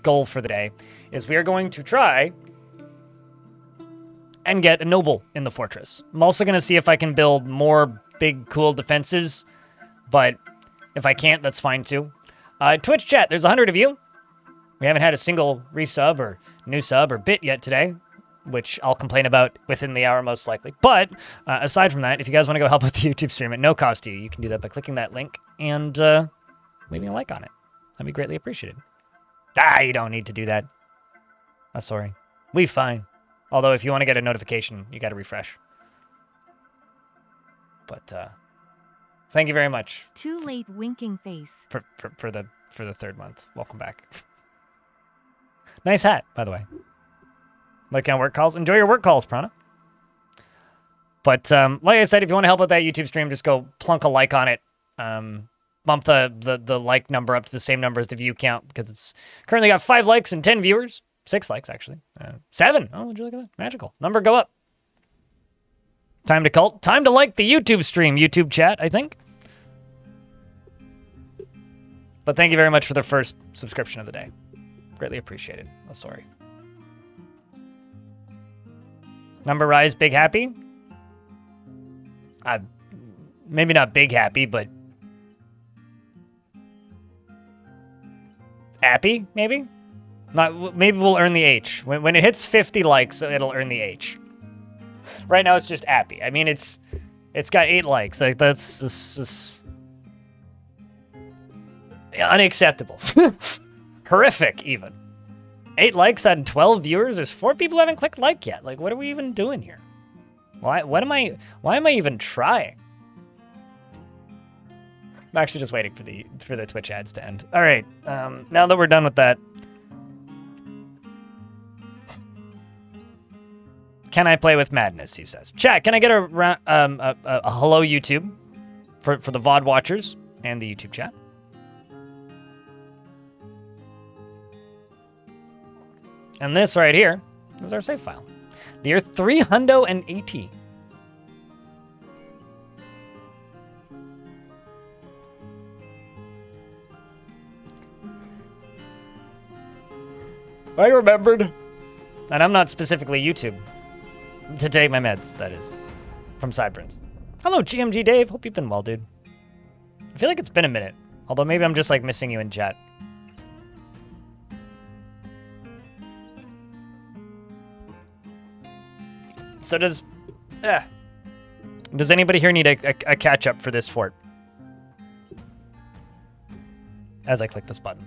goal for the day is we are going to try and get a noble in the fortress. I'm also going to see if I can build more big, cool defenses, but if I can't, that's fine too. Twitch chat, there's 100 of you. We haven't had a single resub or new sub or bit yet today, which I'll complain about within the hour most likely. But aside from that, if you guys want to go help with the YouTube stream at no cost to you, you can do that by clicking that link and leaving a like on it. That'd be greatly appreciated. You don't need to do that. I'm sorry. We fine. Although if you want to get a notification, you got to refresh. But thank you very much. Too late, winking face. For the third month. Welcome back. Nice hat, by the way. Like on work calls. Enjoy your work calls, Prana. But like I said, if you want to help with that YouTube stream, just go plunk a like on it. Bump the like number up to the same number as the view count because it's currently got 5 likes and 10 viewers. 6 likes, actually. 7. Oh, would you look at that? Magical. Number go up. Time to cult. Time to like the YouTube stream, YouTube chat, I think. But thank you very much for the first subscription of the day. Greatly appreciated. Oh, sorry. Number rise, big happy. Maybe not big happy, but happy, maybe? Not. Maybe we'll earn the H. When it hits 50 likes, it'll earn the H. Right now, it's just happy. I mean, it's got 8 likes. Like that's unacceptable. Horrific, even. 8 likes on 12 viewers. There's 4 people who haven't clicked like yet. Like, what are we even doing here? Why am I even trying? I'm actually just waiting for the Twitch ads to end. All right. Now that we're done with that, can I play with madness? He says. Chat. Can I get a hello YouTube for the VOD watchers and the YouTube chat? And this right here is our save file. The year 380. I remembered. And I'm not specifically YouTube. To take my meds, that is. From Sideburns. Hello, GMG Dave. Hope you've been well, dude. I feel like it's been a minute. Although maybe I'm just like missing you in chat. So does anybody here need a catch-up for this fort? As I click this button.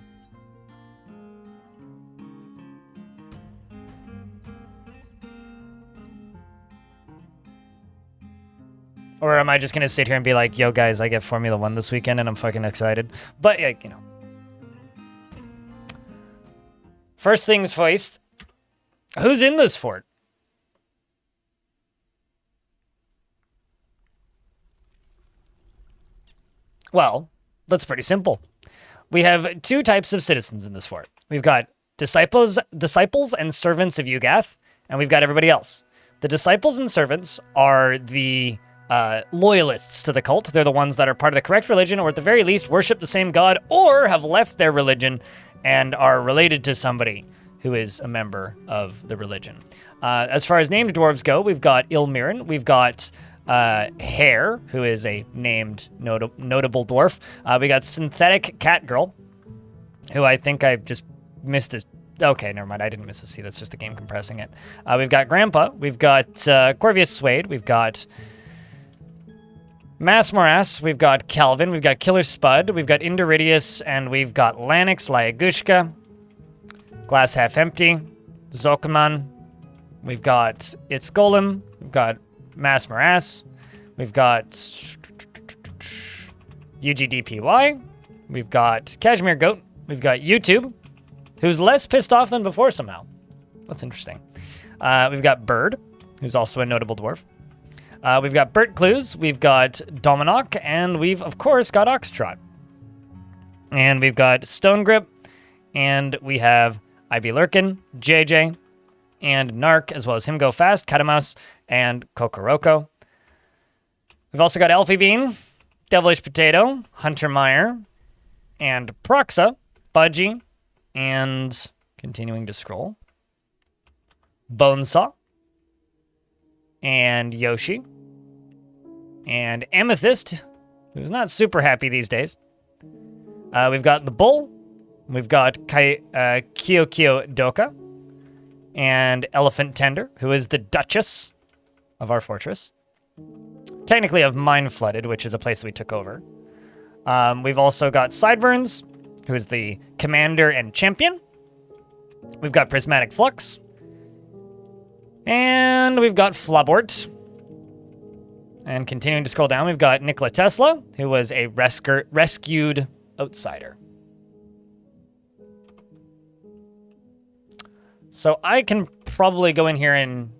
Or am I just going to sit here and be like, yo, guys, I get Formula 1 this weekend and I'm fucking excited. But, like, you know. First things first. Who's in this fort? Well, that's pretty simple. We have 2 types of citizens in this fort. We've got disciples and servants of Yugath, and we've got everybody else. The disciples and servants are the loyalists to the cult. They're the ones that are part of the correct religion, or at the very least worship the same god, or have left their religion and are related to somebody who is a member of the religion. As far as named dwarves go, we've got Ilmirin, we've got Hare, who is a named notable dwarf. We got Synthetic Cat Girl, who I think I just missed his... Okay, never mind. I didn't miss a C. That's just the game compressing it. We've got Grandpa. We've got Corvius Suede. We've got Mass Morass. We've got Calvin. We've got Killer Spud. We've got Indiridius. And we've got Lanix, Lyagushka, Glass Half Empty, Zokaman. We've got It's Golem. We've got Mass Morass. We've got UGDPY. We've got Cashmere Goat. We've got YouTube, who's less pissed off than before somehow. That's interesting. We've got Bird, who's also a notable dwarf. We've got Bert Clues. We've got Dominok. And we've, of course, got Oxtrot. And we've got Stone Grip. And we have IB Lurkin, JJ, and Narc, as well as Him Go Fast, Catamouse, and Kokoroko. We've also got Elfie Bean, Devilish Potato, Hunter Meyer, and Proxa, Budgie, and Continuing to scroll. Bonesaw. And Yoshi. And Amethyst, who's not super happy these days. We've got the Bull. We've got Kyokyo Doka. And Elephant Tender, who is the Duchess of our fortress. Technically of Mine Flooded, which is a place that we took over. We've also got Sideburns, who is the Commander and Champion. We've got Prismatic Flux. And we've got Flabort. And continuing to scroll down, we've got Nikola Tesla, who was a rescued outsider. So I can probably go in here and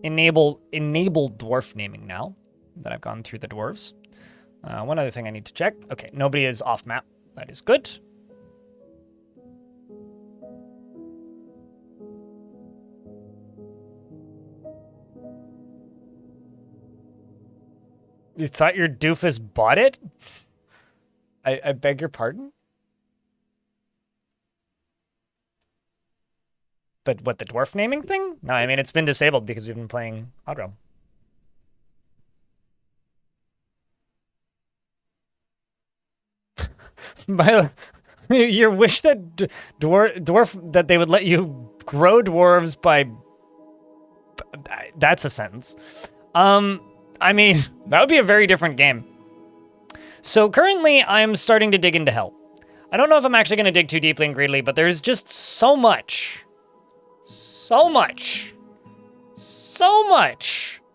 enable dwarf naming now that I've gone through the dwarves. One other thing I need to check. Okay, nobody is off map. That is good. You thought your doofus bought it? I beg your pardon? But what, the dwarf naming thing? No, I mean, it's been disabled because we've been playing Odd Realm. Your wish that dwarf that they would let you grow dwarves by... That's a sentence. I mean, that would be a very different game. So currently, I'm starting to dig into hell. I don't know if I'm actually going to dig too deeply and greedily, but there's just so much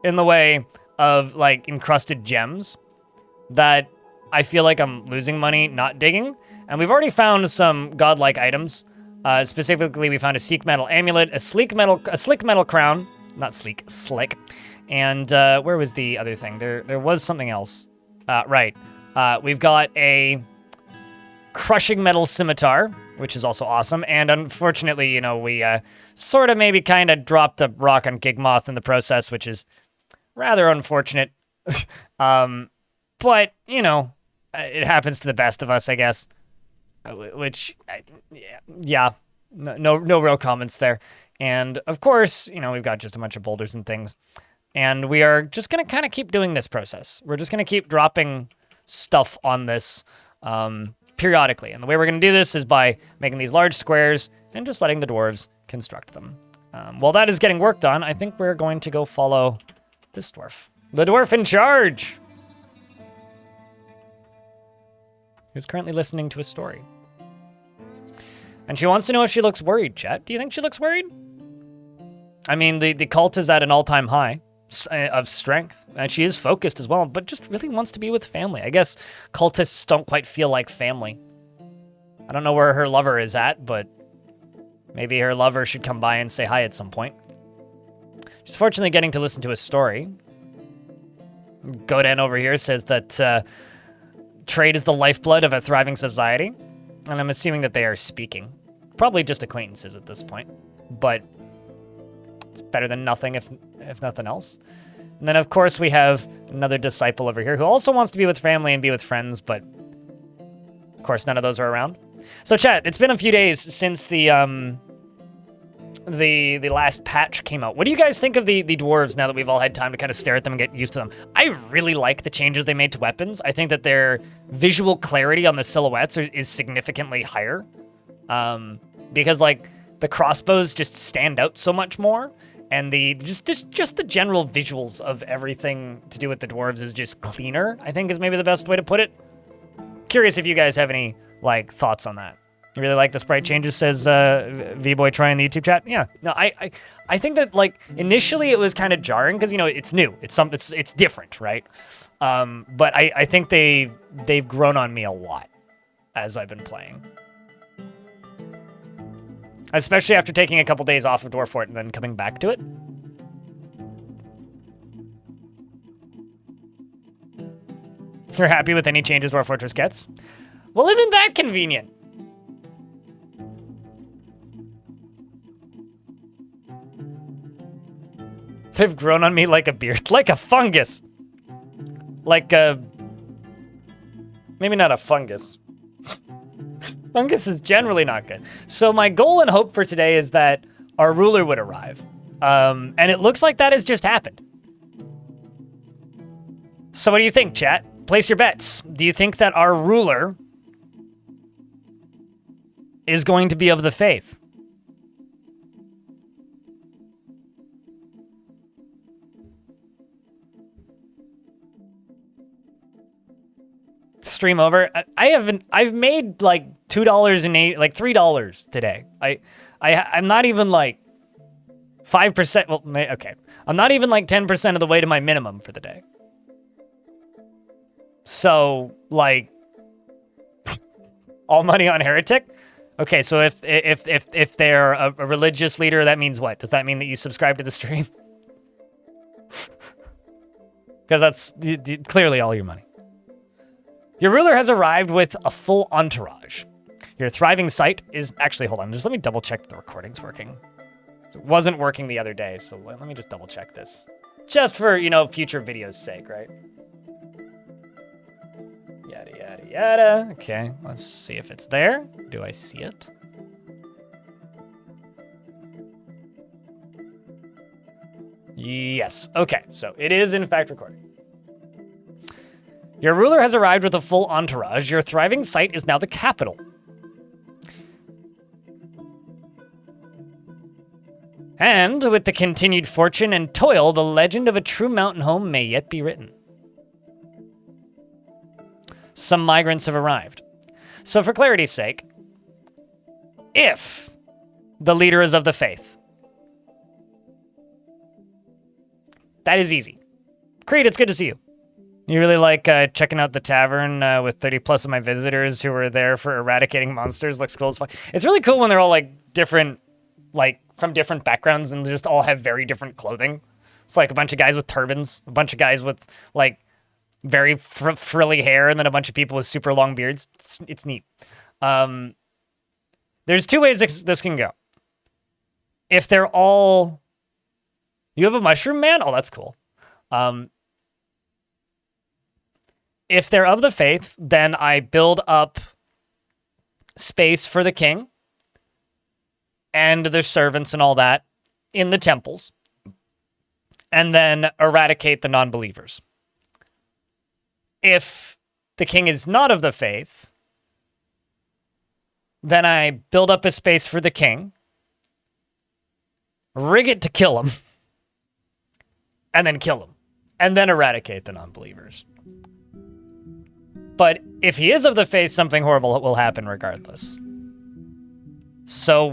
in the way of, like, encrusted gems that I feel like I'm losing money not digging. And we've already found some godlike items. Specifically, we found a slick metal amulet, a slick metal crown, not sleek, slick. And where was the other thing? There was something else. Right. We've got a crushing metal scimitar, which is also awesome. And unfortunately, you know, we sort of maybe kind of dropped a rock on Gigmoth in the process, which is rather unfortunate. But, you know, it happens to the best of us, I guess. Which, yeah, no real comments there. And of course, you know, we've got just a bunch of boulders and things. And we are just going to kind of keep doing this process. We're just going to keep dropping stuff on this periodically. And the way we're going to do this is by making these large squares and just letting the dwarves construct them. While that is getting worked on, I think we're going to go follow this dwarf. The dwarf in charge! Who's currently listening to a story. And she wants to know if she looks worried, chat. Do you think she looks worried? I mean, the cult is at an all-time high of strength, and she is focused as well, but just really wants to be with family. I guess cultists don't quite feel like family. I don't know where her lover is at, but maybe her lover should come by and say hi at some point. She's fortunately getting to listen to a story. Godan over here says that trade is the lifeblood of a thriving society, and I'm assuming that they are speaking. Probably just acquaintances at this point, but it's better than nothing if nothing else. And then, of course, we have another disciple over here who also wants to be with family and be with friends, but of course, none of those are around. So, chat, it's been a few days since the last patch came out. What do you guys think of the dwarves now that we've all had time to kind of stare at them and get used to them? I really like the changes they made to weapons. I think that their visual clarity on the silhouettes is significantly higher. Because, like, the crossbows just stand out so much more. And just the general visuals of everything to do with the dwarves is just cleaner, I think is maybe the best way to put it. Curious if you guys have any, like, thoughts on that. You really like the sprite changes, says V-Boy Try in the YouTube chat. Yeah, no, I think that, like, initially it was kind of jarring because, you know, it's new, it's different, right? But I think they've grown on me a lot as I've been playing, especially after taking a couple days off of Dwarf Fort and then coming back to it. You're happy with any changes Dwarf Fortress gets? Well, isn't that convenient? They've grown on me like a beard, like a fungus. Like a... maybe not a fungus. Fungus is generally not good. So my goal and hope for today is that our ruler would arrive. And it looks like that has just happened. So what do you think, chat? Place your bets. Do you think that our ruler is going to be of the faith? Stream over. I've made like $2.80, like $3 today. I'm not even like 5%. Well, okay. I'm not even like 10% of the way to my minimum for the day. So, like, all money on Heretic? Okay, so if they're a religious leader, that means what? Does that mean that you subscribe to the stream? Because that's clearly all your money. Your ruler has arrived with a full entourage. Your thriving site is... Actually, hold on. Just let me double check the recording's working. So it wasn't working the other day, so let me just double check this. Just for, you know, future videos' sake, right? Yada, yada, yada. Okay, let's see if it's there. Do I see it? Yes. Okay, so it is in fact recording. Your ruler has arrived with a full entourage. Your thriving site is now the capital. And with the continued fortune and toil, the legend of a true mountain home may yet be written. Some migrants have arrived. So for clarity's sake, if the leader is of the faith, that is easy. Creed, it's good to see you. You really like checking out the tavern with 30 plus of my visitors who were there for eradicating monsters. Looks cool as fuck. It's really cool when they're all like different, like from different backgrounds and just all have very different clothing. It's like a bunch of guys with turbans, a bunch of guys with like very frilly hair, and then a bunch of people with super long beards. It's neat. There's two ways this can go. If they're all... You have a mushroom man? Oh, that's cool. If they're of the faith, then I build up space for the king and their servants and all that in the temples, and then eradicate the non-believers. If the king is not of the faith, then I build up a space for the king, rig it to kill him, and then kill him, and then eradicate the non-believers. But if he is of the faith, something horrible will happen regardless. So,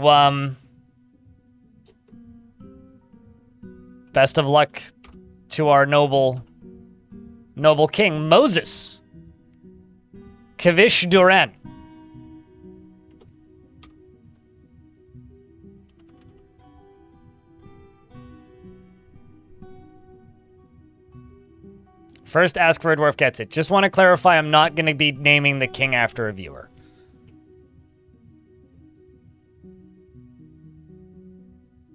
best of luck to our noble king, Moses. Kavish Duran. First, ask for a dwarf gets it. Just want to clarify, I'm not going to be naming the king after a viewer.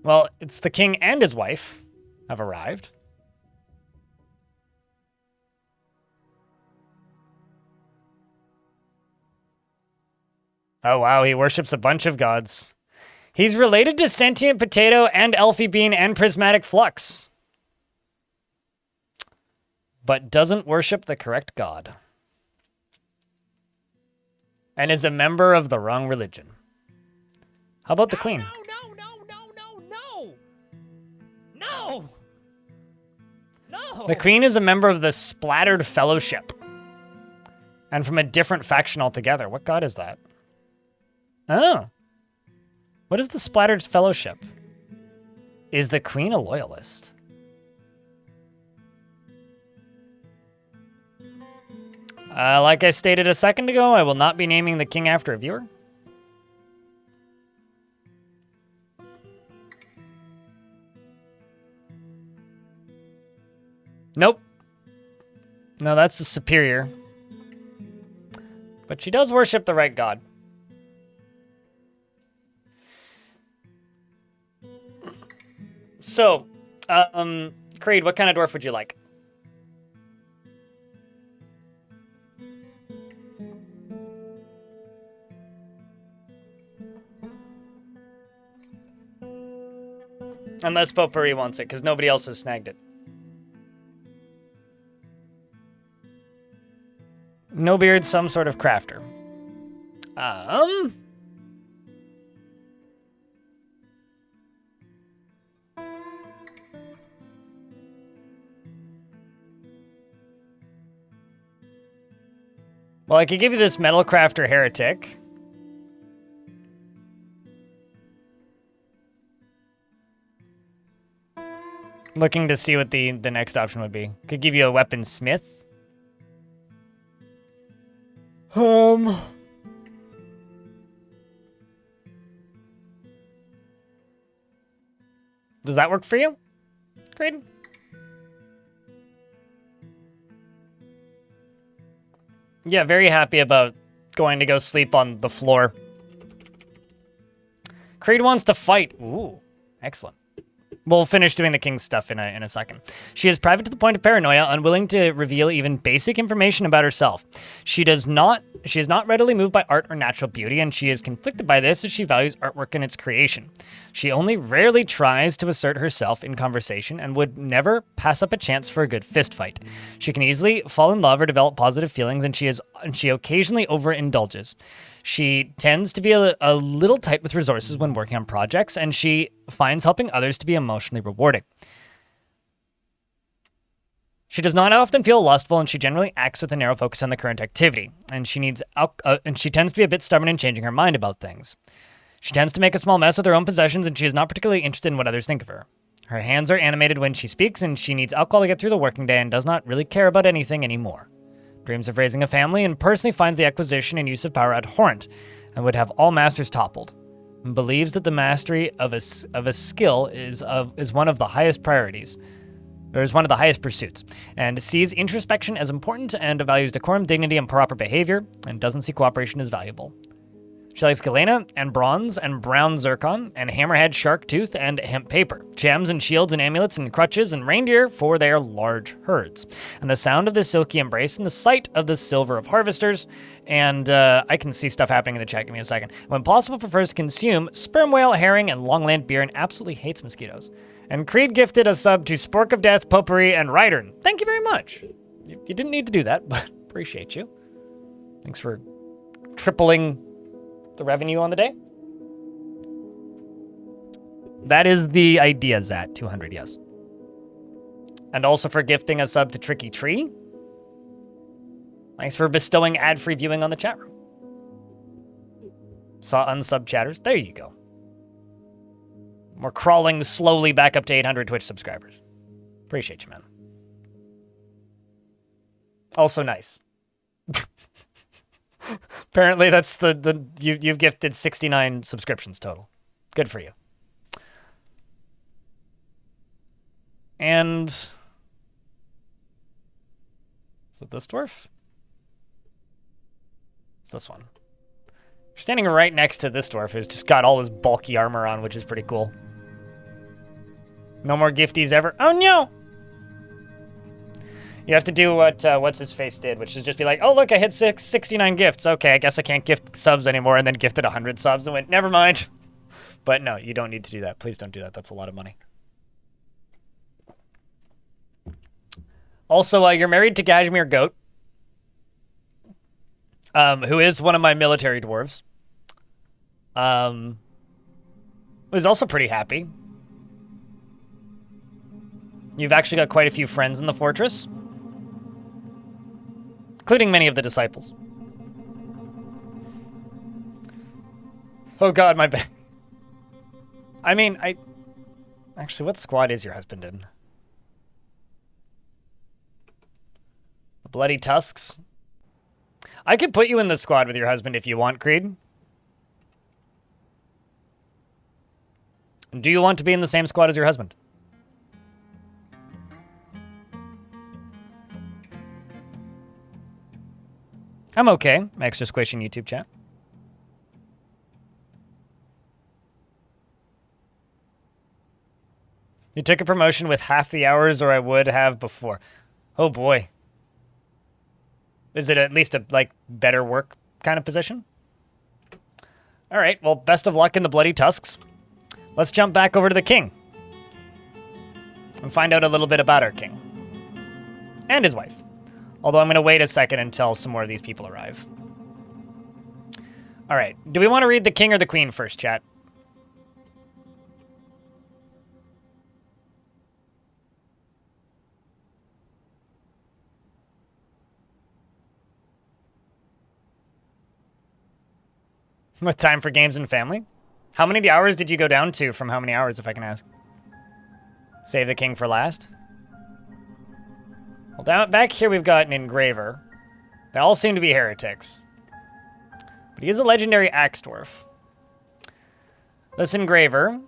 Well, it's the king and his wife have arrived. Oh, wow, he worships a bunch of gods. He's related to Sentient Potato and Elfie Bean and Prismatic Flux, but doesn't worship the correct god. And is a member of the wrong religion. How about the queen? No! The queen is a member of the Splattered Fellowship. And from a different faction altogether. What god is that? Oh. What is the Splattered Fellowship? Is the queen a loyalist? Like I stated a second ago, I will not be naming the king after a viewer. Nope. No, that's the superior. But she does worship the right god. So, Creed, what kind of dwarf would you like? Unless Potpourri wants it, because nobody else has snagged it. No beard, some sort of crafter. Well, I could give you this metal crafter heretic. Looking to see what the next option would be. Could give you a weaponsmith. Does that work for you? Great. Yeah, very happy about going to go sleep on the floor. Creed wants to fight. Ooh, excellent. We'll finish doing the king's stuff in a second. She is private to the point of paranoia, unwilling to reveal even basic information about herself. She is not readily moved by art or natural beauty, and she is conflicted by this as she values artwork and its creation. She only rarely tries to assert herself in conversation and would never pass up a chance for a good fist fight. She can easily fall in love or develop positive feelings, and she occasionally overindulges. She tends to be a little tight with resources when working on projects, and she finds helping others to be emotionally rewarding. She does not often feel lustful, and she generally acts with a narrow focus on the current activity. And she tends to be a bit stubborn in changing her mind about things. She tends to make a small mess with her own possessions, and she is not particularly interested in what others think of her. Her hands are animated when she speaks, and she needs alcohol to get through the working day and does not really care about anything anymore. Dreams of raising a family, and personally finds the acquisition and use of power abhorrent, and would have all masters toppled, and believes that the mastery of a skill is one of the highest priorities, or is one of the highest pursuits, and sees introspection as important and values decorum, dignity, and proper behavior, and doesn't see cooperation as valuable. She likes galena and bronze and brown zircon and hammerhead shark tooth and hemp paper, gems and shields and amulets and crutches and reindeer for their large herds. And the sound of the silky embrace and the sight of the silver of harvesters. And I can see stuff happening in the chat. Give me a second. When possible, prefers to consume sperm whale, herring, and longland beer and absolutely hates mosquitoes. And Creed gifted a sub to Spork of Death, Potpourri, and Rydern. Thank you very much. You didn't need to do that, but appreciate you. Thanks for tripling the revenue on the day. That is the idea, Zat. 200, yes. And also for gifting a sub to Tricky Tree. Thanks for bestowing ad-free viewing on the chat room. Saw unsub chatters. There you go. We're crawling slowly back up to 800 Twitch subscribers. Appreciate you, man. Also nice. Apparently that's you've gifted 69 subscriptions total. Good for you. And is it this dwarf? It's this one. You're standing right next to this dwarf who's just got all his bulky armor on, which is pretty cool. No more gifties ever. Oh no! You have to do what what's his face did, which is just be like, oh look, I hit 69 gifts. Okay, I guess I can't gift subs anymore, and then gifted 100 subs and went, never mind. But no, you don't need to do that. Please don't do that. That's a lot of money. Also, you're married to Gajmir Goat, who is one of my military dwarves. Who's also pretty happy. You've actually got quite a few friends in the fortress, including many of the disciples. Oh god, my bad. I mean, actually, what squad is your husband in? The Bloody Tusks? I could put you in the squad with your husband if you want, Creed. Do you want to be in the same squad as your husband? I'm okay. Extra squishing YouTube chat. You took a promotion with half the hours or I would have before. Oh boy. Is it at least a better work kind of position? All right, well, best of luck in the Bloody Tusks. Let's jump back over to the king. and find out a little bit about our king. And his wife. Although I'm going to wait a second until some more of these people arrive. All right. Do we want to read the king or the queen first, chat? What time for games and family? How many hours did you go down to from how many hours, if I can ask? Save the king for last. Well, down back here we've got an engraver. They all seem to be heretics. But he is a legendary axe dwarf. This engraver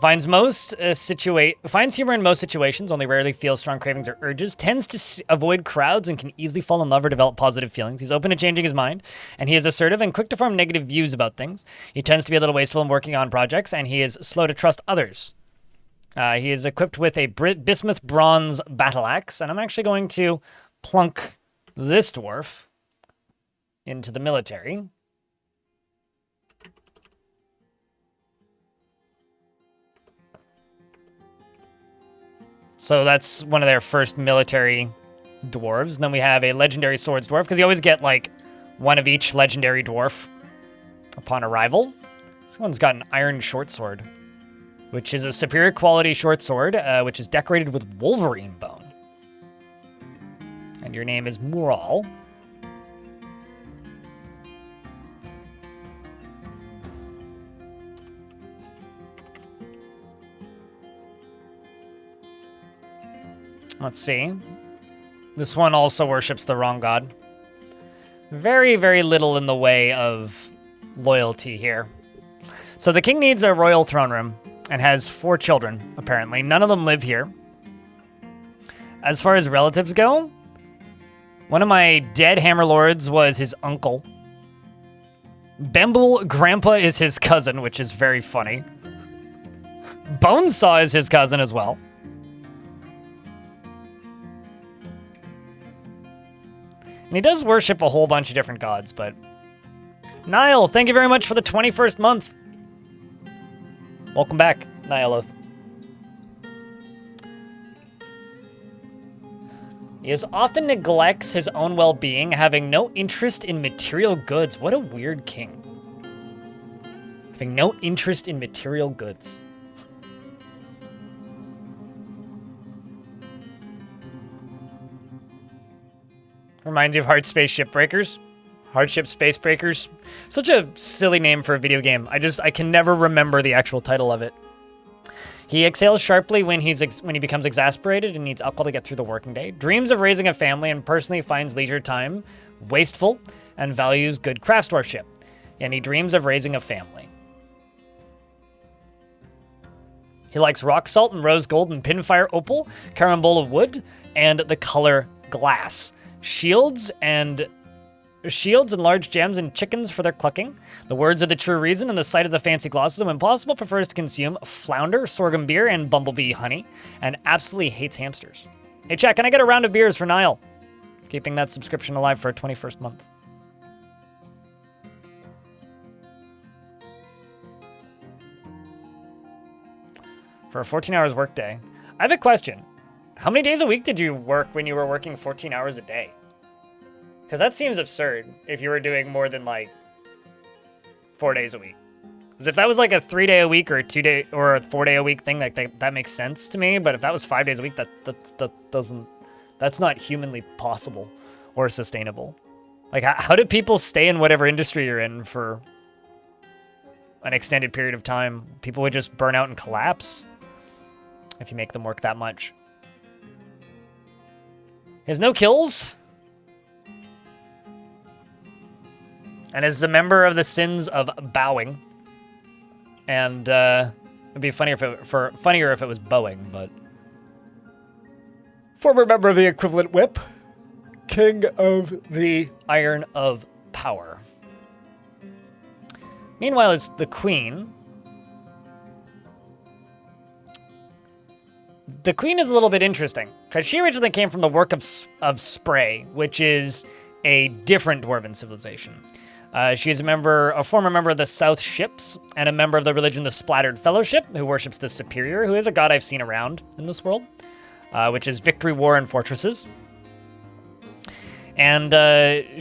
finds humor in most situations, only rarely feels strong cravings or urges, tends to avoid crowds, and can easily fall in love or develop positive feelings. He's open to changing his mind, and he is assertive and quick to form negative views about things. He tends to be a little wasteful in working on projects, and he is slow to trust others. He is equipped with a bismuth bronze battle axe, and I'm actually going to plunk this dwarf into the military. So that's one of their first military dwarves. And then we have a legendary swords dwarf, because you always get like one of each legendary dwarf upon arrival. This one's got an iron short sword, which is a superior quality short sword, which is decorated with wolverine bone. And your name is Mural. Let's see. This one also worships the wrong god. Very, very little in the way of loyalty here. So the king needs a royal throne room and has 4 children, apparently. None of them live here. As far as relatives go, one of my dead hammer lords was his uncle. Bemble Grandpa is his cousin, which is very funny. Bonesaw is his cousin as well. And he does worship a whole bunch of different gods, but... Niall, thank you very much for the 21st month. Welcome back, Nialoth. He often neglects his own well-being, having no interest in material goods. What a weird king. Having no interest in material goods. Reminds you of Hard Space Shipbreakers. Hardship Space Breakers. Such a silly name for a video game. I can never remember the actual title of it. He exhales sharply when he becomes exasperated and needs alcohol to get through the working day. Dreams of raising a family and personally finds leisure time wasteful and values good craftsdwarfship. And he dreams of raising a family. He likes rock salt and rose gold and pinfire opal, carambola wood, and the color glass. Shields and large gems and chickens for their clucking. The words are the true reason, and the sight of the fancy glosses, and when possible, prefers to consume flounder, sorghum beer, and bumblebee honey, and absolutely hates hamsters. Hey, chat, can I get a round of beers for Niall? Keeping that subscription alive for a 21st month. For a 14 hours workday. I have a question. How many days a week did you work when you were working 14 hours a day? Because that seems absurd if you were doing more than like 4 days a week. Because if that was like a 3-day a week or a 2-day or a 4-day a week thing, that makes sense to me. But if that was 5 days a week, that's not humanly possible or sustainable. Like, how do people stay in whatever industry you're in for an extended period of time? People would just burn out and collapse if you make them work that much. He has no kills. And is a member of the sins of bowing. And it'd be funnier if it was bowing, but former member of the equivalent whip, king of the Iron of Power. Meanwhile, is the queen. The queen is a little bit interesting because she originally came from the work of Spray, which is a different dwarven civilization. She is a former member of the South Ships, and a member of the religion the Splattered Fellowship, who worships the Superior, who is a god I've seen around in this world, which is victory, war, and fortresses. And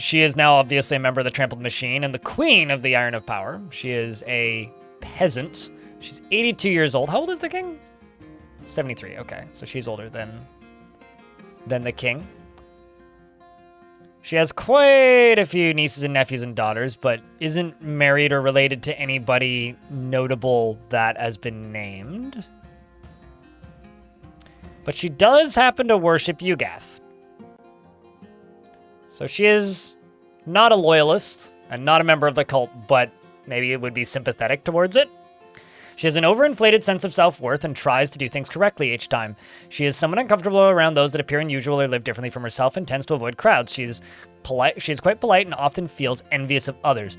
she is now obviously a member of the Trampled Machine and the Queen of the Iron of Power. She is a peasant. She's 82 years old. How old is the king? 73. Okay, so she's older than the king. She has quite a few nieces and nephews and daughters, but isn't married or related to anybody notable that has been named. But she does happen to worship Yugath. So she is not a loyalist and not a member of the cult, but maybe it would be sympathetic towards it. She has an overinflated sense of self-worth and tries to do things correctly each time. She is somewhat uncomfortable around those that appear unusual or live differently from herself and tends to avoid crowds. She is quite polite and often feels envious of others.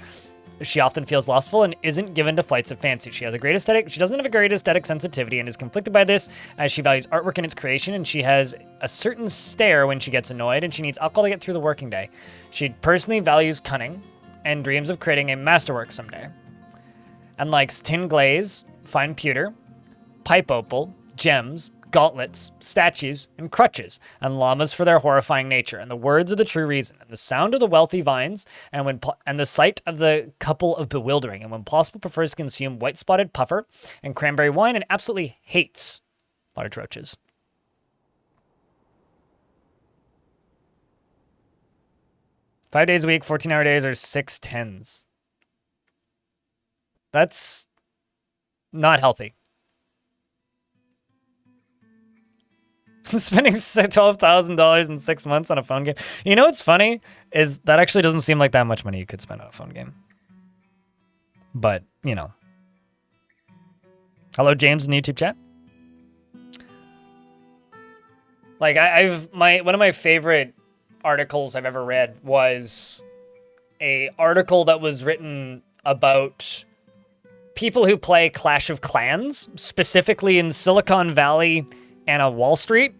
She often feels lustful and isn't given to flights of fancy. She doesn't have a great aesthetic sensitivity and is conflicted by this, as she values artwork and its creation, and she has a certain stare when she gets annoyed, and she needs alcohol to get through the working day. She personally values cunning and dreams of creating a masterwork someday, and likes tin glaze, fine pewter, pipe opal, gems, gauntlets, statues, and crutches, and llamas for their horrifying nature, and the words of the true reason, and the sound of the wealthy vines, and the sight of the couple of bewildering, and when possible prefers to consume white-spotted puffer and cranberry wine, and absolutely hates large roaches. Five days a week, 14-hour days, or 6 10s. That's not healthy. Spending $12,000 in 6 months on a phone game. You know what's funny is that actually doesn't seem like that much money you could spend on a phone game. But, you know. Hello, James, in the YouTube chat. Like, one of my favorite articles I've ever read was a article that was written about people who play Clash of Clans, specifically in Silicon Valley and on Wall Street,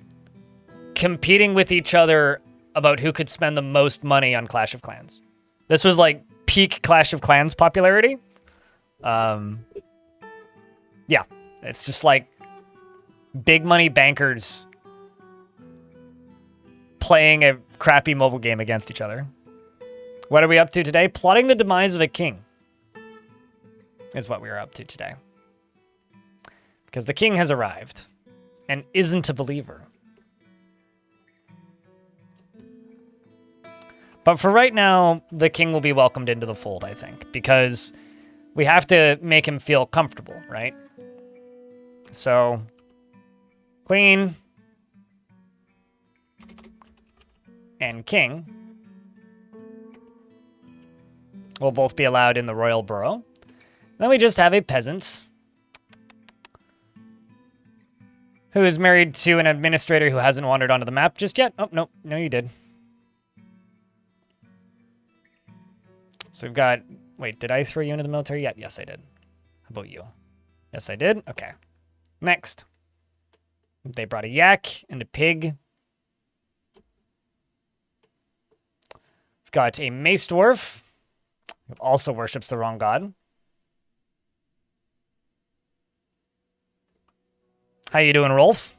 competing with each other about who could spend the most money on Clash of Clans. This was like peak Clash of Clans popularity. Yeah, it's just like big money bankers playing a crappy mobile game against each other. What are we up to today? Plotting the demise of a king is what we are up to today. Because the king has arrived and isn't a believer. But for right now, the king will be welcomed into the fold, I think, because we have to make him feel comfortable, right? So, queen and king will both be allowed in the royal borough. Then we just have a peasant who is married to an administrator who hasn't wandered onto the map just yet. Oh, no. No, you did. So we've got... Wait, did I throw you into the military yet? Yes, I did. How about you? Yes, I did. Okay. Next. They brought a yak and a pig. We've got a mace dwarf who also worships the wrong god. How you doing, Rolf?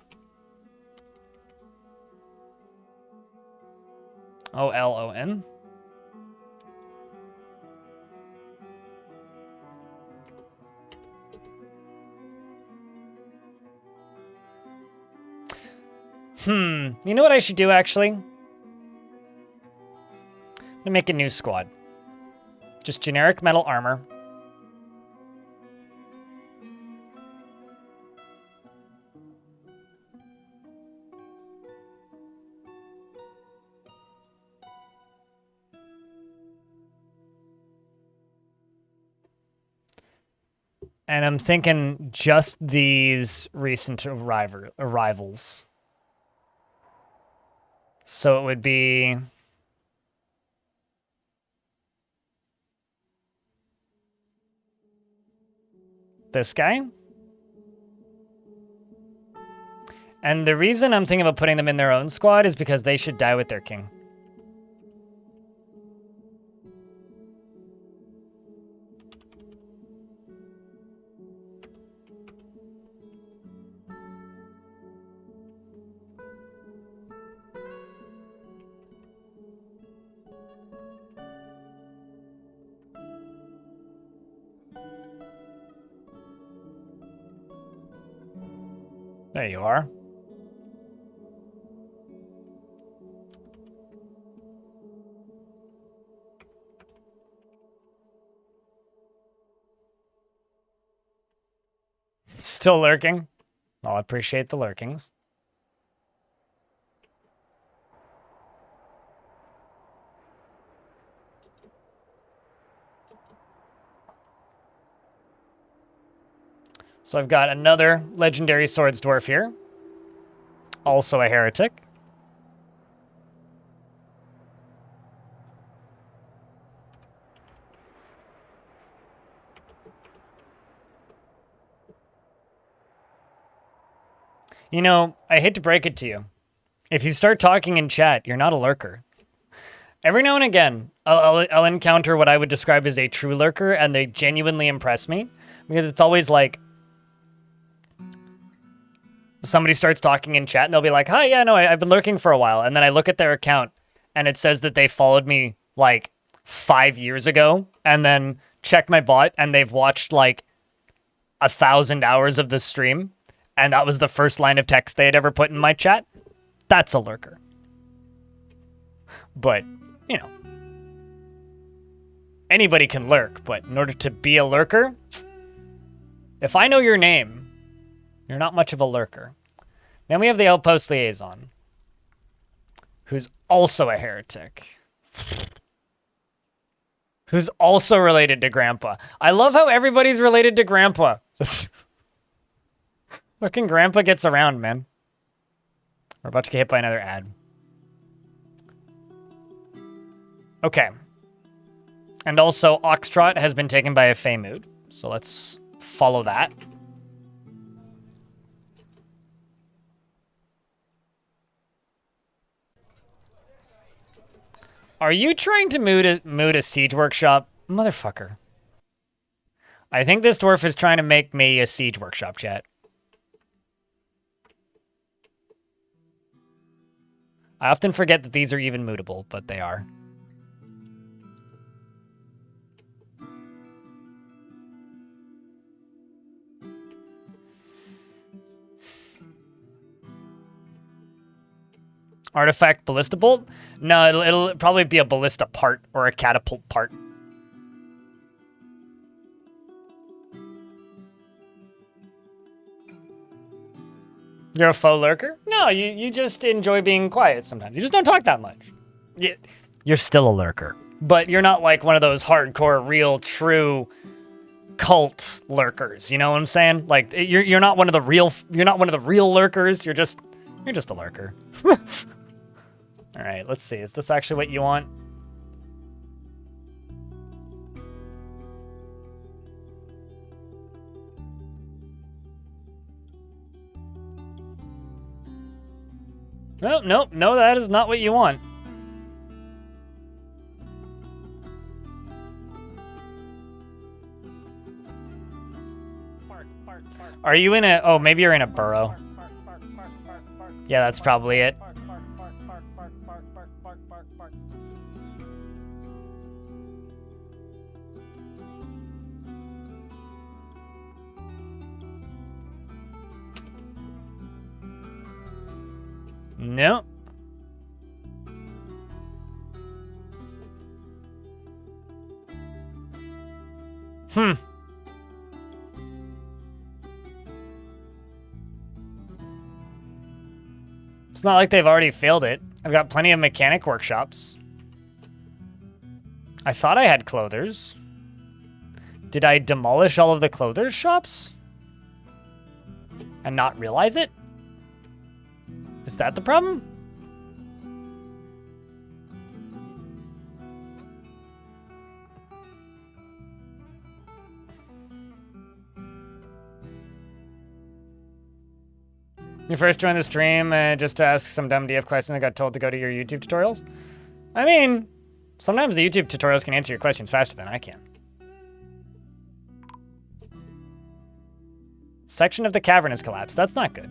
O-L-O-N. You know what I should do, actually? I'm gonna make a new squad. Just generic metal armor. And I'm thinking just these recent arrivals. So it would be... this guy. And the reason I'm thinking about putting them in their own squad is because they should die with their king. There you are. Still lurking? I'll appreciate the lurkings. So I've got another legendary swords dwarf here. Also a heretic. You know, I hate to break it to you. If you start talking in chat, you're not a lurker. Every now and again, I'll encounter what I would describe as a true lurker, and they genuinely impress me. Because it's always like, somebody starts talking in chat, and they'll be like, hi, yeah, no, I've been lurking for a while. And then I look at their account, and it says that they followed me, like, 5 years ago, and then check my bot, and they've watched, like, 1,000 hours of the stream. And that was the first line of text they had ever put in my chat. That's a lurker. But, you know, anybody can lurk, but in order to be a lurker, if I know your name, you're not much of a lurker. Then we have the Outpost Liaison, who's also a heretic. Who's also related to Grandpa. I love how everybody's related to Grandpa. Fucking Grandpa gets around, man. We're about to get hit by another ad. Okay. And also, Oxtrot has been taken by a Fey Mood. So let's follow that. Are you trying to mood a siege workshop? Motherfucker. I think this dwarf is trying to make me a siege workshop, chat. I often forget that these are even moodable, but they are. Artifact Ballista Bolt? No, it'll probably be a Ballista part or a Catapult part. You're a faux lurker? No, you just enjoy being quiet sometimes. You just don't talk that much. You're still a lurker. But you're not like one of those hardcore, real, true cult lurkers. You know what I'm saying? Like you're not one of the real lurkers. You're just a lurker. All right, let's see. Is this actually what you want? No, that is not what you want. Are you in a... Oh, maybe you're in a burrow. Yeah, that's probably it. No. It's not like they've already failed it. I've got plenty of mechanic workshops. I thought I had clothers. Did I demolish all of the clothers shops? And not realize it? Is that the problem? You first joined the stream just to ask some dumb DF question and got told to go to your YouTube tutorials? I mean, sometimes the YouTube tutorials can answer your questions faster than I can. Section of the cavern has collapsed. That's not good.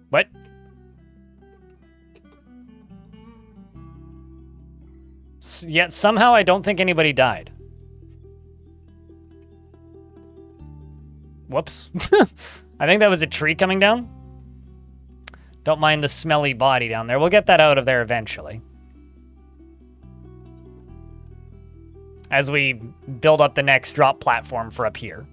What? Yet somehow I don't think anybody died. Whoops. I think that was a tree coming down. Don't mind the smelly body down there. We'll get that out of there eventually. As we build up the next drop platform for up here.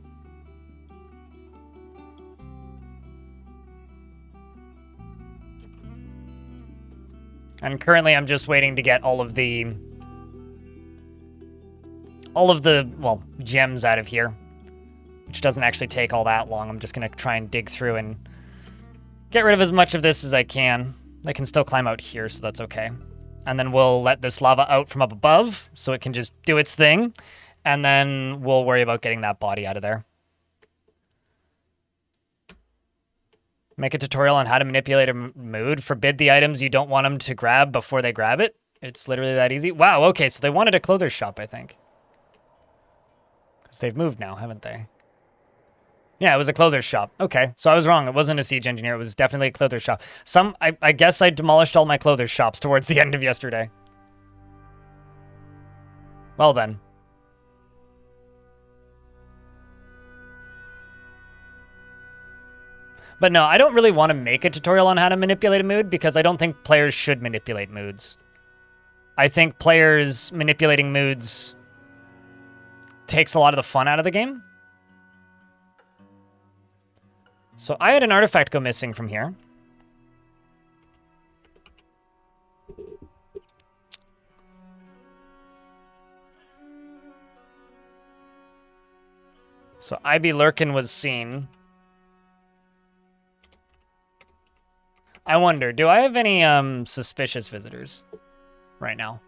And currently I'm just waiting to get all of the, well, gems out of here. Which doesn't actually take all that long. I'm just going to try and dig through and get rid of as much of this as I can. I can still climb out here, so that's okay. And then we'll let this lava out from up above, so it can just do its thing. And then we'll worry about getting that body out of there. Make a tutorial on how to manipulate a mood. Forbid the items you don't want them to grab before they grab it. It's literally that easy. Wow, okay, so they wanted a clothes shop, I think. Because they've moved now, haven't they? Yeah, it was a clothes shop. Okay, so I was wrong. It wasn't a siege engineer. It was definitely a clothes shop. I guess I demolished all my clothes shops towards the end of yesterday. Well then. But no, I don't really want to make a tutorial on how to manipulate a mood because I don't think players should manipulate moods. I think players manipulating moods takes a lot of the fun out of the game. So I had an artifact go missing from here. So Ivy Lurkin was seen. I wonder, do I have any suspicious visitors right now?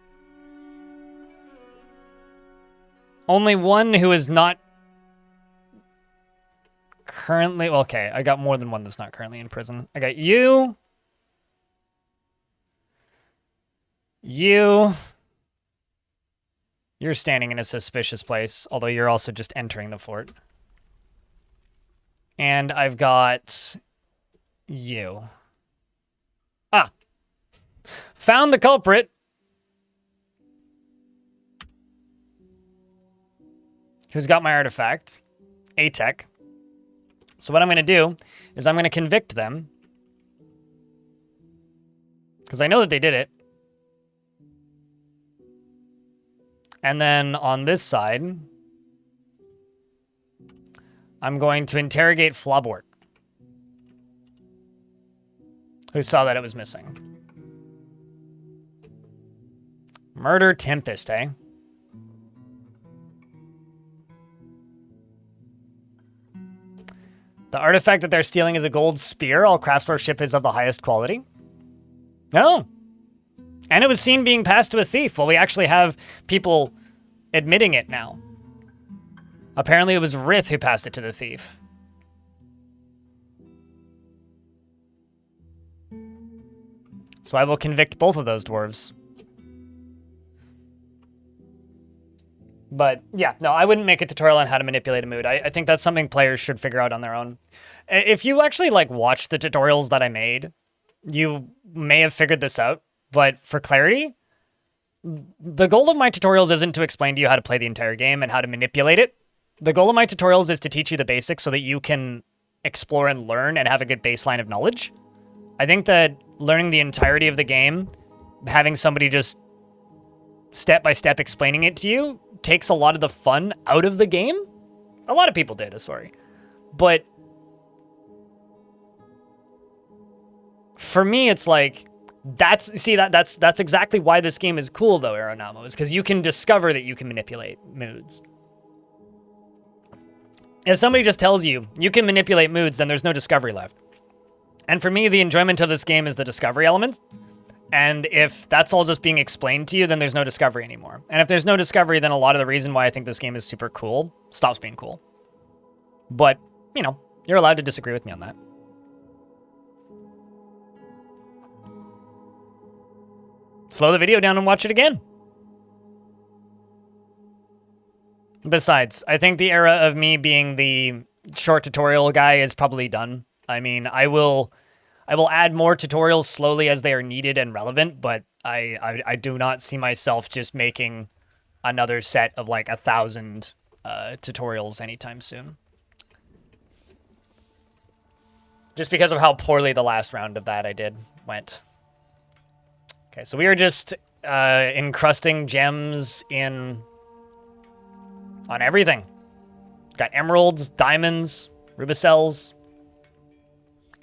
Only one who is not currently... Okay, I got more than one that's not currently in prison. I got you. You. You're standing in a suspicious place, although you're also just entering the fort. And I've got you. Ah. Found the culprit. Who's got my artifact? A-Tech. So what I'm going to do is I'm going to convict them. Because I know that they did it. And then on this side, I'm going to interrogate Flobort, who saw that it was missing. Murder Tempest, eh? The artifact that they're stealing is a gold spear. All Craftsdwarf ship is of the highest quality. No. And it was seen being passed to a thief. Well, we actually have people admitting it now. Apparently it was Rith who passed it to the thief. So I will convict both of those dwarves. But yeah, no, I wouldn't make a tutorial on how to manipulate a mood. I think that's something players should figure out on their own. If you actually like watch the tutorials that I made, you may have figured this out. But for clarity, the goal of my tutorials isn't to explain to you how to play the entire game and how to manipulate it. The goal of my tutorials is to teach you the basics so that you can explore and learn and have a good baseline of knowledge. I think that learning the entirety of the game, having somebody just step-by-step explaining it to you, takes a lot of the fun out of the game. A lot of people did, sorry. But for me, it's like, that's exactly why this game is cool, though, Aeronamo, is because you can discover that you can manipulate moods. If somebody just tells you, you can manipulate moods, then there's no discovery left. And for me, the enjoyment of this game is the discovery element. And if that's all just being explained to you, then there's no discovery anymore. And if there's no discovery, then a lot of the reason why I think this game is super cool stops being cool. But, you know, you're allowed to disagree with me on that. Slow the video down and watch it again. Besides, I think the era of me being the short tutorial guy is probably done. I mean, I will I will add more tutorials slowly as they are needed and relevant, but I do not see myself just making another set of like 1,000 tutorials anytime soon. Just because of how poorly the last round of that I did went. Okay, so we are just encrusting gems on everything. Got emeralds, diamonds, rubicells.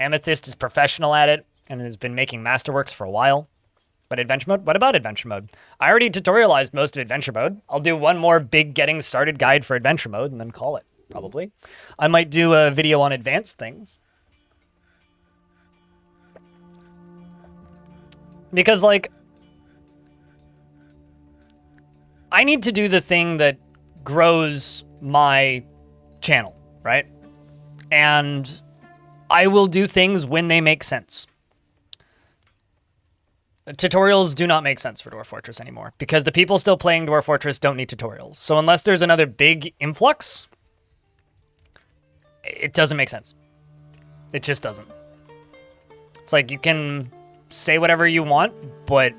Amethyst is professional at it and has been making masterworks for a while. But adventure mode? What about adventure mode? I already tutorialized most of adventure mode. I'll do one more big getting started guide for adventure mode and then call it, probably. I might do a video on advanced things. Because, like, I need to do the thing that grows my channel, right? And I will do things when they make sense. Tutorials do not make sense for Dwarf Fortress anymore because the people still playing Dwarf Fortress don't need tutorials. So unless there's another big influx, it doesn't make sense. It just doesn't. It's like you can say whatever you want, but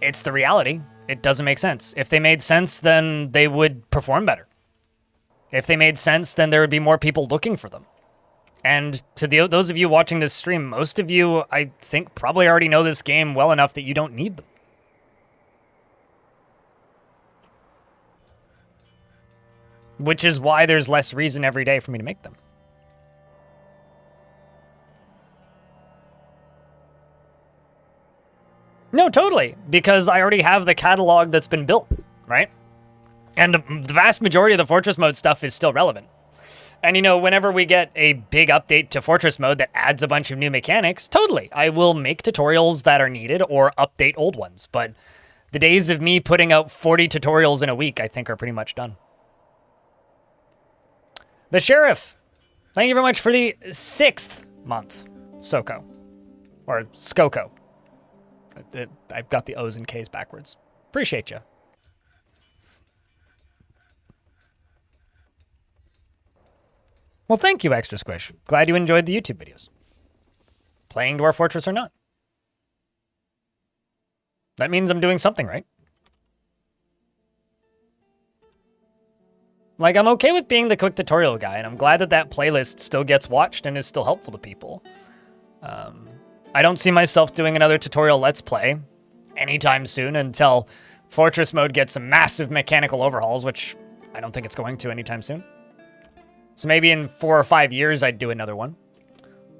it's the reality. It doesn't make sense. If they made sense, then they would perform better. If they made sense, then there would be more people looking for them. And to those of you watching this stream, most of you, I think, probably already know this game well enough that you don't need them. Which is why there's less reason every day for me to make them. No, totally. Because I already have the catalog that's been built, right? And the vast majority of the Fortress mode stuff is still relevant. And, you know, whenever we get a big update to Fortress mode that adds a bunch of new mechanics, totally. I will make tutorials that are needed or update old ones. But the days of me putting out 40 tutorials in a week, I think, are pretty much done. The Sheriff. Thank you very much for the 6th month. Soko. Or Skoko. I've got the O's and K's backwards. Appreciate you. Well, thank you, Extra Squish. Glad you enjoyed the YouTube videos. Playing Dwarf Fortress or not. That means I'm doing something right. Like, I'm okay with being the quick tutorial guy, and I'm glad that that playlist still gets watched and is still helpful to people. I don't see myself doing another tutorial Let's Play anytime soon until Fortress mode gets some massive mechanical overhauls, which I don't think it's going to anytime soon. So maybe in 4 or 5 years, I'd do another one.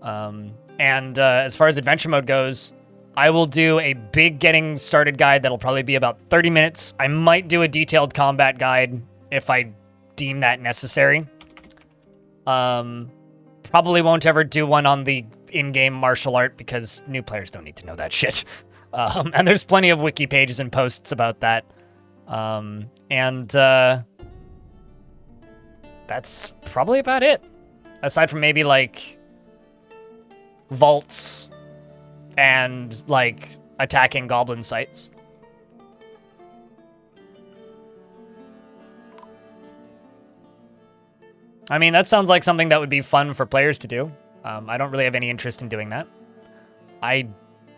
As far as adventure mode goes, I will do a big getting started guide that'll probably be about 30 minutes. I might do a detailed combat guide if I deem that necessary. Probably won't ever do one on the in-game martial art because new players don't need to know that shit. And there's plenty of wiki pages and posts about that. That's probably about it. Aside from maybe, like, vaults and, like, attacking goblin sites. I mean, that sounds like something that would be fun for players to do. I don't really have any interest in doing that.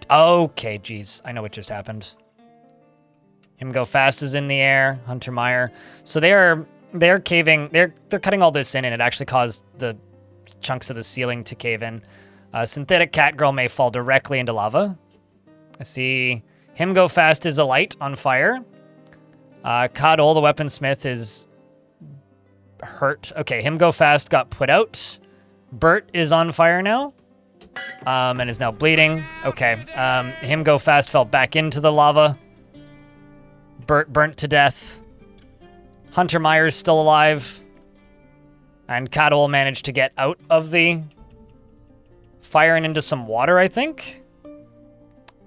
Okay, geez. I know what just happened. Him go fast is in the air. Hunter Meyer. So they're caving. They're cutting all this in, and it actually caused the chunks of the ceiling to cave in. Synthetic Cat Girl may fall directly into lava. I see him go fast is a light on fire. Cuddle, the weaponsmith, is hurt. Okay, him go fast got put out. Bert is on fire now. And is now bleeding. Okay. Him go fast fell back into the lava. Bert burnt to death. Hunter Meyer's still alive. And Cuddle managed to get out of the fire and into some water, I think.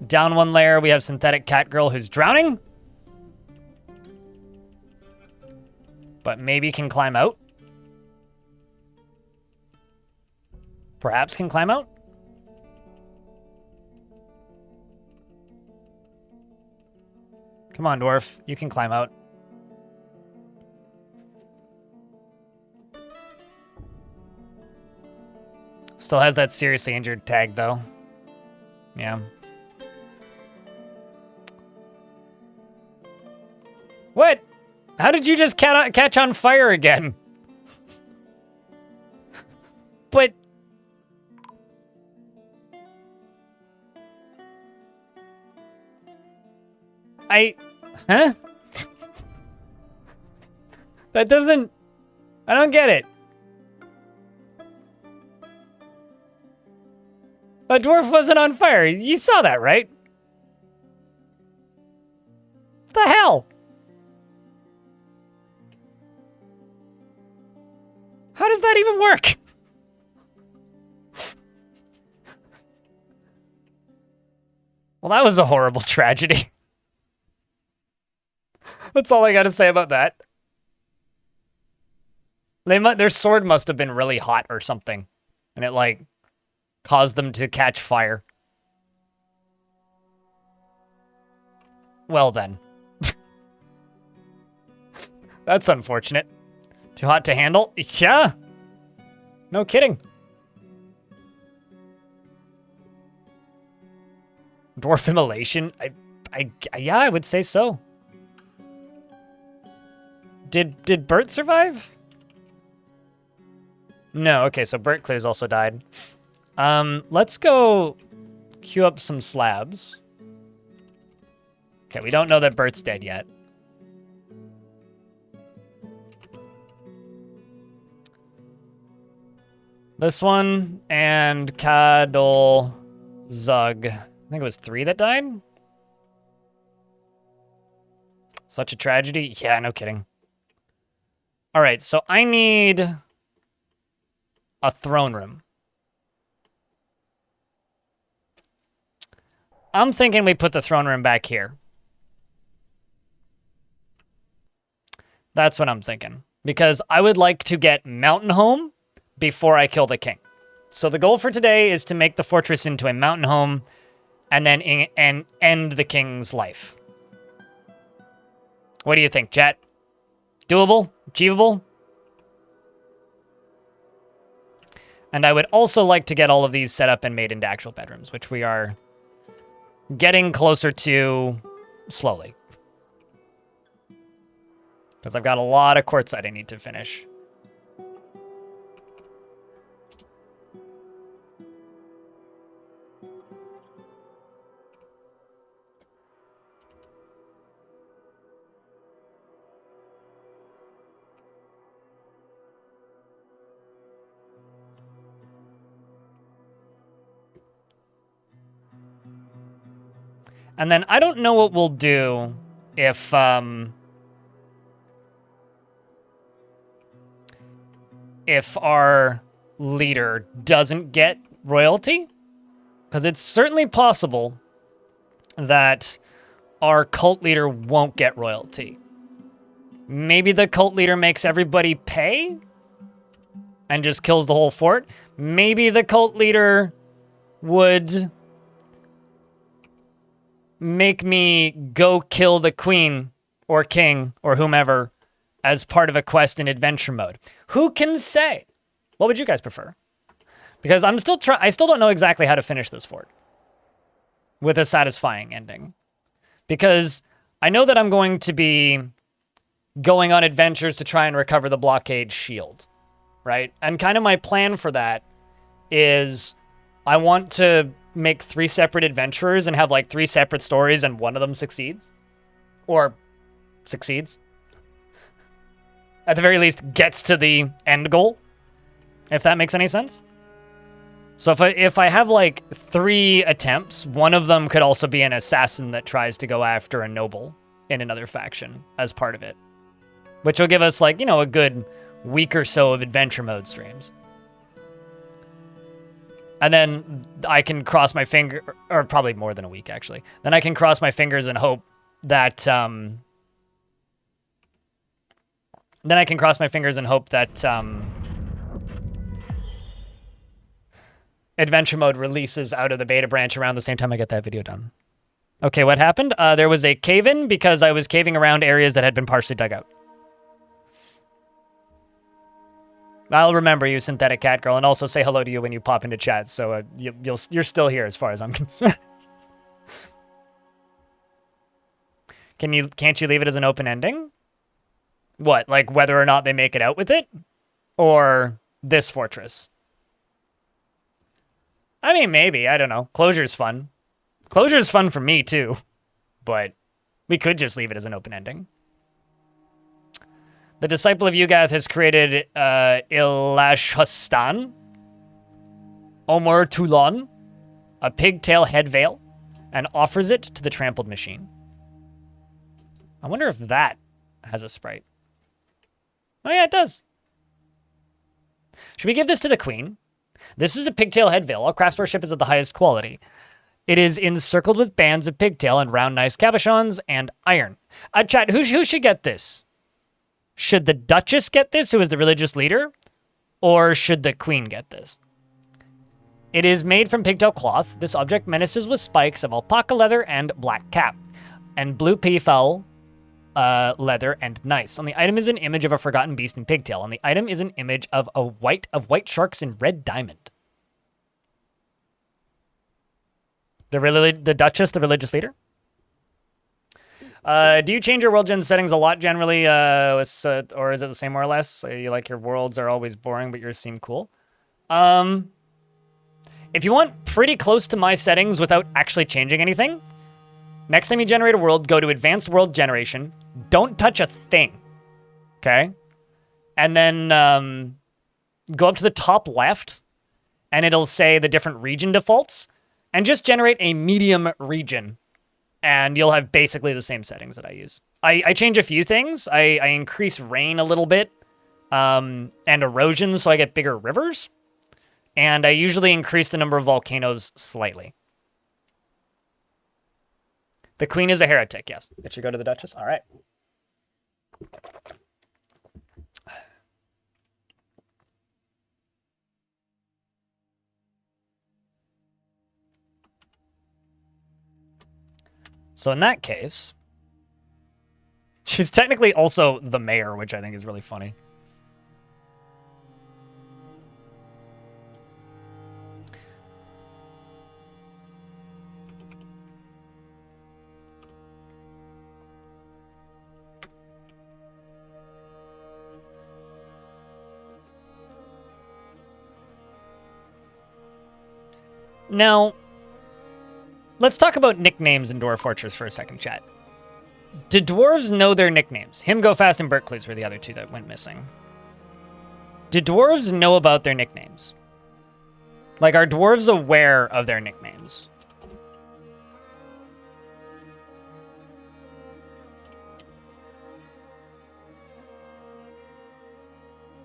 Down one layer, we have Synthetic Cat Girl who's drowning. But maybe can climb out. Perhaps can climb out. Come on, Dwarf. You can climb out. Still has that seriously injured tag, though. Yeah. What? How did you just catch on fire again? But... Huh? That doesn't... I don't get it. A dwarf wasn't on fire. You saw that, right? What the hell? How does that even work? Well, that was a horrible tragedy. That's all I got to say about that. Their sword must have been really hot or something, and it like caused them to catch fire. Well then. That's unfortunate. Too hot to handle? Yeah. No kidding. Dwarf immolation? Yeah, I would say so. Did Bert survive? No, okay, so Bert Clear's also died. Let's go queue up some slabs. Okay, we don't know that Bert's dead yet. This one and Kadol Zug. I think it was 3 that died. Such a tragedy. Yeah, no kidding. All right, so I need a throne room. I'm thinking we put the throne room back here. That's what I'm thinking. Because I would like to get Mountain Home before I kill the king. So the goal for today is to make the fortress into a mountain home and then end the king's life. What do you think, chat? Doable? Achievable? And I would also like to get all of these set up and made into actual bedrooms, which we are getting closer to slowly. Because I've got a lot of quartzite I need to finish. And then I don't know what we'll do if our leader doesn't get royalty. Because it's certainly possible that our cult leader won't get royalty. Maybe the cult leader makes everybody pay and just kills the whole fort. Maybe the cult leader would make me go kill the queen or king or whomever as part of a quest in adventure mode. Who can say? What would you guys prefer? Because I still don't know exactly how to finish this fort with a satisfying ending. Because I know that I'm going to be going on adventures to try and recover the blockade shield, right? And kind of my plan for that is I want to make 3 separate adventurers and have like 3 separate stories and one of them succeeds. Or succeeds. At the very least, gets to the end goal. If that makes any sense. So if I have like 3 attempts, one of them could also be an assassin that tries to go after a noble in another faction as part of it. Which will give us like, you know, a good week or so of adventure mode streams. And then I can cross my finger, or probably more than a week, actually. Then I can cross my fingers and hope that, adventure mode releases out of the beta branch around the same time I get that video done. Okay, what happened? There was a cave-in because I was caving around areas that had been partially dug out. I'll remember you, synthetic cat girl, and also say hello to you when you pop into chat. So you're still here as far as I'm concerned. Can't you leave it as an open ending? What, like whether or not they make it out with it? Or this fortress? I mean, maybe. I don't know. Closure's fun. Closure's fun for me, too. But we could just leave it as an open ending. The Disciple of Yugath has created Ilashustan, Omar Toulon, a pigtail head veil, and offers it to the trampled machine. I wonder if that has a sprite. Oh yeah, it does. Should we give this to the queen? This is a pigtail head veil. All craftsmanship is of the highest quality. It is encircled with bands of pigtail and round, nice cabochons and iron. Chat, who should get this? Should the Duchess get this, who is the religious leader? Or should the queen get this? It is made from pigtail cloth. This object menaces with spikes of alpaca leather and black cap, and blue peafowl leather and nice. On the item is an image of a forgotten beast in pigtail. On the item is an image of white sharks in red diamond. The Duchess, the religious leader. Do you change your world gen settings a lot generally, or is it the same more or less? You like your worlds are always boring, but yours seem cool. If you want pretty close to my settings without actually changing anything, next time you generate a world, go to Advanced World Generation. Don't touch a thing, okay? And then go up to the top left, and it'll say the different region defaults, and just generate a medium region, and you'll have basically the same settings that I use. I change a few things. I increase rain a little bit, and erosion so I get bigger rivers, and I usually increase the number of volcanoes slightly. The queen is a heretic, yes. It should go to the Duchess? All right. So in that case, she's technically also the mayor, which I think is really funny. Now, let's talk about nicknames in Dwarf Fortress for a second, chat. Do dwarves know their nicknames? Him, Go Fast, and Berkeley's were the other two that went missing. Do dwarves know about their nicknames? Like, are dwarves aware of their nicknames?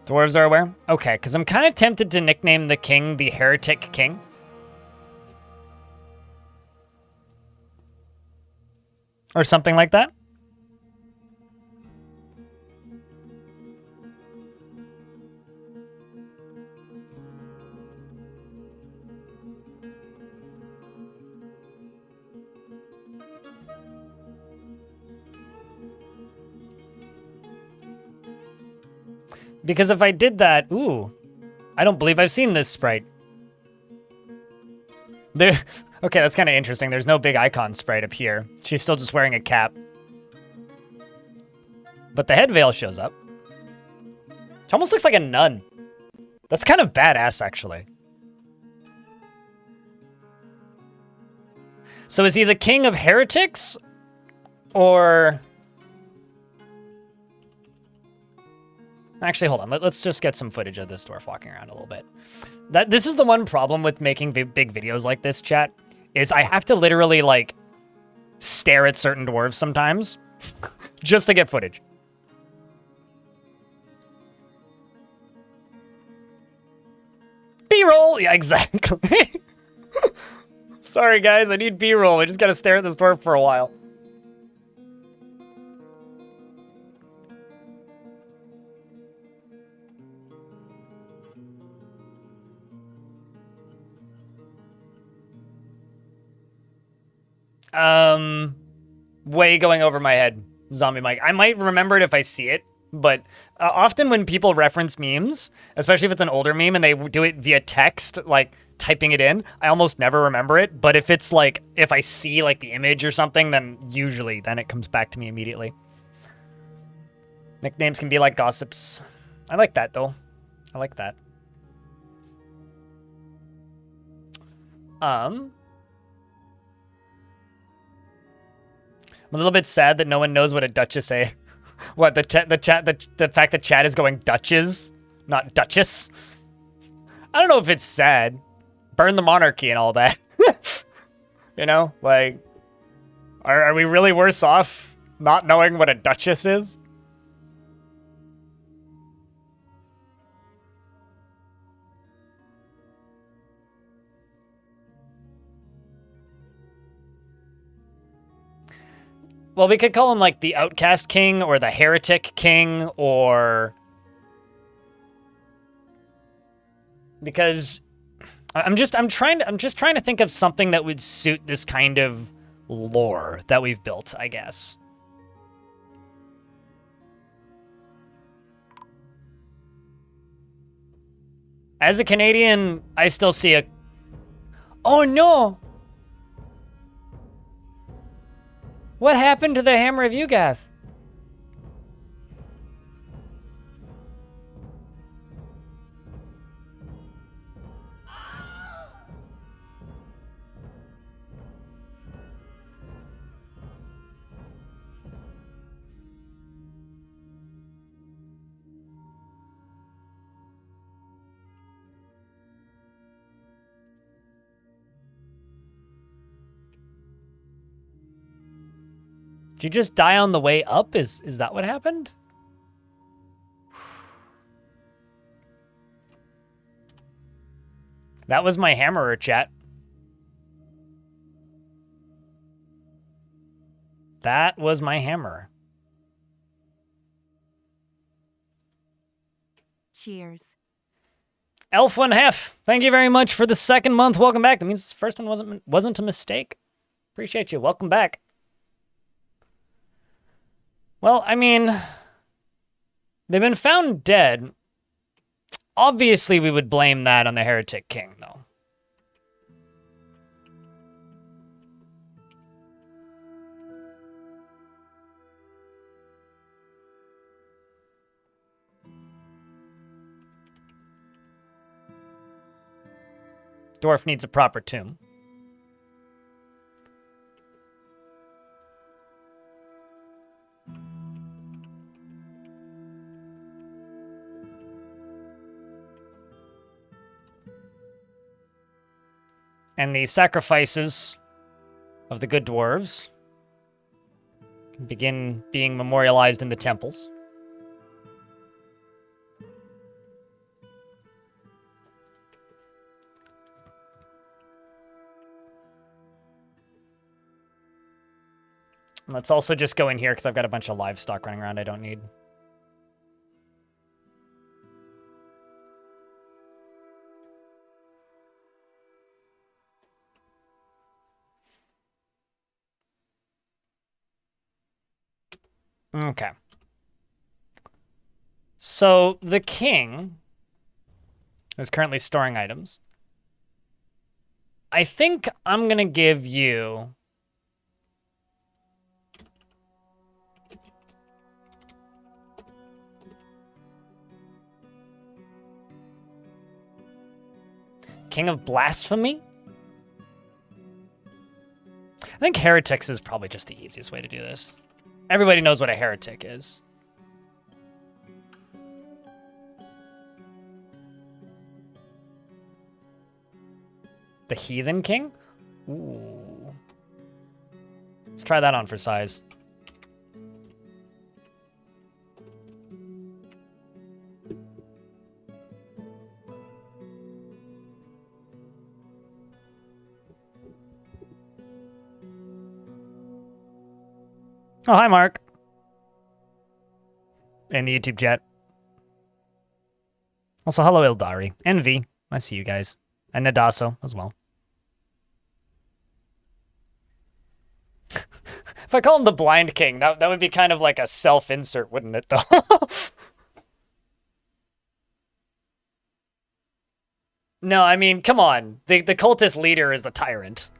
Dwarves are aware? Okay, because I'm kind of tempted to nickname the king the Heretic King. Or something like that. Because if I did that, ooh, I don't believe I've seen this sprite. There, okay, that's kind of interesting. There's no big icon sprite up here. She's still just wearing a cap. But the head veil shows up. She almost looks like a nun. That's kind of badass, actually. So is he the king of heretics? Or... Actually, hold on. Let's just get some footage of this dwarf walking around a little bit. This is the one problem with making big videos like this, chat, is I have to literally, like, stare at certain dwarves sometimes just to get footage. B-roll! Yeah, exactly. Sorry, guys. I need B-roll. I just gotta stare at this dwarf for a while. Way going over my head, Zombie Mike. I might remember it if I see it, But often when people reference memes, especially if it's an older meme and they do it via text, like typing it in, I almost never remember it. But if it's like, if I see like the image or something, then usually then it comes back to me immediately. Nicknames can be like gossips. I like that though. I like that. I'm a little bit sad that no one knows what a duchess say. What, the fact that chat is going Duchess, not Duchess? I don't know if it's sad. Burn the monarchy and all that. You know, like, are we really worse off not knowing what a duchess is? Well, we could call him like the outcast king or the heretic king, or because I'm just trying to think of something that would suit this kind of lore that we've built, I guess. As a Canadian, I still see a... Oh no! What happened to the Hammer of Yugath? Did you just die on the way up? Is that what happened? That was my hammerer, chat. That was my hammer. Cheers. Elf One Half, thank you very much for the second month. Welcome back. That means the first one wasn't a mistake. Appreciate you. Welcome back. Well, I mean, they've been found dead. Obviously, we would blame that on the Heretic King, though. Dwarf needs a proper tomb. And the sacrifices of the good dwarves can begin being memorialized in the temples. And let's also just go in here because I've got a bunch of livestock running around I don't need. Okay. So the king is currently storing items. I think I'm going to give you... King of Blasphemy? I think heretics is probably just the easiest way to do this. Everybody knows what a heretic is. The Heathen King? Ooh. Let's try that on for size. Oh, hi, Mark. In the YouTube chat. Also, hello, Ildari. And V. I see you guys. And Nadaso as well. If I call him the Blind King, that would be kind of like a self-insert, wouldn't it, though? No, I mean, come on. The cultist leader is the tyrant.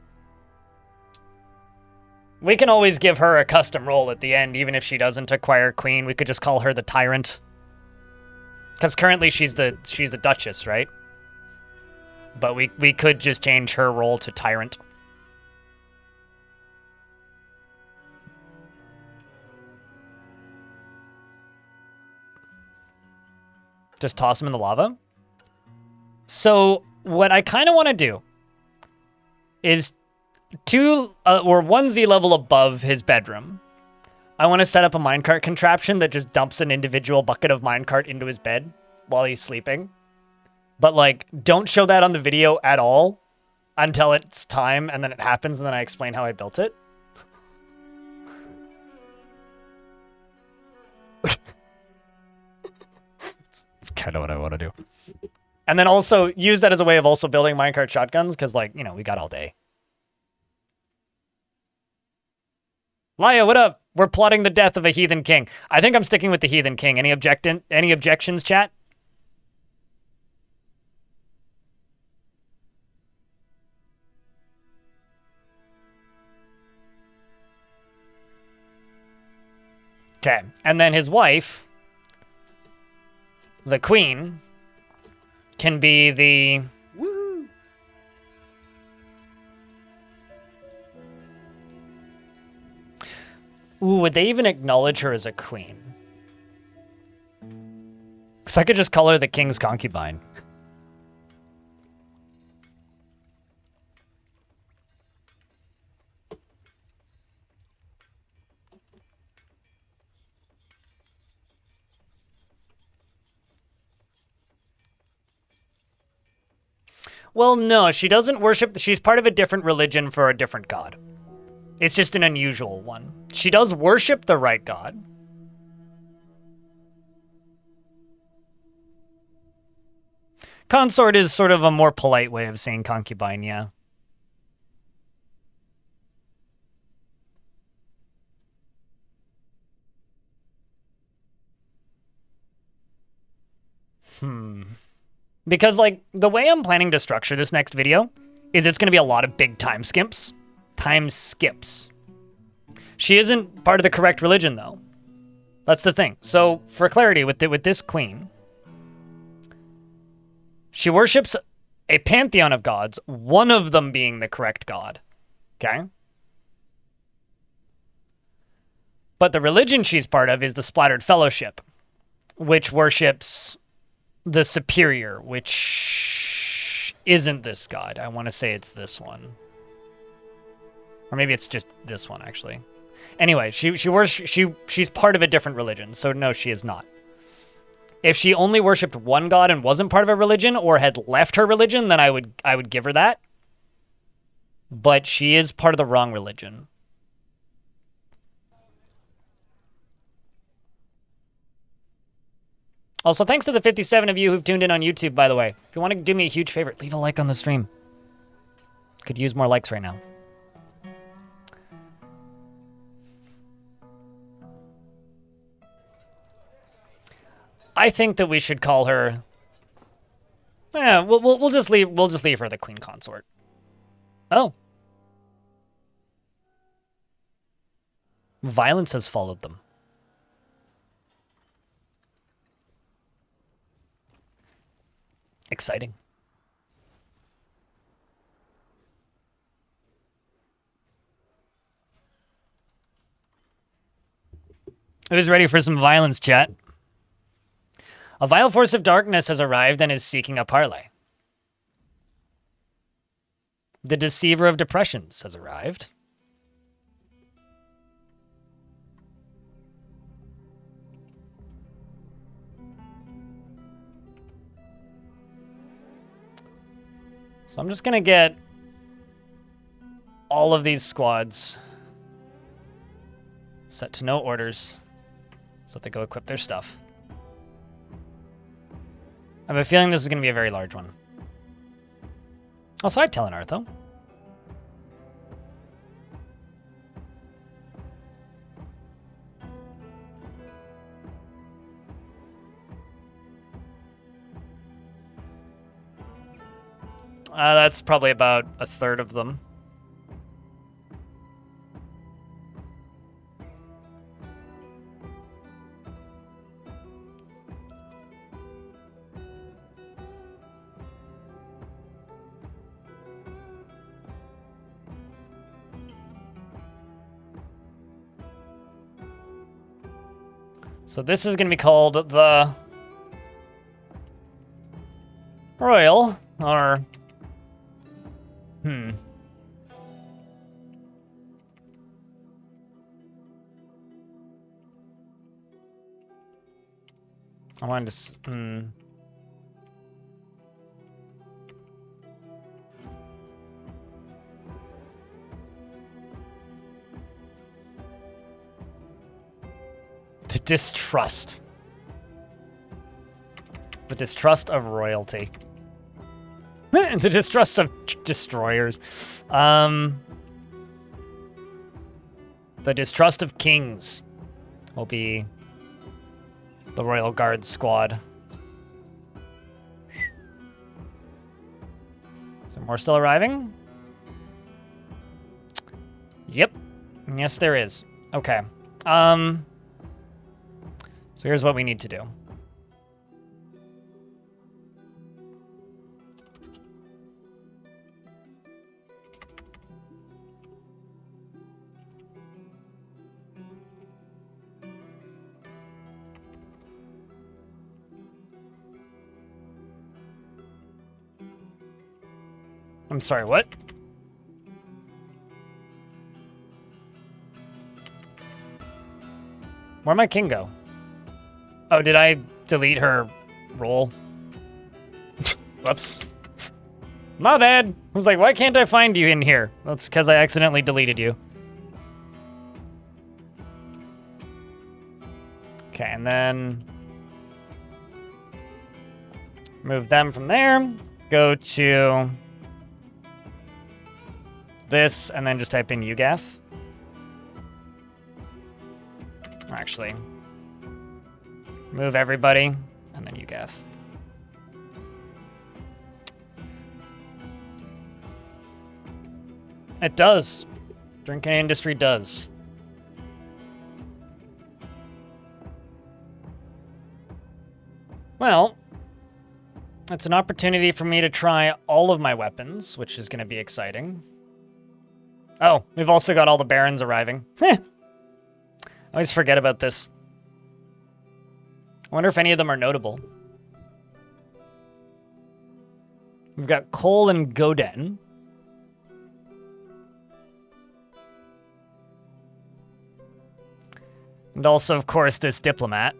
We can always give her a custom role at the end, even if she doesn't acquire queen. We could just call her the tyrant. Because currently she's the duchess, right? But we could just change her role to tyrant. Just toss him in the lava? So what I kind of want to do is or 1Z level above his bedroom. I want to set up a minecart contraption that just dumps an individual bucket of minecart into his bed while he's sleeping. But, like, don't show that on the video at all until it's time, and then it happens, and then I explain how I built it. It's kind of what I want to do. And then also use that as a way of also building minecart shotguns, because, like, you know, we got all day. Laya, what up? We're plotting the death of a heathen king. I think I'm sticking with the heathen king. Any objections, chat? Okay, and then his wife, the queen, can be the... Woo! Ooh, would they even acknowledge her as a queen? Because I could just call her the king's concubine. Well, no, she doesn't worship... She's part of a different religion for a different god. It's just an unusual one. She does worship the right god. Consort is sort of a more polite way of saying concubine, yeah. Because, like, the way I'm planning to structure this next video is it's going to be a lot of big time skips. Time skips. She isn't part of the correct religion, though. That's the thing. So, for clarity, with this queen, she worships a pantheon of gods, one of them being the correct god. Okay? But the religion she's part of is the Splattered Fellowship, which worships the superior, which isn't this god. I want to say it's this one. Or maybe it's just this one, actually. Anyway, she's part of a different religion, so no, she is not. If she only worshipped one god and wasn't part of a religion, or had left her religion, then I would give her that. But she is part of the wrong religion. Also, thanks to the 57 of you who've tuned in on YouTube, by the way. If you want to do me a huge favor, leave a like on the stream. Could use more likes right now. I think that we should call her... Yeah, we'll just leave her the queen consort. Oh. Violence has followed them. Exciting. Who's ready for some violence, chat? A vile force of darkness has arrived and is seeking a parley. The deceiver of depressions has arrived. So I'm just going to get all of these squads set to no orders so that they go equip their stuff. I have a feeling this is going to be a very large one. Also, I'd tell an Artho. That's probably about a third of them. So this is going to be called the Royal, or... I wanted to... The distrust. The distrust of royalty. The distrust of destroyers. The distrust of kings will be the Royal Guard squad. Is there more still arriving? Yep. Yes, there is. Okay. So here's what we need to do. I'm sorry, what? Where'd my king go? Oh, did I delete her role? Whoops. My bad. I was like, why can't I find you in here? That's because I accidentally deleted you. Okay, and then move them from there. Go to this, and then just type in Ugath. Actually, move everybody, and then Ugath. It does. Drinking industry does. Well, it's an opportunity for me to try all of my weapons, which is going to be exciting. Oh, we've also got all the barons arriving. I always forget about this. I wonder if any of them are notable. We've got Cole and Goden. And also, of course, this diplomat.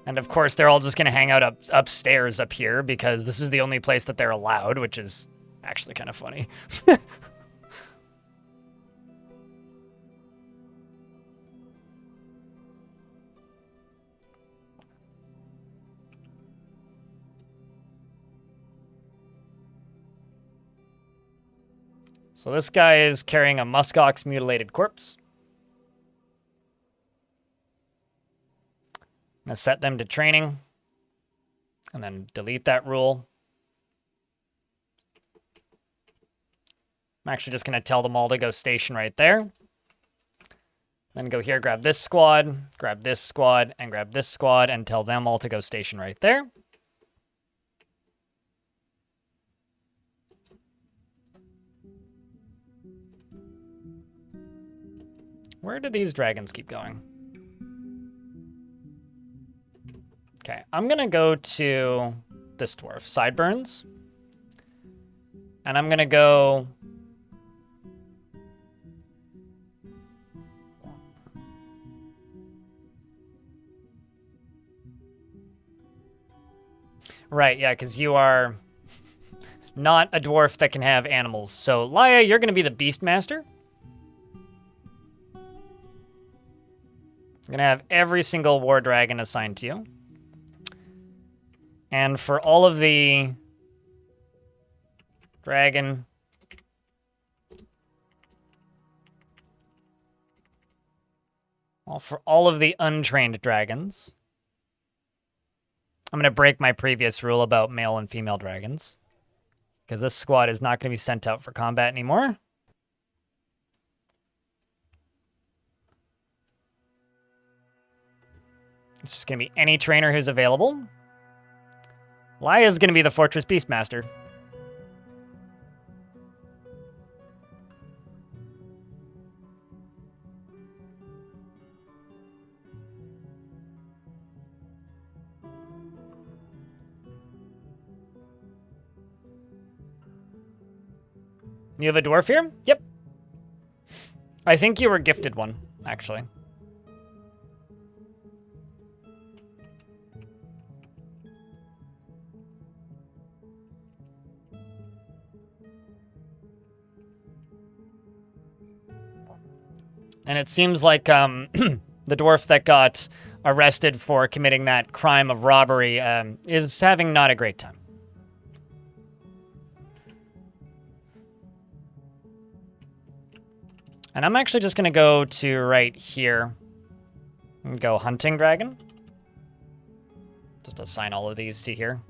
And of course, they're all just going to hang out upstairs up here because this is the only place that they're allowed, which is actually kind of funny. So this guy is carrying a muskox mutilated corpse. I'm going to set them to training and then delete that rule. I'm actually just going to tell them all to go station right there. Then go here, grab this squad, and grab this squad, and tell them all to go station right there. Where do these dragons keep going? Okay, I'm going to go to this dwarf, Sideburns. And I'm going to go... Right, yeah, because you are not a dwarf that can have animals. So, Laia, you're going to be the Beastmaster. I'm going to have every single war dragon assigned to you. And for all of the dragon... Well, for all of the untrained dragons, I'm going to break my previous rule about male and female dragons. Because this squad is not going to be sent out for combat anymore. It's just going to be any trainer who's available. Laya's going to be the Fortress Beastmaster. You have a dwarf here? Yep. I think you were gifted one, actually. And it seems like the dwarf that got arrested for committing that crime of robbery is having not a great time. And I'm actually just going to go to right here and go Hunting Dragon. Just assign all of these to here.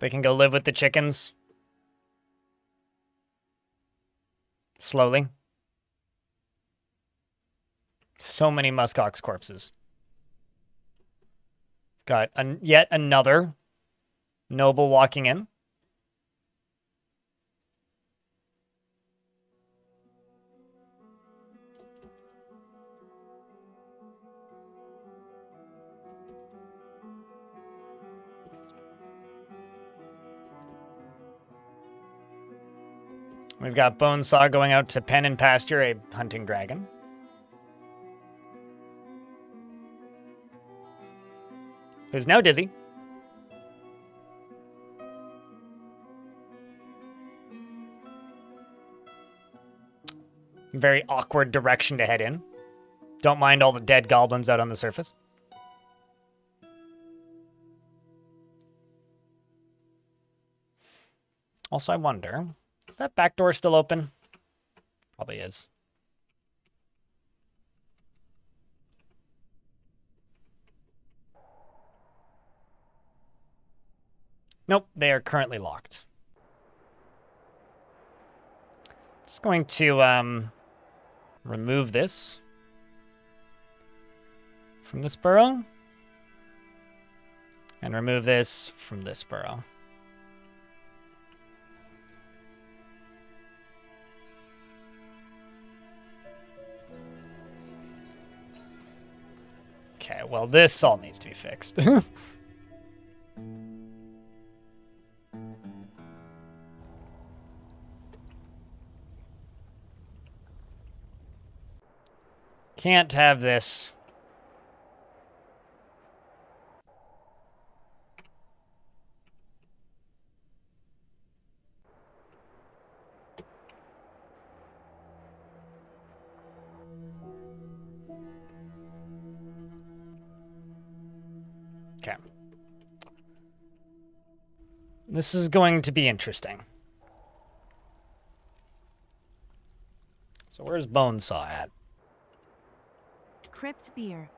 They can go live with the chickens. Slowly. So many muskox corpses. Got yet another noble walking in. We've got Bonesaw going out to pen and pasture a hunting dragon. Who's now dizzy. Very awkward direction to head in. Don't mind all the dead goblins out on the surface. Also, I wonder, is that back door still open? Probably is. Nope, they are currently locked. Just going to remove this from this burrow. And remove this from this burrow. Okay, well, this all needs to be fixed. Can't have this. Okay. This is going to be interesting. So where's Bonesaw at? Crypt beer.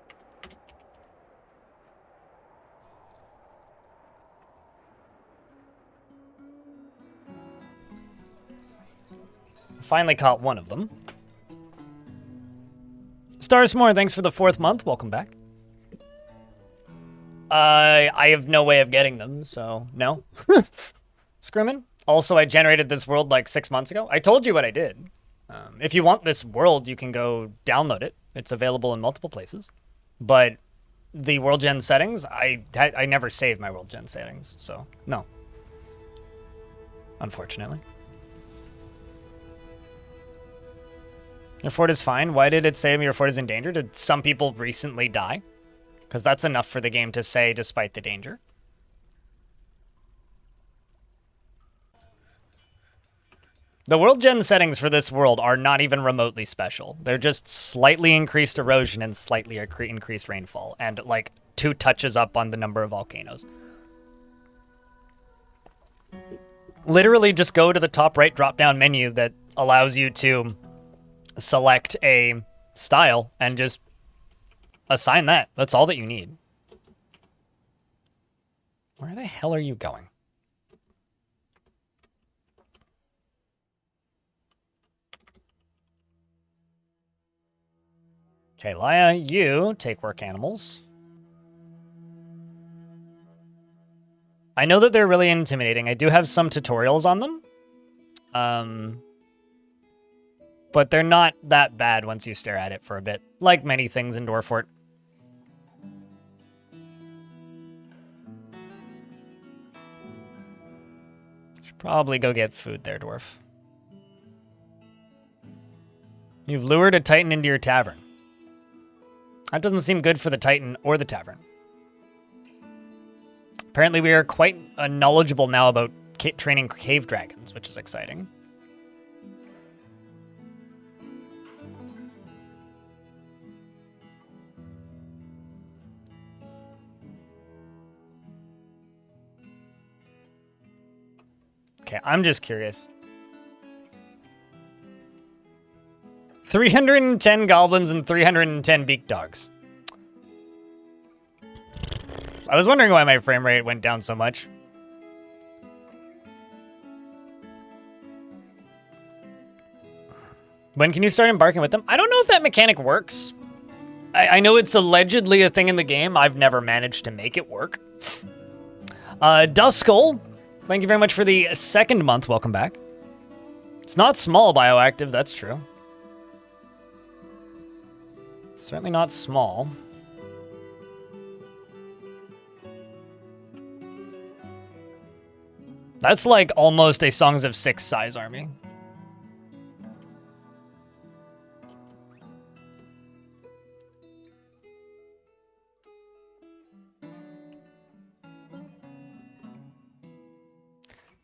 Finally caught one of them. Starsmore, thanks for the 4th month. Welcome back. I have no way of getting them, so no. Scrimmin. Also, I generated this world like 6 months ago. I told you what I did. If you want this world, you can go download it. It's available in multiple places. But the world gen settings, I never saved my world gen settings, so no. Unfortunately. Your fort is fine. Why did it say your fort is in danger? Did some people recently die? Because that's enough for the game to say despite the danger. The world gen settings for this world are not even remotely special. They're just slightly increased erosion and slightly increased rainfall. And like 2 touches up on the number of volcanoes. Literally just go to the top right drop-down menu that allows you to select a style and just assign that. That's all that you need. Where the hell are you going? Okay, Laya, you take work animals. I know that they're really intimidating. I do have some tutorials on them. But they're not that bad once you stare at it for a bit, like many things in Dwarf. Should probably go get food there, Dwarf. You've lured a Titan into your tavern. That doesn't seem good for the Titan or the tavern. Apparently we are quite knowledgeable now about training cave dragons, which is exciting. Okay, I'm just curious. 310 goblins and 310 beak dogs. I was wondering why my frame rate went down so much. When can you start embarking with them? I don't know if that mechanic works. I know it's allegedly a thing in the game. I've never managed to make it work. Duskull, thank you very much for the second month. Welcome back. It's not small bioactive, that's true. Certainly not small. That's like almost a Songs of Six size army.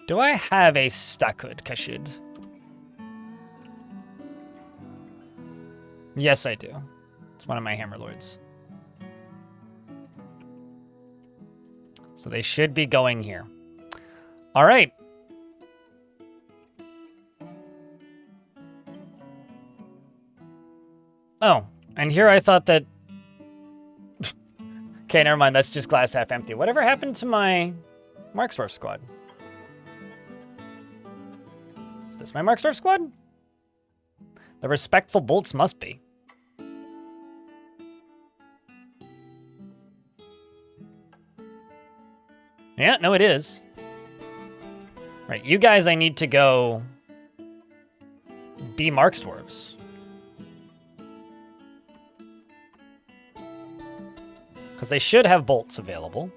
Do I have a Stakhood Kashid? Yes, I do. It's one of my Hammerlords. So they should be going here. All right. Oh, and here I thought that... Okay, never mind. That's just glass half empty. Whatever happened to my Marksdwarf squad? Is this my Marksdwarf squad? The respectful bolts must be. Yeah, no, it is. Right, you guys, I need to go be Marksdwarves. Because they should have bolts available.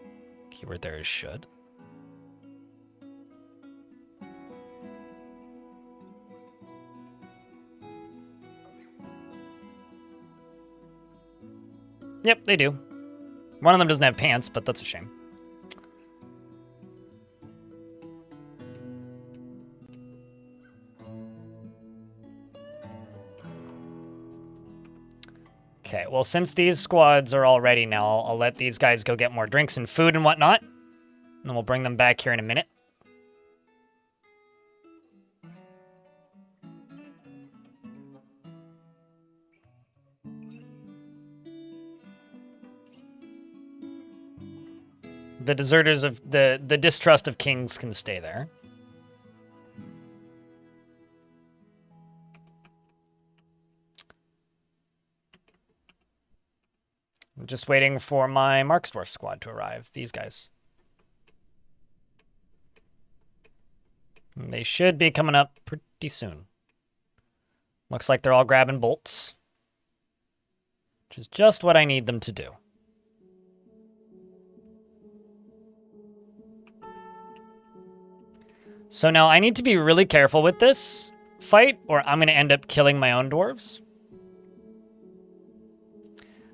Keyword there is should. Yep, they do. One of them doesn't have pants, but that's a shame. Okay, well, since these squads are all ready now, I'll let these guys go get more drinks and food and whatnot. And then we'll bring them back here in a minute. The deserters of the distrust of kings can stay there. I'm just waiting for my Marksdwarf squad to arrive. These guys. And they should be coming up pretty soon. Looks like they're all grabbing bolts. Which is just what I need them to do. So now I need to be really careful with this fight, or I'm going to end up killing my own dwarves.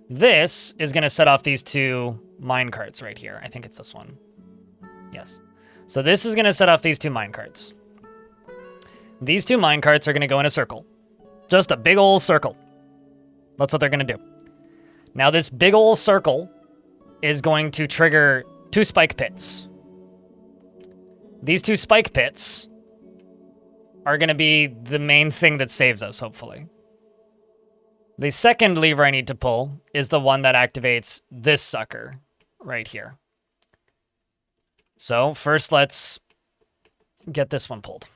This is going to set off these two minecarts right here. I think it's this one. Yes. So this is going to set off these two minecarts. These two minecarts are going to go in a circle. Just a big old circle. That's what they're going to do. Now this big old circle is going to trigger two spike pits. These two spike pits are going to be the main thing that saves us, hopefully. The second lever I need to pull is the one that activates this sucker right here. So first let's get this one pulled.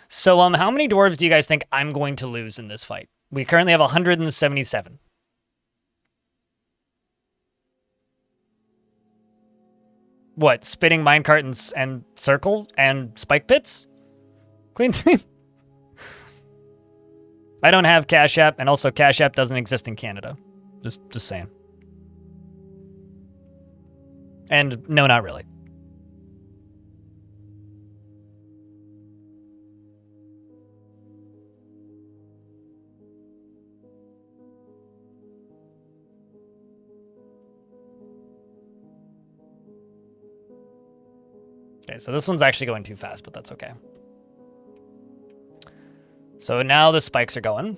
So how many dwarves do you guys think I'm going to lose in this fight? We currently have 177. What, spitting minecart and circles and spike pits? Queen thing? I don't have Cash App, and also Cash App doesn't exist in Canada. Just saying. And no, not really. Okay, so this one's actually going too fast, but that's okay. So now the spikes are going,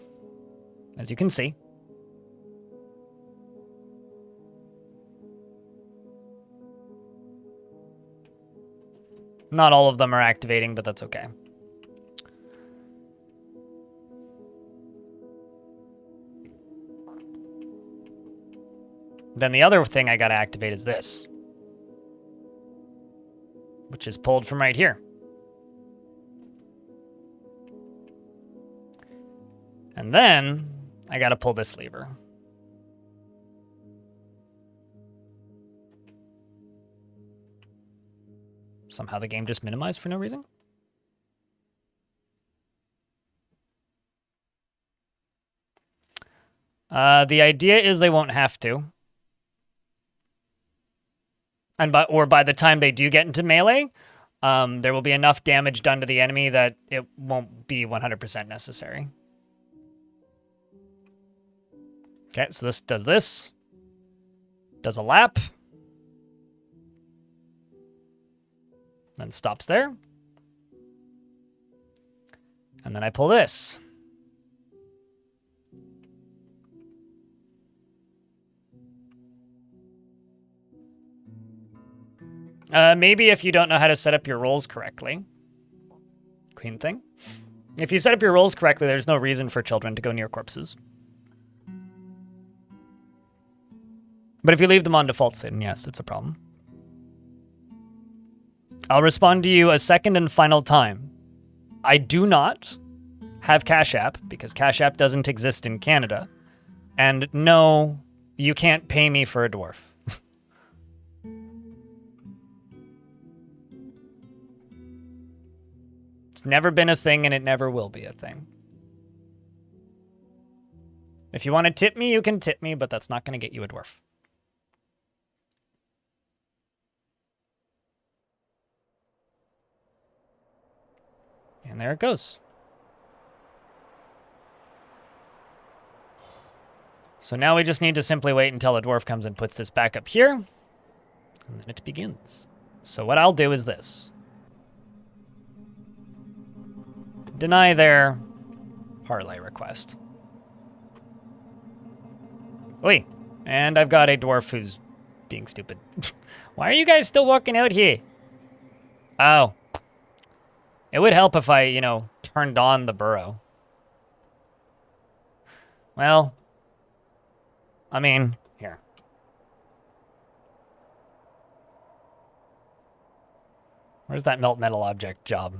as you can see. Not all of them are activating, but that's okay. Then the other thing I gotta activate is this, which is pulled from right here. And then I gotta pull this lever. Somehow the game just minimized for no reason. The idea is they won't have to. And by the time they do get into melee, there will be enough damage done to the enemy that it won't be 100% necessary. Okay, so this, does a lap, then stops there, and then I pull this. Maybe if you don't know how to set up your rolls correctly. Queen thing. If you set up your rolls correctly, there's no reason for children to go near corpses. But if you leave them on default, then yes, it's a problem. I'll respond to you a second and final time. I do not have Cash App, because Cash App doesn't exist in Canada. And no, you can't pay me for a dwarf. It's never been a thing, and it never will be a thing. If you want to tip me, you can tip me, but that's not going to get you a dwarf. And there it goes. So now we just need to simply wait until a dwarf comes and puts this back up here. And then it begins. So what I'll do is this. Deny their parlay request. Oi, and I've got a dwarf who's being stupid. Why are you guys still walking out here? Oh. It would help if I, turned on the burrow. Well, I mean, here. Where's that melt metal object job?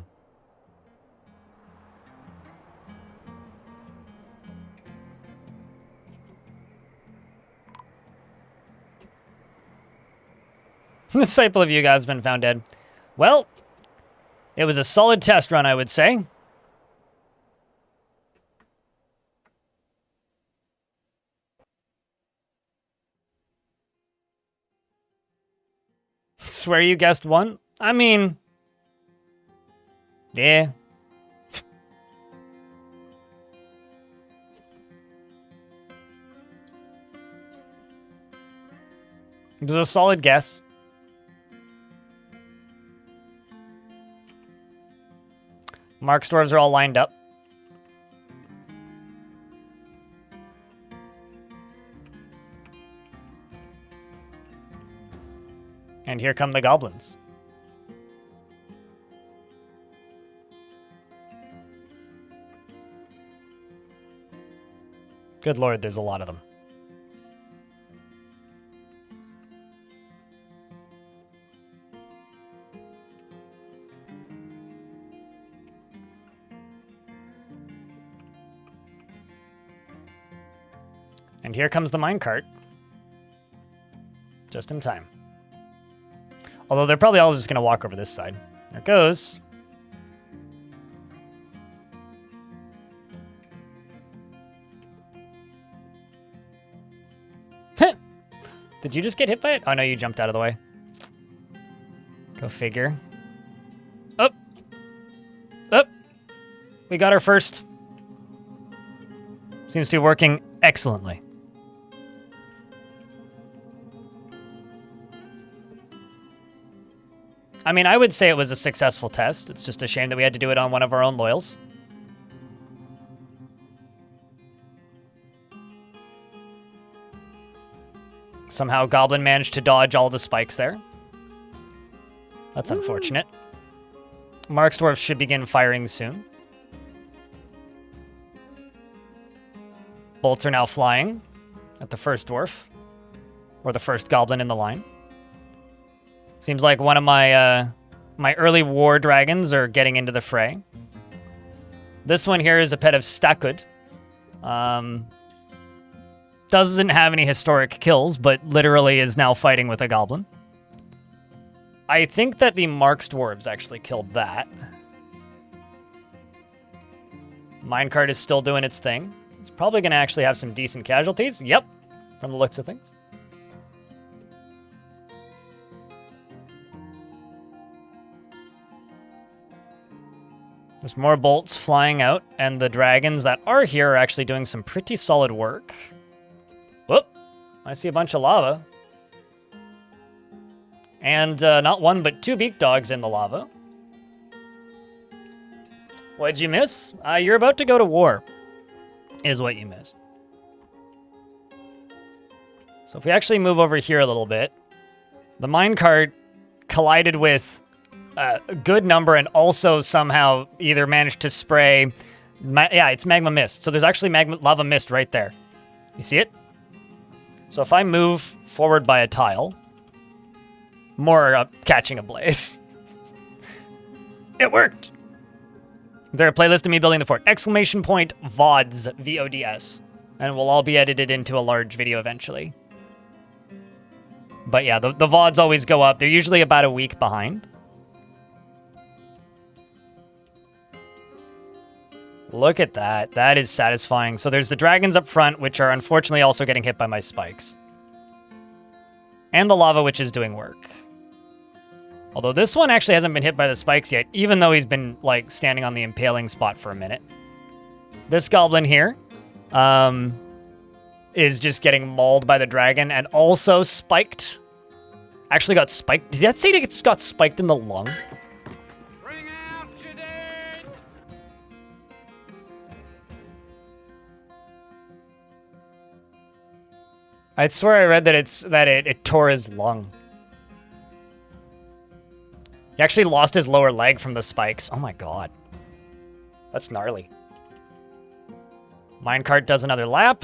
Disciple of you guys has been found dead. Well, it was a solid test run, I would say. Swear you guessed one? I mean, yeah. It was a solid guess. Mark's dwarves are all lined up. And here come the goblins. Good lord, there's a lot of them. And here comes the minecart. Just in time. Although they're probably all just going to walk over this side. There it goes. Did you just get hit by it? Oh no, you jumped out of the way. Go figure. Up. Up. We got our first. Seems to be working excellently. I mean, I would say it was a successful test. It's just a shame that we had to do it on one of our own loyals. Somehow Goblin managed to dodge all the spikes there. That's unfortunate. Mark's Dwarf should begin firing soon. Bolts are now flying at the first dwarf. Or the first goblin in the line. Seems like one of my my early war dragons are getting into the fray. This one here is a pet of Stakud. Doesn't have any historic kills, but literally is now fighting with a goblin. I think that the Mark's Dwarves actually killed that. Minecart is still doing its thing. It's probably going to actually have some decent casualties. Yep, from the looks of things. There's more bolts flying out, and the dragons that are here are actually doing some pretty solid work. Whoop! I see a bunch of lava. And not one, but two beak dogs in the lava. What'd you miss? You're about to go to war, is what you missed. So if we actually move over here a little bit, the minecart collided with a good number and also somehow either managed to spray... yeah, it's magma mist. So there's actually lava mist right there. You see it? So if I move forward by a tile, more catching a blaze. It worked! Is there a playlist of me building the fort? Exclamation point VODs, V-O-D-S. And it will all be edited into a large video eventually. But yeah, the VODs always go up. They're usually about a week behind. Look at that. That is satisfying. So there's the dragons up front, which are unfortunately also getting hit by my spikes. And the lava, which is doing work. Although this one actually hasn't been hit by the spikes yet, even though he's been, like, standing on the impaling spot for a minute. This goblin here is just getting mauled by the dragon and also spiked. Actually got spiked. Did that say it got spiked in the lung? Bring out your dead! I swear I read that it tore his lung. He actually lost his lower leg from the spikes. Oh my god. That's gnarly. Minecart does another lap.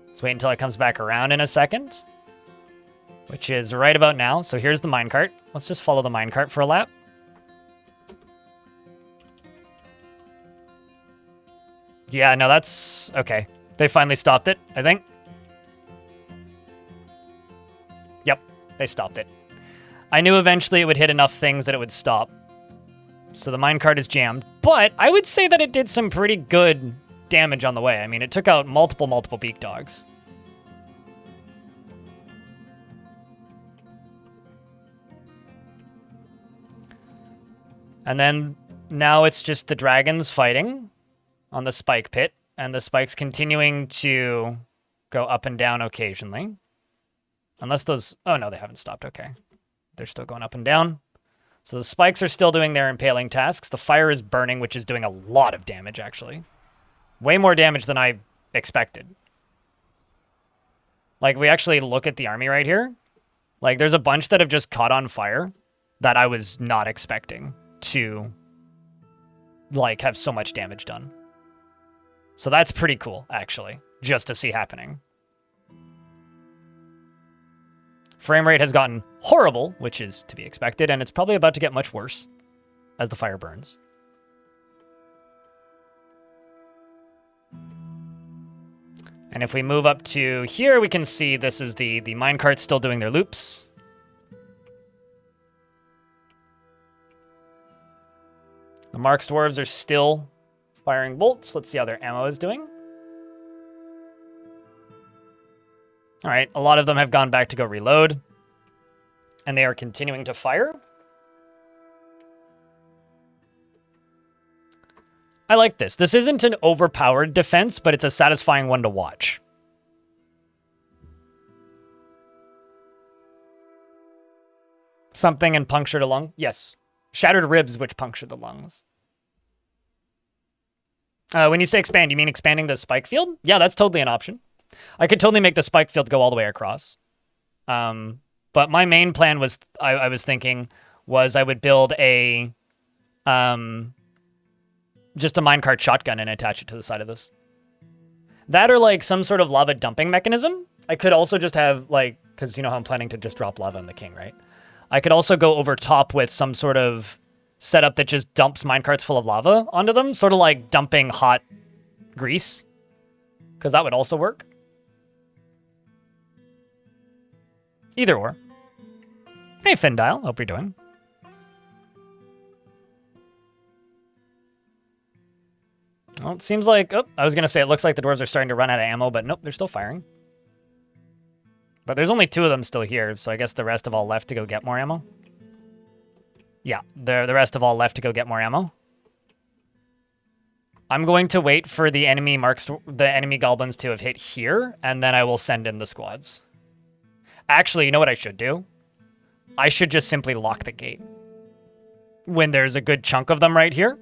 Let's wait until it comes back around in a second. Which is right about now. So here's the minecart. Let's just follow the minecart for a lap. Yeah, no, that's... okay. They finally stopped it, I think. Yep, they stopped it. I knew eventually it would hit enough things that it would stop. So the minecart is jammed. But I would say that it did some pretty good damage on the way. I mean, it took out multiple beak dogs. And then now it's just the dragons fighting on the spike pit. And the spikes continuing to go up and down occasionally. Unless those... oh, no, they haven't stopped. Okay. They're still going up and down. So the spikes are still doing their impaling tasks. The fire is burning, which is doing a lot of damage, actually. Way more damage than I expected. Like, we actually look at the army right here. Like, there's a bunch that have just caught on fire that I was not expecting to, like, have so much damage done. So that's pretty cool, actually, just to see happening. Frame rate has gotten horrible, which is to be expected, and it's probably about to get much worse as the fire burns. And if we move up to here, we can see this is the minecart still doing their loops. The Marks dwarves are still firing bolts. Let's see how their ammo is doing. All right, a lot of them have gone back to go reload, and they are continuing to fire. I like this. This isn't an overpowered defense, but it's a satisfying one to watch. Something and punctured a lung? Yes. Shattered ribs, which punctured the lungs. When you say expand, you mean expanding the spike field? Yeah, that's totally an option. I could totally make the spike field go all the way across. But my main plan was, I was thinking, was I would build a, just a minecart shotgun and attach it to the side of this. That or like some sort of lava dumping mechanism. I could also just have like, because you know how I'm planning to just drop lava on the king, right? I could also go over top with some sort of setup that just dumps minecarts full of lava onto them, sort of like dumping hot grease, because that would also work. Either or. Hey, Findile, hope you're doing. Well, it seems like, oh, I was going to say it looks like the dwarves are starting to run out of ammo, but nope, they're still firing. But there's only 2 of them still here, so I guess the rest have all left to go get more ammo. Yeah, the rest have all left to go get more ammo. I'm going to wait for the enemy goblins to have hit here, and then I will send in the squads. Actually, you know what I should do? I should just simply lock the gate when there's a good chunk of them right here,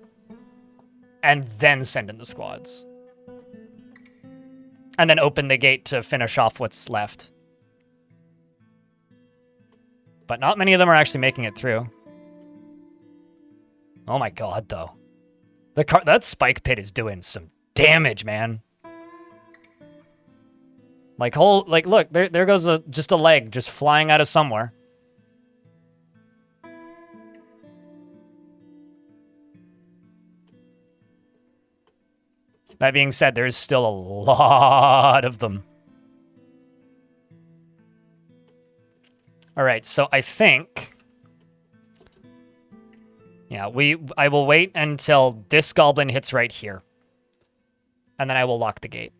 and then send in the squads. And then open the gate to finish off what's left. But not many of them are actually making it through. Oh my god, though. That spike pit is doing some damage, man. Like, look, there goes just a leg just flying out of somewhere. That being said, there's still a lot of them. All right, so I think... yeah, I will wait until this goblin hits right here. And then I will lock the gate.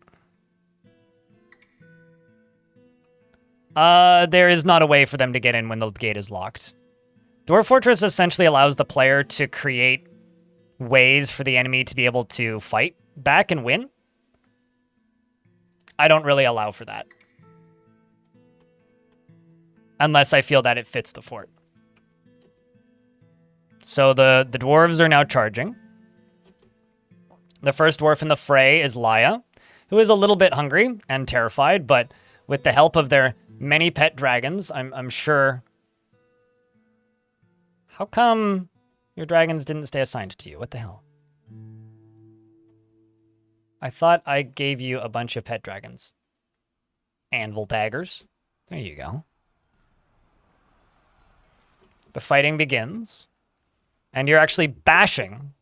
There is not a way for them to get in when the gate is locked. Dwarf Fortress essentially allows the player to create ways for the enemy to be able to fight back and win. I don't really allow for that. Unless I feel that it fits the fort. So the dwarves are now charging. The first dwarf in the fray is Laya, who is a little bit hungry and terrified, but with the help of their many pet dragons, I'm sure... How come your dragons didn't stay assigned to you? What the hell? I thought I gave you a bunch of pet dragons. Anvil daggers. There you go. The fighting begins. And you're actually bashing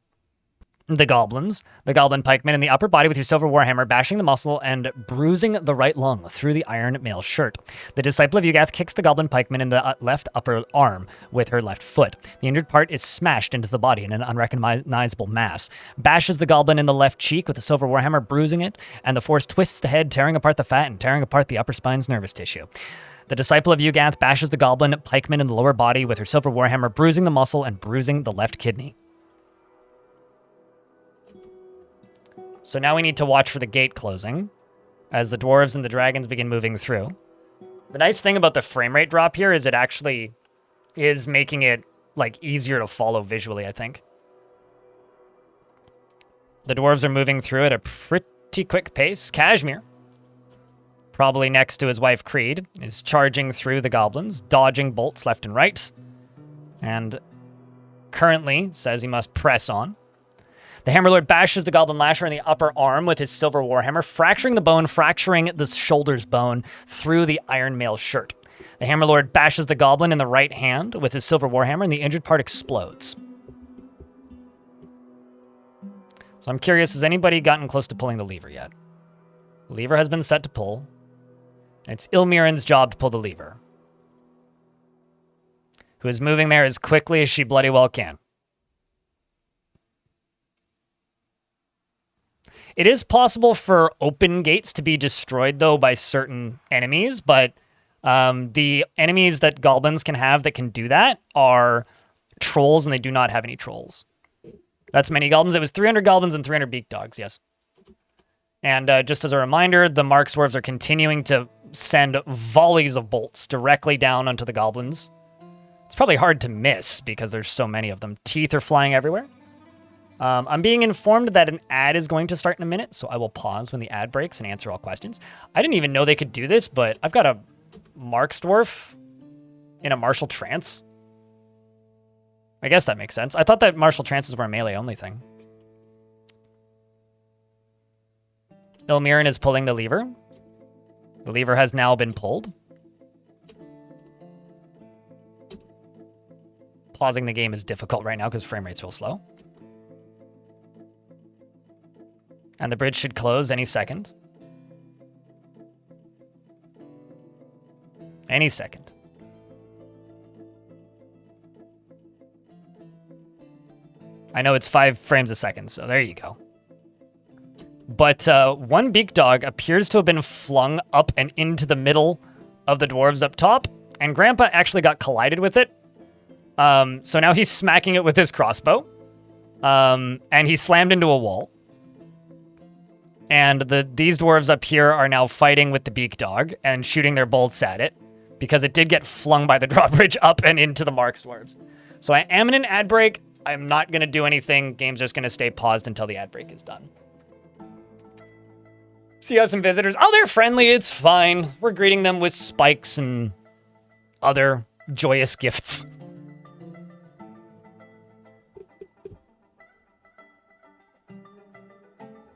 the goblins, the goblin pikemen in the upper body with your silver warhammer, bashing the muscle and bruising the right lung through the iron mail shirt. The disciple of Yugath kicks the goblin pikeman in the left upper arm with her left foot. The injured part is smashed into the body in an unrecognizable mass. Bashes the goblin in the left cheek with the silver warhammer, bruising it, and the force twists the head, tearing apart the fat and tearing apart the upper spine's nervous tissue. The disciple of Yugath bashes the goblin pikeman in the lower body with her silver warhammer, bruising the muscle and bruising the left kidney. So now we need to watch for the gate closing as the dwarves and the dragons begin moving through. The nice thing about the frame rate drop here is it actually is making it like easier to follow visually, I think. The dwarves are moving through at a pretty quick pace. Kashmir, probably next to his wife Creed, is charging through the goblins, dodging bolts left and right, and currently says he must press on. The Hammerlord bashes the Goblin Lasher in the upper arm with his silver warhammer, fracturing the bone, fracturing the shoulder's bone through the iron mail shirt. The Hammerlord bashes the Goblin in the right hand with his silver warhammer, and the injured part explodes. So I'm curious, has anybody gotten close to pulling the lever yet? The lever has been set to pull. It's Ilmirin's job to pull the lever, who is moving there as quickly as she bloody well can. It is possible for open gates to be destroyed, though, by certain enemies, but the enemies that goblins can have that can do that are trolls, and they do not have any trolls. That's many goblins. It was 300 goblins and 300 beak dogs, yes. And just as a reminder, the Marks dwarves are continuing to send volleys of bolts directly down onto the goblins. It's probably hard to miss because there's so many of them. Teeth are flying everywhere. I'm being informed that an ad is going to start in a minute, so I will pause when the ad breaks and answer all questions. I didn't even know they could do this, but I've got a Marks dwarf in a martial trance. I guess that makes sense. I thought that martial trances were a melee-only thing. Ilmirin is pulling the lever. The lever has now been pulled. Pausing the game is difficult right now because frame rate's real slow. And the bridge should close any second. Any second. I know it's 5 frames a second, so there you go. But one beak dog appears to have been flung up and into the middle of the dwarves up top, and Grandpa actually got collided with it. So now he's smacking it with his crossbow, and he slammed into a wall. And these dwarves up here are now fighting with the beak dog and shooting their bolts at it because it did get flung by the drawbridge up and into the Marks dwarves. So I am in an ad break. I'm not going to do anything. Game's just going to stay paused until the ad break is done. See how some visitors... Oh, they're friendly. It's fine. We're greeting them with spikes and other joyous gifts.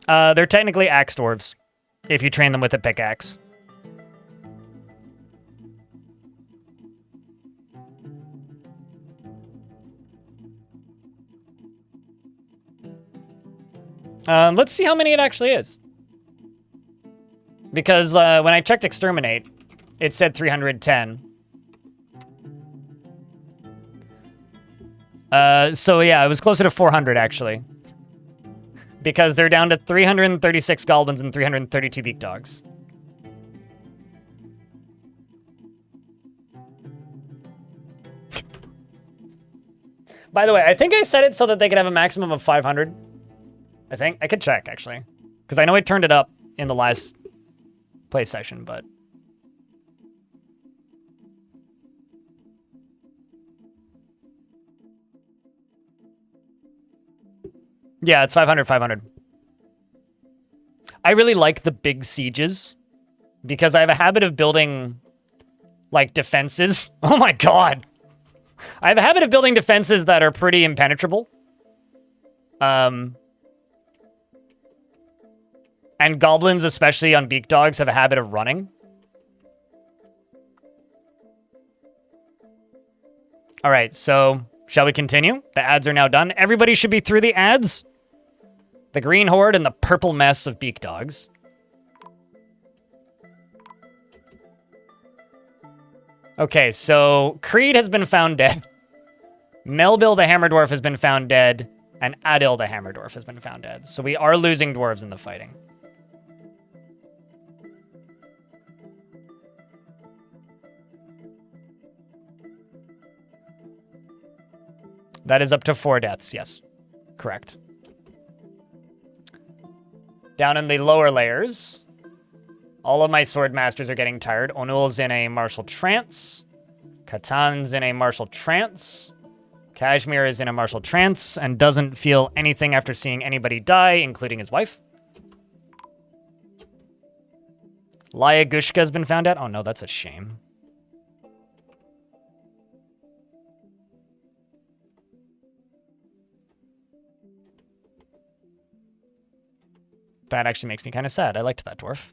They're technically axe dwarves, if you train them with a pickaxe. Let's see how many it actually is. Because when I checked Exterminate, it said 310. So yeah, it was closer to 400 actually. Because they're down to 336 goblins and 332 beak dogs. By the way, I think I set it so that they could have a maximum of 500. I think. I could check, actually. Because I know I turned it up in the last play session, but... Yeah, it's 500, 500. I really like the big sieges because I have a habit of building, like, defenses. Oh my god! I have a habit of building defenses that are pretty impenetrable. And goblins, especially on beak dogs, have a habit of running. All right, so shall we continue? The ads are now done. Everybody should be through the ads. The green horde and the purple mess of beak dogs. Okay, so Creed has been found dead. Melville the Hammer Dwarf has been found dead. And Adil the Hammer Dwarf has been found dead. So we are losing dwarves in the fighting. That is up to 4 deaths, yes. Correct. Down in the lower layers, all of my sword masters are getting tired. Onul's in a martial trance. Katan's in a martial trance. Kashmir is in a martial trance and doesn't feel anything after seeing anybody die, including his wife. Laya Gushka has been found out. Oh no, that's a shame. That actually makes me kind of sad. I liked that dwarf.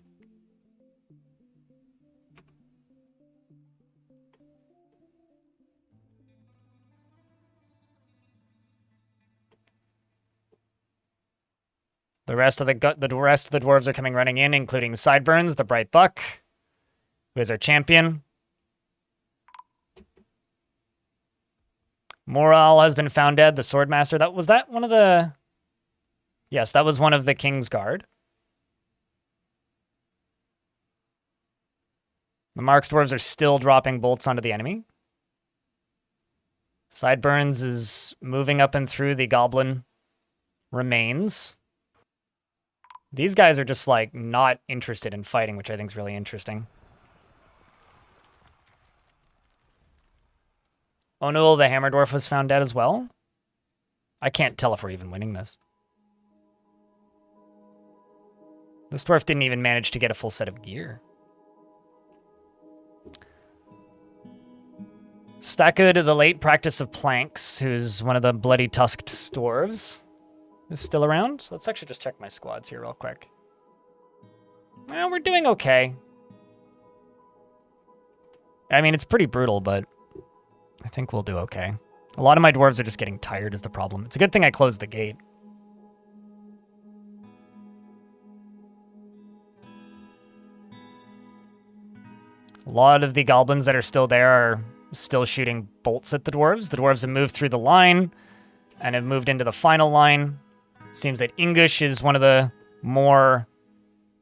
The rest of the dwarves are coming running in, including Sideburns, the Bright Buck, who is our champion. Moral has been found dead. The Swordmaster. Was that one of the? Yes, that was one of the King's Guard. The Marks dwarves are still dropping bolts onto the enemy. Sideburns is moving up and through the goblin remains. These guys are just, like, not interested in fighting, which I think is really interesting. Onul, the Hammer Dwarf, was found dead as well. I can't tell if we're even winning this. This dwarf didn't even manage to get a full set of gear. Stakkud, the late practice of planks, who's one of the bloody tusked dwarves, is still around. Let's actually just check my squads here real quick. Well, we're doing okay. I mean, it's pretty brutal, but I think we'll do okay. A lot of my dwarves are just getting tired is the problem. It's a good thing I closed the gate. A lot of the goblins that are still there are still shooting bolts at the dwarves. The dwarves have moved through the line and have moved into the final line. Seems that English is one of the more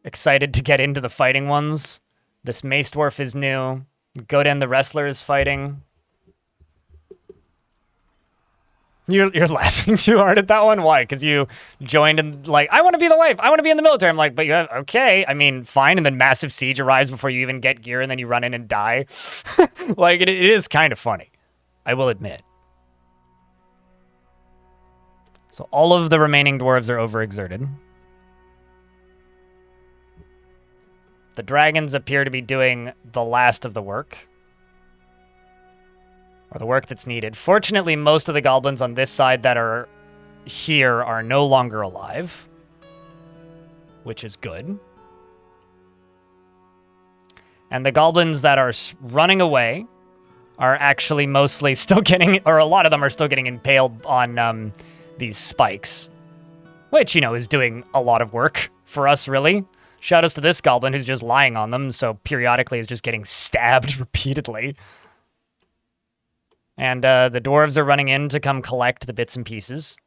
excited to get into the fighting ones. This Mace Dwarf is new. Goden the Wrestler is fighting. You're laughing too hard at that one? Why? Because you joined and like, I want to be the wife. I want to be in the military. I'm like, but you have, okay. I mean, fine. And then massive siege arrives before you even get gear and then you run in and die. Like, it is kind of funny. I will admit. So all of the remaining dwarves are overexerted. The dragons appear to be doing the last of the work. Or the work that's needed. Fortunately, most of the goblins on this side that are here are no longer alive. Which is good. And the goblins that are running away are actually mostly still getting, or a lot of them are still getting impaled on these spikes. Which, you know, is doing a lot of work for us, really. Shout outs to this goblin who's just lying on them, so periodically is just getting stabbed repeatedly. And the dwarves are running in to come collect the bits and pieces.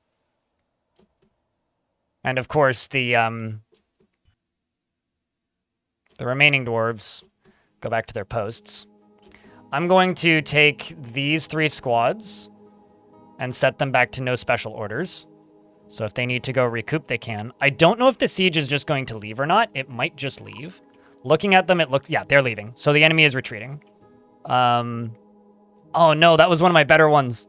And of course, the remaining dwarves go back to their posts. I'm going to take these 3 squads and set them back to no special orders. So if they need to go recoup, they can. I don't know if the siege is just going to leave or not. It might just leave. Looking at them, it looks... Yeah, they're leaving. So the enemy is retreating. Oh no, that was one of my better ones.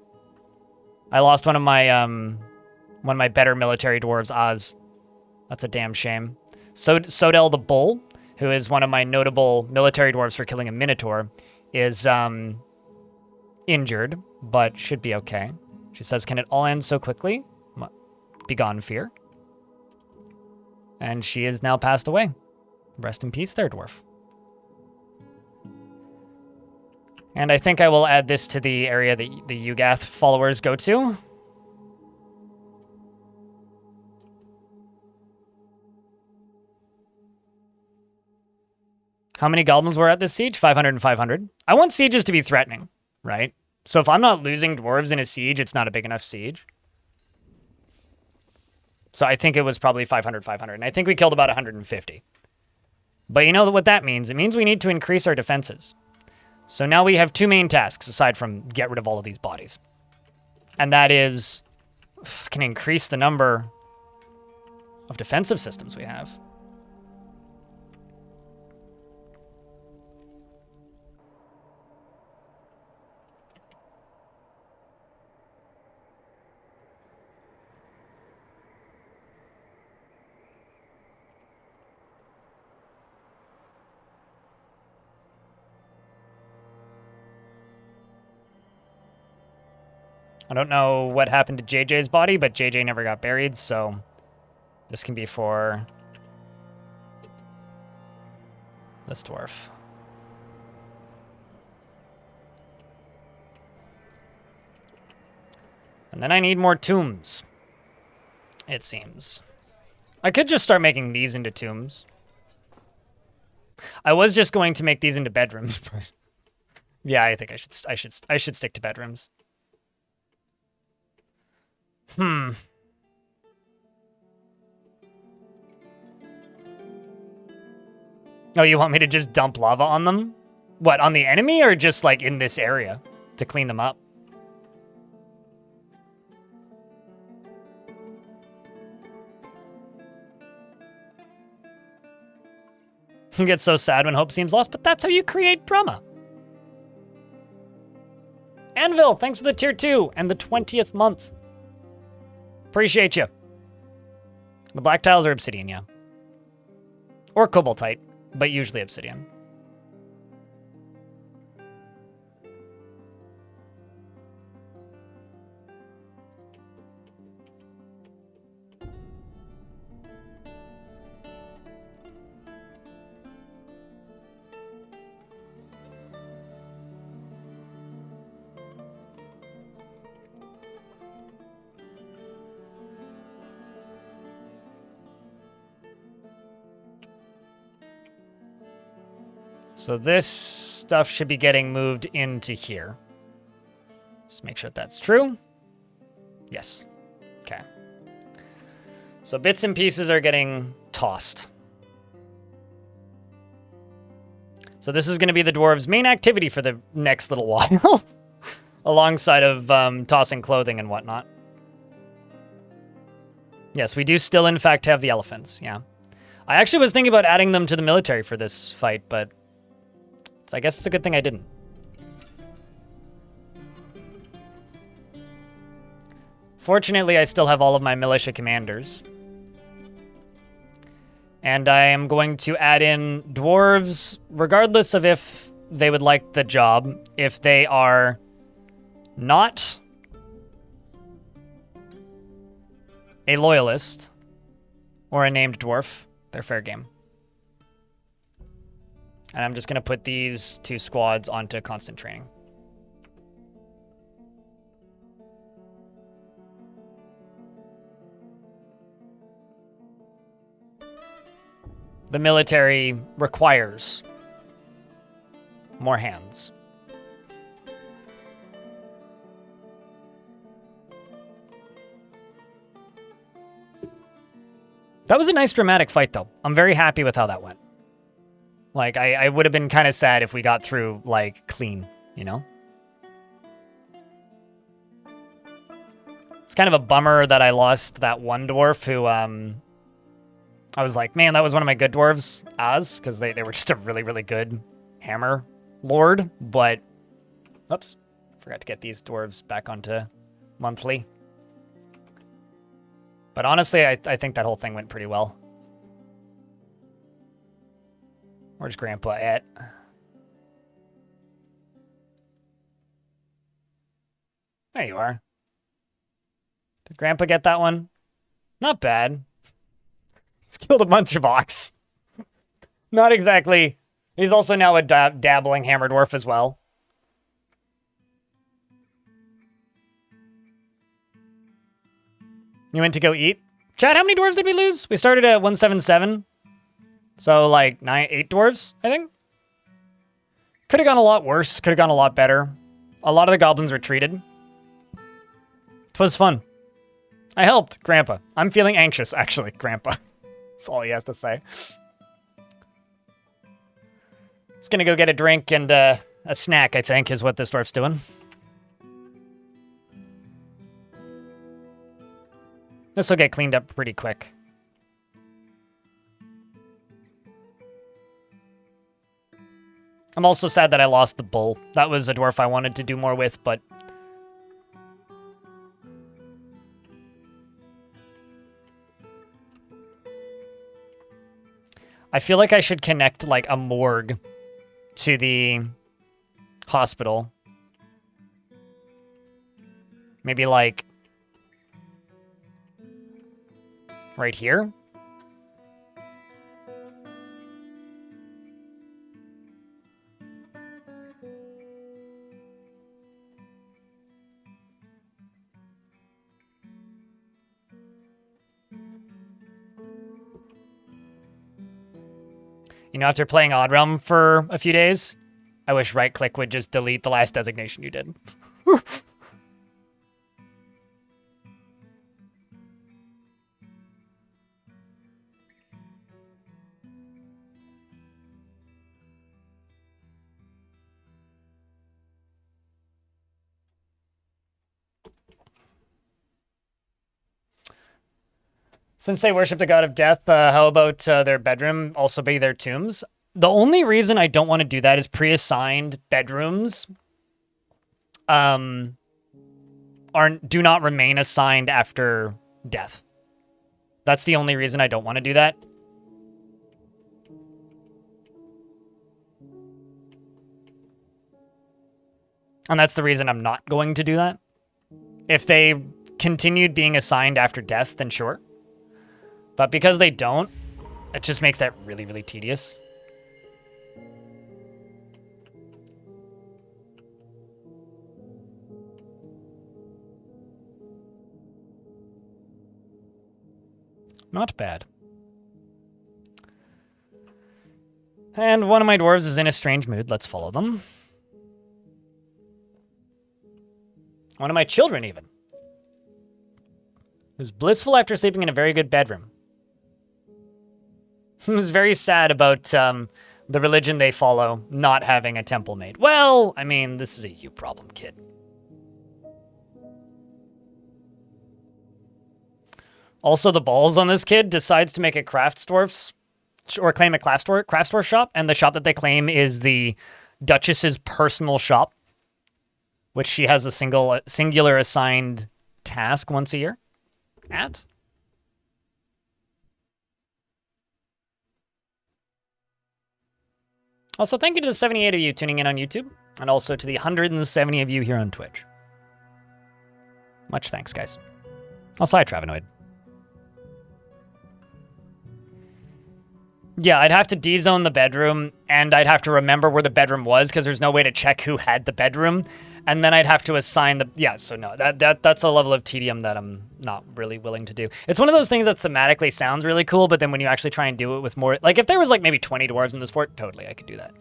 I lost one of my better military dwarves, Oz. That's a damn shame. Sodel the Bull, who is one of my notable military dwarves for killing a Minotaur, is injured, but should be okay. She says, "Can it all end so quickly? Begone fear." And she is now passed away. Rest in peace there, dwarf. And I think I will add this to the area that the Ugath followers go to. How many goblins were at this siege? 500 and 500. I want sieges to be threatening, right? So if I'm not losing dwarves in a siege, it's not a big enough siege. So I think it was probably 500, 500. And I think we killed about 150. But you know what that means? It means we need to increase our defenses. So now we have 2 main tasks, aside from get rid of all of these bodies. And that is, can increase the number of defensive systems we have. I don't know what happened to JJ's body, but JJ never got buried, so this can be for this dwarf. And then I need more tombs, it seems. I could just start making these into tombs. I was just going to make these into bedrooms, but yeah, I think I should stick to bedrooms. Oh, you want me to just dump lava on them? What, on the enemy or just like in this area to clean them up? You get so sad when hope seems lost, but that's how you create drama. Anvil, thanks for the tier 2 and the 20th month. Appreciate you. The black tiles are obsidian, yeah. Or cobaltite, but usually obsidian. So this stuff should be getting moved into here. Just make sure that's true. Yes. Okay. So bits and pieces are getting tossed. So this is going to be the dwarves' main activity for the next little while. Alongside of tossing clothing and whatnot. Yes, we do still, in fact, have the elephants. Yeah. I actually was thinking about adding them to the military for this fight, but I guess it's a good thing I didn't. Fortunately, I still have all of my militia commanders. And I am going to add in dwarves, regardless of if they would like the job. If they are not a loyalist or a named dwarf, they're fair game. And I'm just going to put these 2 squads onto constant training. The military requires more hands. That was a nice dramatic fight, though. I'm very happy with how that went. Like, I would have been kind of sad if we got through, like, clean, you know? It's kind of a bummer that I lost that one dwarf who, I was like, man, that was one of my good dwarves, because they were just a really, really good hammer lord, but, oops, forgot to get these dwarves back onto monthly. But honestly, I think that whole thing went pretty well. Where's Grandpa at? There you are. Did Grandpa get that one? Not bad. He's killed a bunch of ox. Not exactly. He's also now a dabbling hammer dwarf as well. You went to go eat? Chad, how many dwarves did we lose? We started at 177. So, like, 8 dwarves, I think? Could have gone a lot worse. Could have gone a lot better. A lot of the goblins retreated. It was fun. I helped, Grandpa. I'm feeling anxious, actually, Grandpa. That's all he has to say. He's gonna go get a drink and a snack, I think, is what this dwarf's doing. This will get cleaned up pretty quick. I'm also sad that I lost the bull. That was a dwarf I wanted to do more with, but... I feel like I should connect, like, a morgue to the hospital. Maybe, like, right here? You know, after playing Odd Realm for a few days, I wish right-click would just delete the last designation you did. Since they worship the god of death, how about their bedroom also be their tombs? The only reason I don't want to do that is pre-assigned bedrooms do not remain assigned after death. That's the only reason I don't want to do that. And that's the reason I'm not going to do that. If they continued being assigned after death, then sure. But because they don't, it just makes that really, really tedious. Not bad. And one of my dwarves is in a strange mood. Let's follow them. One of my children, even. Who's blissful after sleeping in a very good bedroom. Who's very sad about the religion they follow not having a temple made. Well, I mean, this is a you problem, kid. Also, the balls on this kid decides to make a craftsdwarf's or claim a craftsdwarf shop, and the shop that they claim is the Duchess's personal shop, which she has a singular assigned task once a year at. Also, thank you to the 78 of you tuning in on YouTube, and also to the 170 of you here on Twitch. Much thanks, guys. Also, hi, Travenoid. Yeah, I'd have to D-zone the bedroom, and I'd have to remember where the bedroom was, because there's no way to check who had the bedroom, and then I'd have to assign the... Yeah, so no, that's a level of tedium that I'm not really willing to do. It's one of those things that thematically sounds really cool, but then when you actually try and do it with more... Like, if there was, like, maybe 20 dwarves in this fort, totally, I could do that.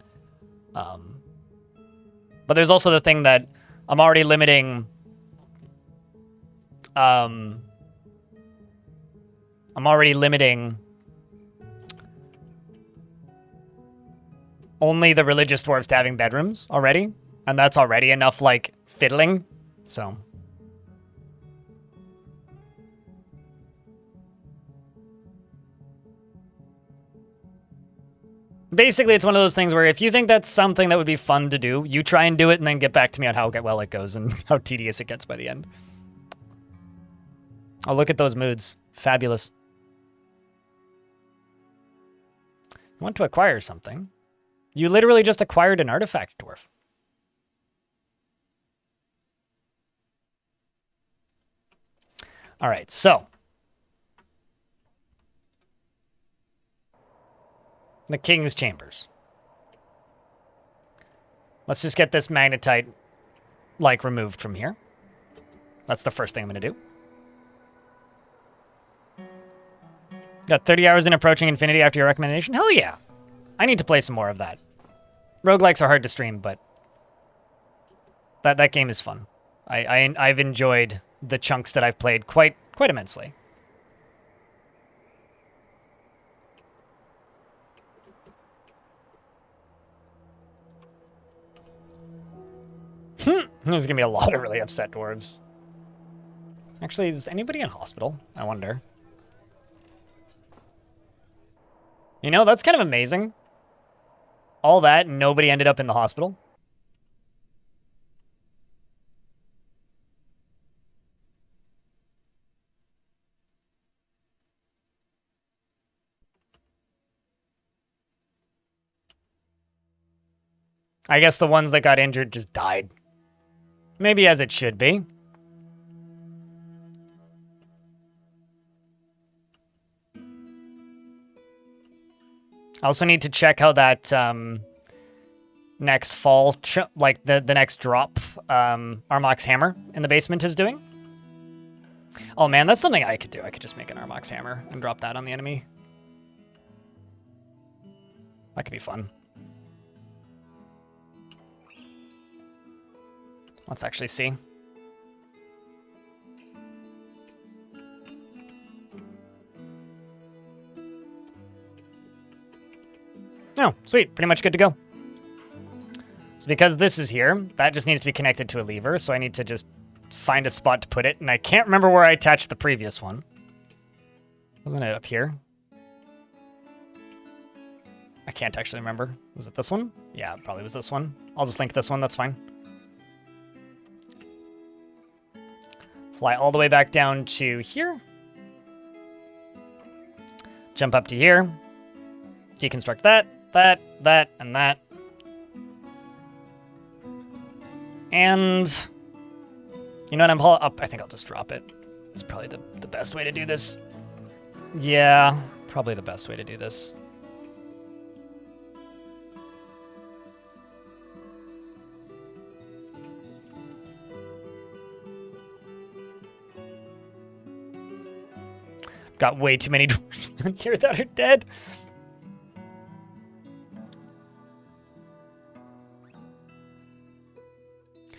But there's also the thing that I'm already limiting... only the religious dwarves to having bedrooms already, and that's already enough, like, fiddling, so. Basically, it's one of those things where if you think that's something that would be fun to do, you try and do it and then get back to me on how well it goes and how tedious it gets by the end. Oh, look at those moods. Fabulous. You want to acquire something. You literally just acquired an artifact, Dwarf. All right, so. The King's Chambers. Let's just get this magnetite, like, removed from here. That's the first thing I'm going to do. Got 30 hours in Approaching Infinity after your recommendation? Hell yeah. I need to play some more of that. Roguelikes are hard to stream, but that game is fun. I've enjoyed the chunks that I've played quite immensely. There's gonna be a lot of really upset dwarves. Actually, is anybody in hospital? I wonder. You know, that's kind of amazing. All that, and nobody ended up in the hospital. I guess the ones that got injured just died. Maybe as it should be. I also need to check how that next fall, like the next drop, Armok's hammer in the basement is doing. Oh man, that's something I could do. I could just make an Armok's hammer and drop that on the enemy. That could be fun. Let's actually see. Oh, sweet. Pretty much good to go. So because this is here, that just needs to be connected to a lever, so I need to just find a spot to put it, and I can't remember where I attached the previous one. Wasn't it up here? I can't actually remember. Was it this one? Yeah, it probably was this one. I'll just link this one, that's fine. Fly all the way back down to here. Jump up to here. Deconstruct that, and that. And you know what, I think I'll just drop it. It's probably the best way to do this. Yeah, probably the best way to do this. Got way too many dwarves down here that are dead.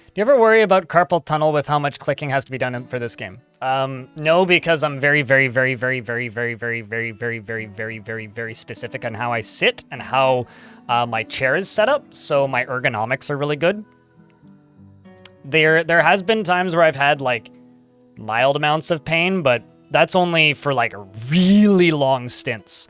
Do you ever worry about carpal tunnel with how much clicking has to be done for this game? No, because I'm very, very, very, very, very, very, very, very, very, very, very, very, very specific on how I sit and how my chair is set up, so my ergonomics are really good. There has been times where I've had like mild amounts of pain, but that's only for like really long stints.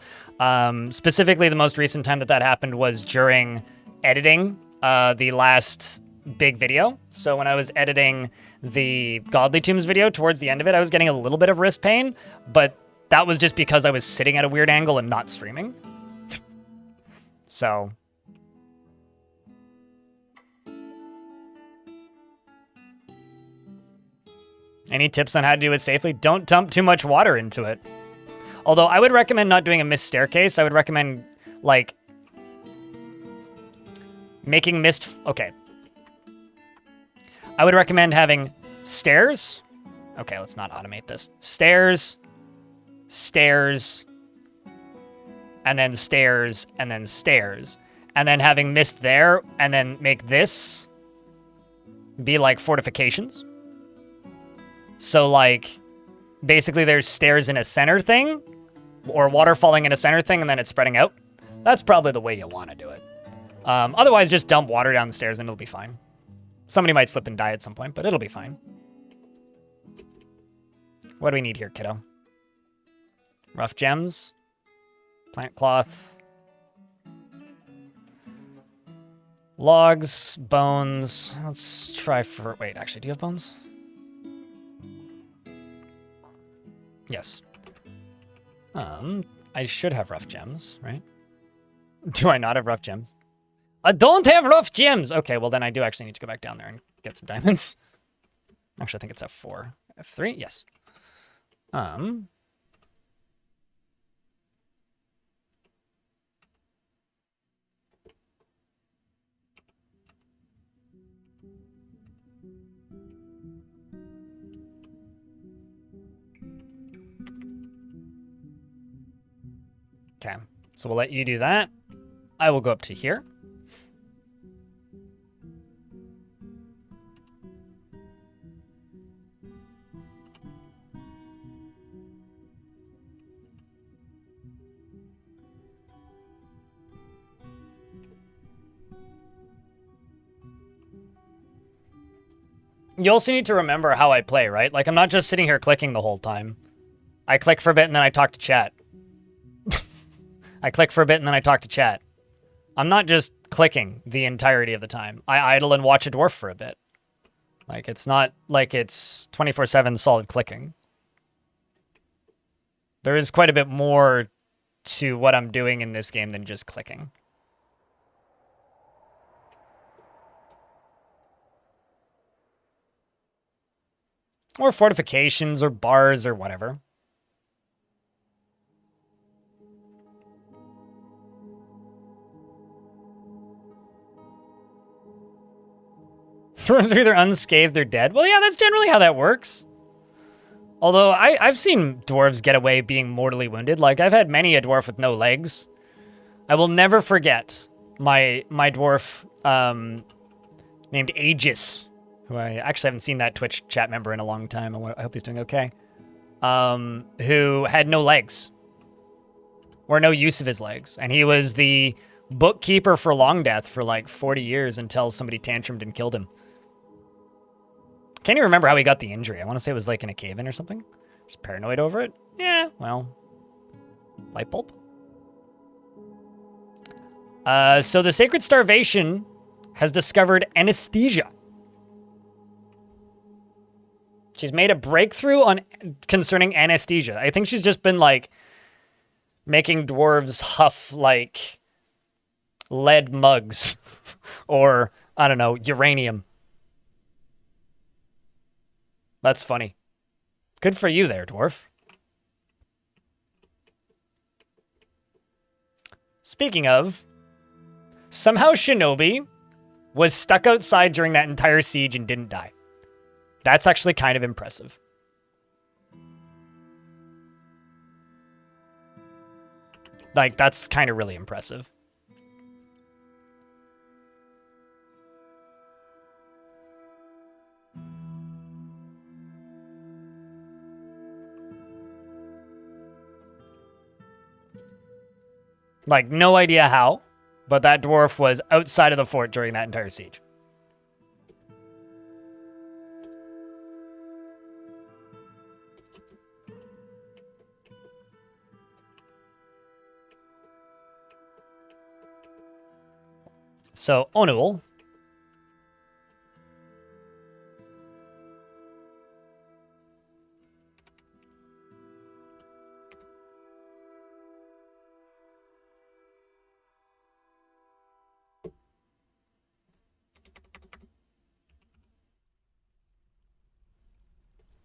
Specifically, the most recent time that happened was during editing the last big video. So when I was editing the Godly Tombs video, towards the end of it, I was getting a little bit of wrist pain, but that was just because I was sitting at a weird angle and not streaming. So any tips on how to do it safely? Don't dump too much water into it. Although I would recommend not doing a mist staircase. I would recommend like making mist. Okay. I would recommend having stairs. Okay, let's not automate this. Stairs, stairs, and then stairs, and then stairs. And then having mist there, and then make this be like fortifications. So like, basically there's stairs in a center thing, or water falling in a center thing, and then it's spreading out. That's probably the way you want to do it. Otherwise, just dump water down the stairs and it'll be fine. Somebody might slip and die at some point, but it'll be fine. What do we need here, kiddo? Rough gems. Plant cloth. Logs. Bones. Let's try for... Wait, actually, do you have bones? Yes. I should have rough gems, right? Do I not have rough gems? I don't have rough gems! Okay, well then I do actually need to go back down there and get some diamonds. Actually, I think it's F4. F3? Yes. Okay, so we'll let you do that. I will go up to here. You also need to remember how I play, right? Like, I'm not just sitting here clicking the whole time. I click for a bit and then I talk to chat. I click for a bit and then I talk to chat. I'm not just clicking the entirety of the time. I idle and watch a dwarf for a bit. Like, it's not like it's 24/7 solid clicking. There is quite a bit more to what I'm doing in this game than just clicking. Or fortifications, or bars, or whatever. Dwarves are either unscathed or dead. Well, yeah, that's generally how that works. Although, I've seen dwarves get away being mortally wounded. Like, I've had many a dwarf with no legs. I will never forget my dwarf named Aegis, who I actually haven't seen that Twitch chat member in a long time. I hope he's doing okay. Who had no legs, or no use of his legs, and he was the bookkeeper for Long Death for like 40 years until somebody tantrumed and killed him. Can't even remember how he got the injury. I want to say it was like in a cave-in or something. Just paranoid over it. Yeah, well, light bulb. So the Sacred Starvation has discovered anesthesia. She's made a breakthrough concerning anesthesia. I think she's just been like making dwarves huff like lead mugs or I don't know, uranium. That's funny. Good for you there, dwarf. Speaking of, somehow Shinobi was stuck outside during that entire siege and didn't die. That's actually kind of impressive. Like, that's kind of really impressive. Like, no idea how, but that dwarf was outside of the fort during that entire siege. So, Onul.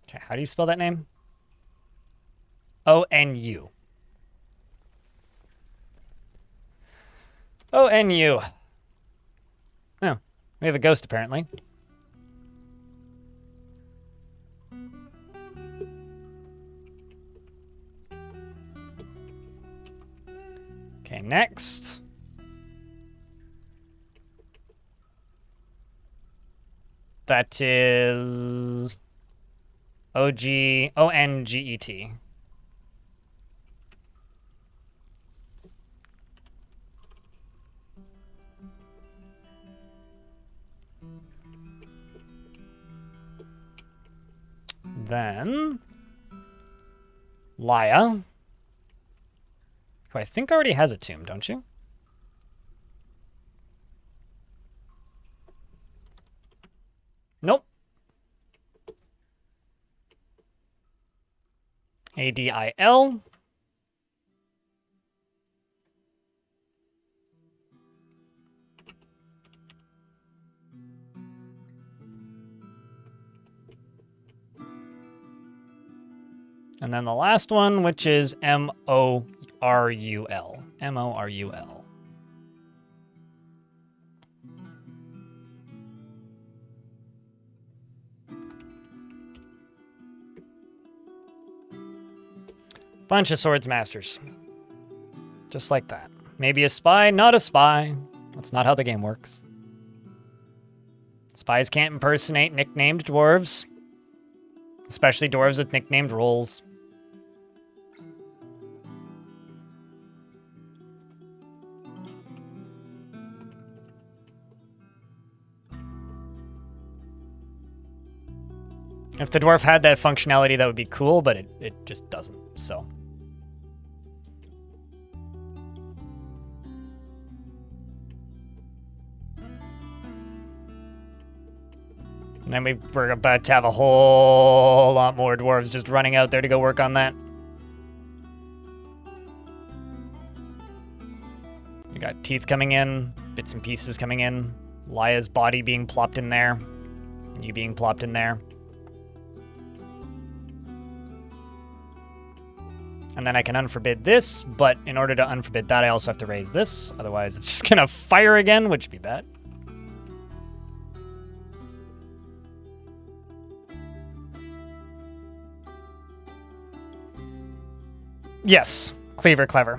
Okay, how do you spell that name? O-N-U. O-N-U. Oh, we have a ghost apparently. Okay, next. That is O-N-G-E-T. Then Laya, who I think already has a tomb, don't you? Nope. A-D-I-L. And then the last one, which is M-O-R-U-L. M-O-R-U-L. Bunch of swords masters. Just like that. Maybe a spy, not a spy. That's not how the game works. Spies can't impersonate nicknamed dwarves. Especially dwarves with nicknamed roles. If the dwarf had that functionality, that would be cool, but it just doesn't, so. And then we're about to have a whole lot more dwarves just running out there to go work on that. We got teeth coming in, bits and pieces coming in, Laya's body being plopped in there, you being plopped in there. And then I can unforbid this, but in order to unforbid that, I also have to raise this. Otherwise, it's just gonna fire again, which would be bad. Yes, Cleaver clever.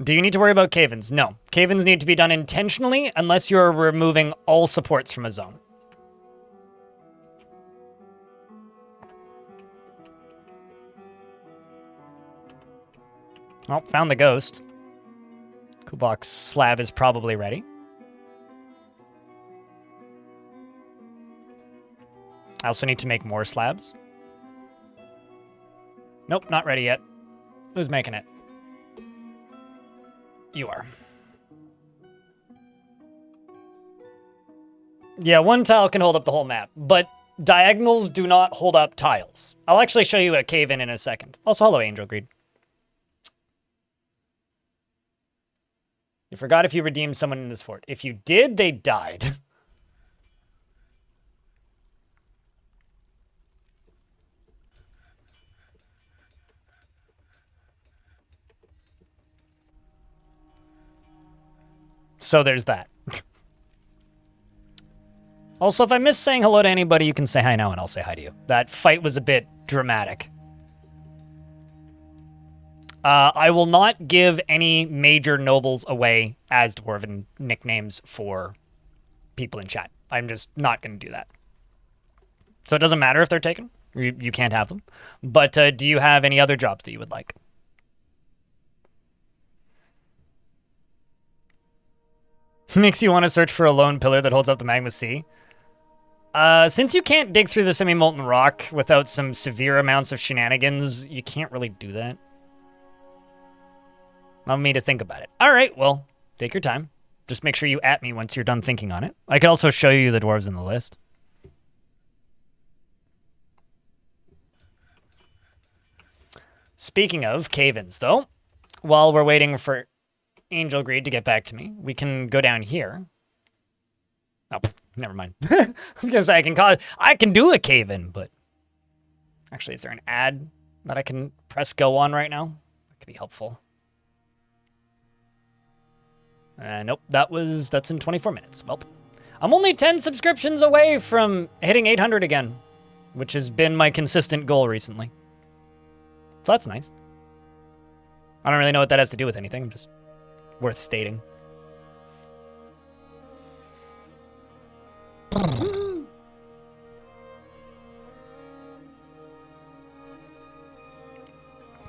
Do you need to worry about cave-ins? No. Cave-ins need to be done intentionally unless you're removing all supports from a zone. Oh, found the ghost. Kubok's slab is probably ready. I also need to make more slabs. Nope, not ready yet. Who's making it? You are. Yeah, one tile can hold up the whole map, but diagonals do not hold up tiles. I'll actually show you a cave-in a second. Also, hello, Angel Greed. You forgot if you redeemed someone in this fort. If you did, they died. So there's that. Also, if I miss saying hello to anybody, you can say hi now and I'll say hi to you. That fight was a bit dramatic. I will not give any major nobles away as Dwarven nicknames for people in chat. I'm just not going to do that. So it doesn't matter if they're taken. You can't have them. But do you have any other jobs that you would like? Makes you want to search for a lone pillar that holds up the magma sea. Since you can't dig through the semi-molten rock without some severe amounts of shenanigans, you can't really do that. Allow me to think about it. All right, well, take your time. Just make sure you at me once you're done thinking on it. I could also show you the dwarves in the list. Speaking of cave-ins, though, while we're waiting for Angel Greed to get back to me, we can go down here. Oh, never mind. I was gonna say I can do a cave-in, but actually, is there an ad that I can press go on right now? That could be helpful. Nope, that's in 24 minutes. Well, I'm only 10 subscriptions away from hitting 800 again, which has been my consistent goal recently. So that's nice. I don't really know what that has to do with anything, just worth stating.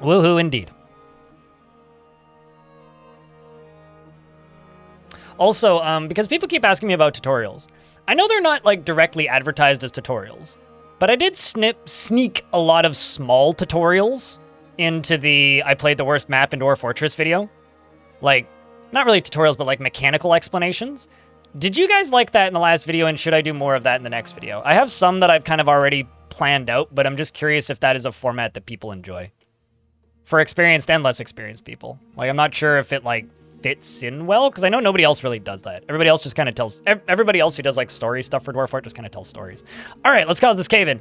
Woohoo indeed. Also, because people keep asking me about tutorials, I know they're not like directly advertised as tutorials, but I did sneak a lot of small tutorials into the I played the worst map in Dwarf Fortress video. Like, not really tutorials, but like mechanical explanations. Did you guys like that in the last video, and should I do more of that in the next video? I have some that I've kind of already planned out, but I'm just curious if that is a format that people enjoy. For experienced and less experienced people. Like, I'm not sure if it, like, fits in well, because I know nobody else really does that. Everybody else just kind of tells... Everybody else who does, like, story stuff for Dwarf Fort just kind of tells stories. All right, let's cause this cave-in.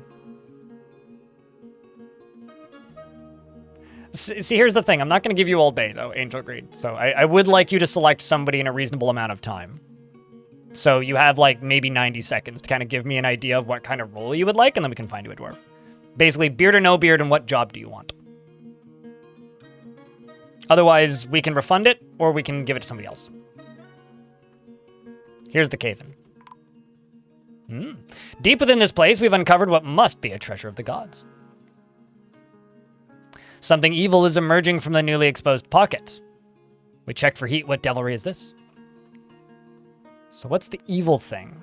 See, here's the thing. I'm not going to give you all day, though, Angel Greed. So I would like you to select somebody in a reasonable amount of time. So you have, like, maybe 90 seconds to kind of give me an idea of what kind of role you would like, and then we can find you a dwarf. Basically, beard or no beard, and what job do you want? Otherwise, we can refund it, or we can give it to somebody else. Here's the cave-in. Deep within this place, we've uncovered what must be a treasure of the gods. Something evil is emerging from the newly exposed pocket. We checked for heat. What devilry is this? So what's the evil thing?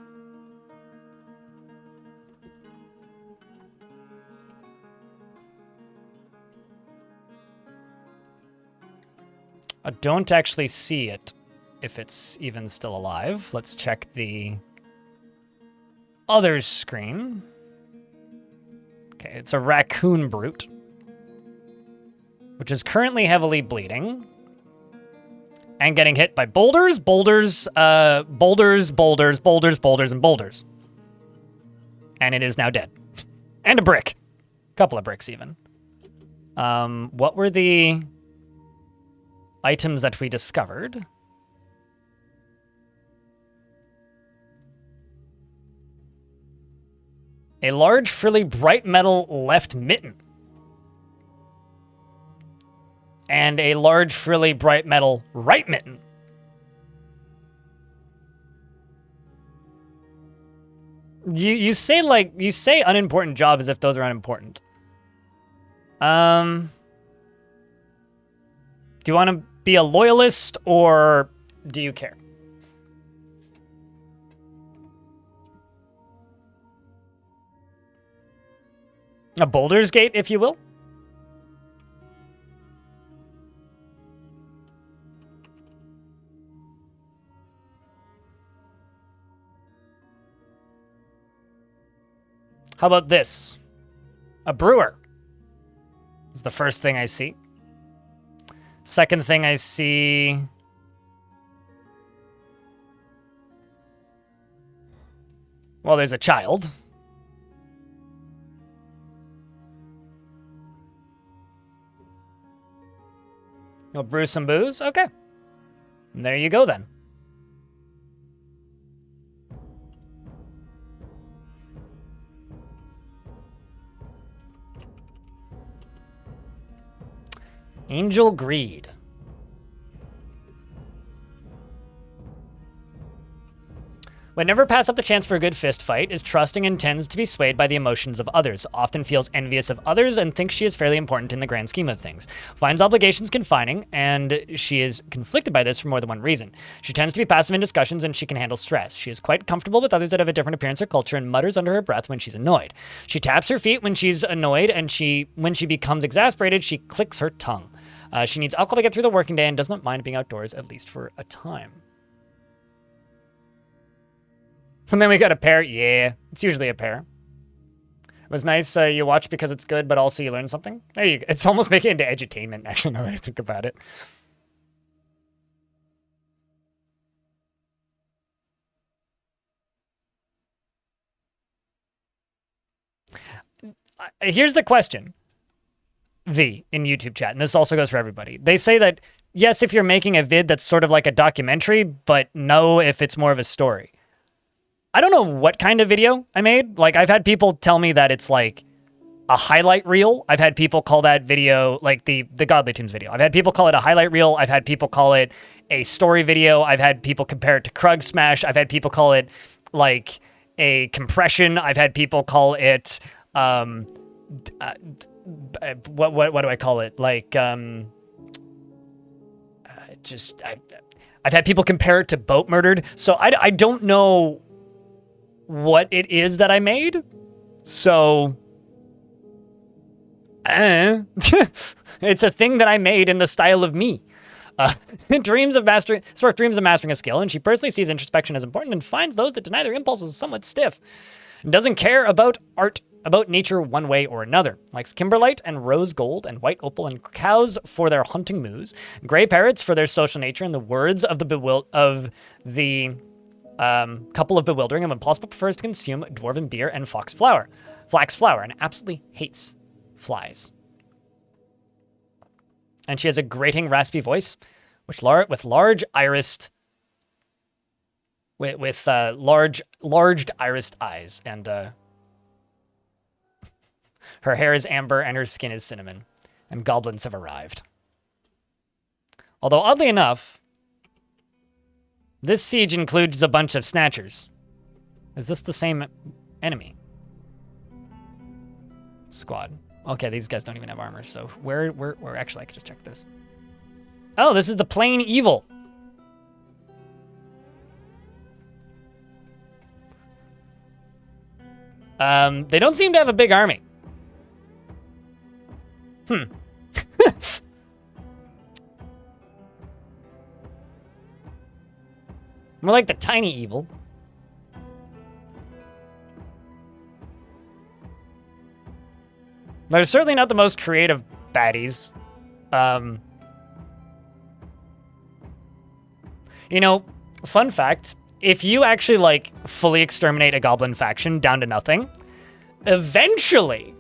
I don't actually see it, if it's even still alive. Let's check the other screen. Okay, it's a raccoon brute, which is currently heavily bleeding and getting hit by boulders, and boulders. And it is now dead. And a brick. Couple of bricks, even. What were the items that we discovered? A large, frilly, bright metal left mitten. and a large, frilly, bright metal right mitten. You say unimportant job as if those are unimportant. Do you want to be a loyalist or do you care? A Boulder's Gate, if you will. How about this? A brewer is the first thing I see. Second thing I see... well, there's a child. You'll brew some booze? Okay. And there you go then. Angel Greed. Would never pass up the chance for a good fist fight, is trusting and tends to be swayed by the emotions of others, often feels envious of others and thinks she is fairly important in the grand scheme of things. Finds obligations confining, and she is conflicted by this for more than one reason. She tends to be passive in discussions and she can handle stress. She is quite comfortable with others that have a different appearance or culture and mutters under her breath when she's annoyed. She taps her feet when she's annoyed, and when she becomes exasperated, she clicks her tongue. She needs alcohol to get through the working day and does not mind being outdoors, at least for a time. And then we got a pair. Yeah, it's usually a pair. It was nice you watch because it's good, but also you learn something. There you go. It's almost making it into edutainment, actually, now that I think about it. Here's the question. V in YouTube chat, and this also goes for everybody. They say that, yes, if you're making a vid that's sort of like a documentary, but no, if it's more of a story. I don't know what kind of video I made. Like, I've had people tell me that it's like a highlight reel. I've had people call that video like the Godly Tunes video. I've had people call it a highlight reel. I've had people call it a story video. I've had people compare it to Krug Smash. I've had people call it like a compression. I've had people call it what do I call it? Like I've had people compare it to Boat Murdered. So I don't know what it is that I made. So it's a thing that I made in the style of me. Dreams of mastering a skill, and she personally sees introspection as important and finds those that deny their impulses somewhat stiff. And doesn't care about nature one way or another. Likes kimberlite and rose gold and white opal and cows for their hunting moos, gray parrots for their social nature, and the words of the couple of bewildering, and when possible prefers to consume dwarven beer and flax flour, and absolutely hates flies. And she has a grating, raspy voice, with large irised irised eyes, and her hair is amber and her skin is cinnamon, and goblins have arrived. Although oddly enough, this siege includes a bunch of snatchers. Is this the same enemy? Squad. Okay, these guys don't even have armor, so where actually I could just check this. Oh, this is the plain evil. They don't seem to have a big army. More like the tiny evil. They're certainly not the most creative baddies. You know, fun fact, if you actually, like, fully exterminate a goblin faction down to nothing, eventually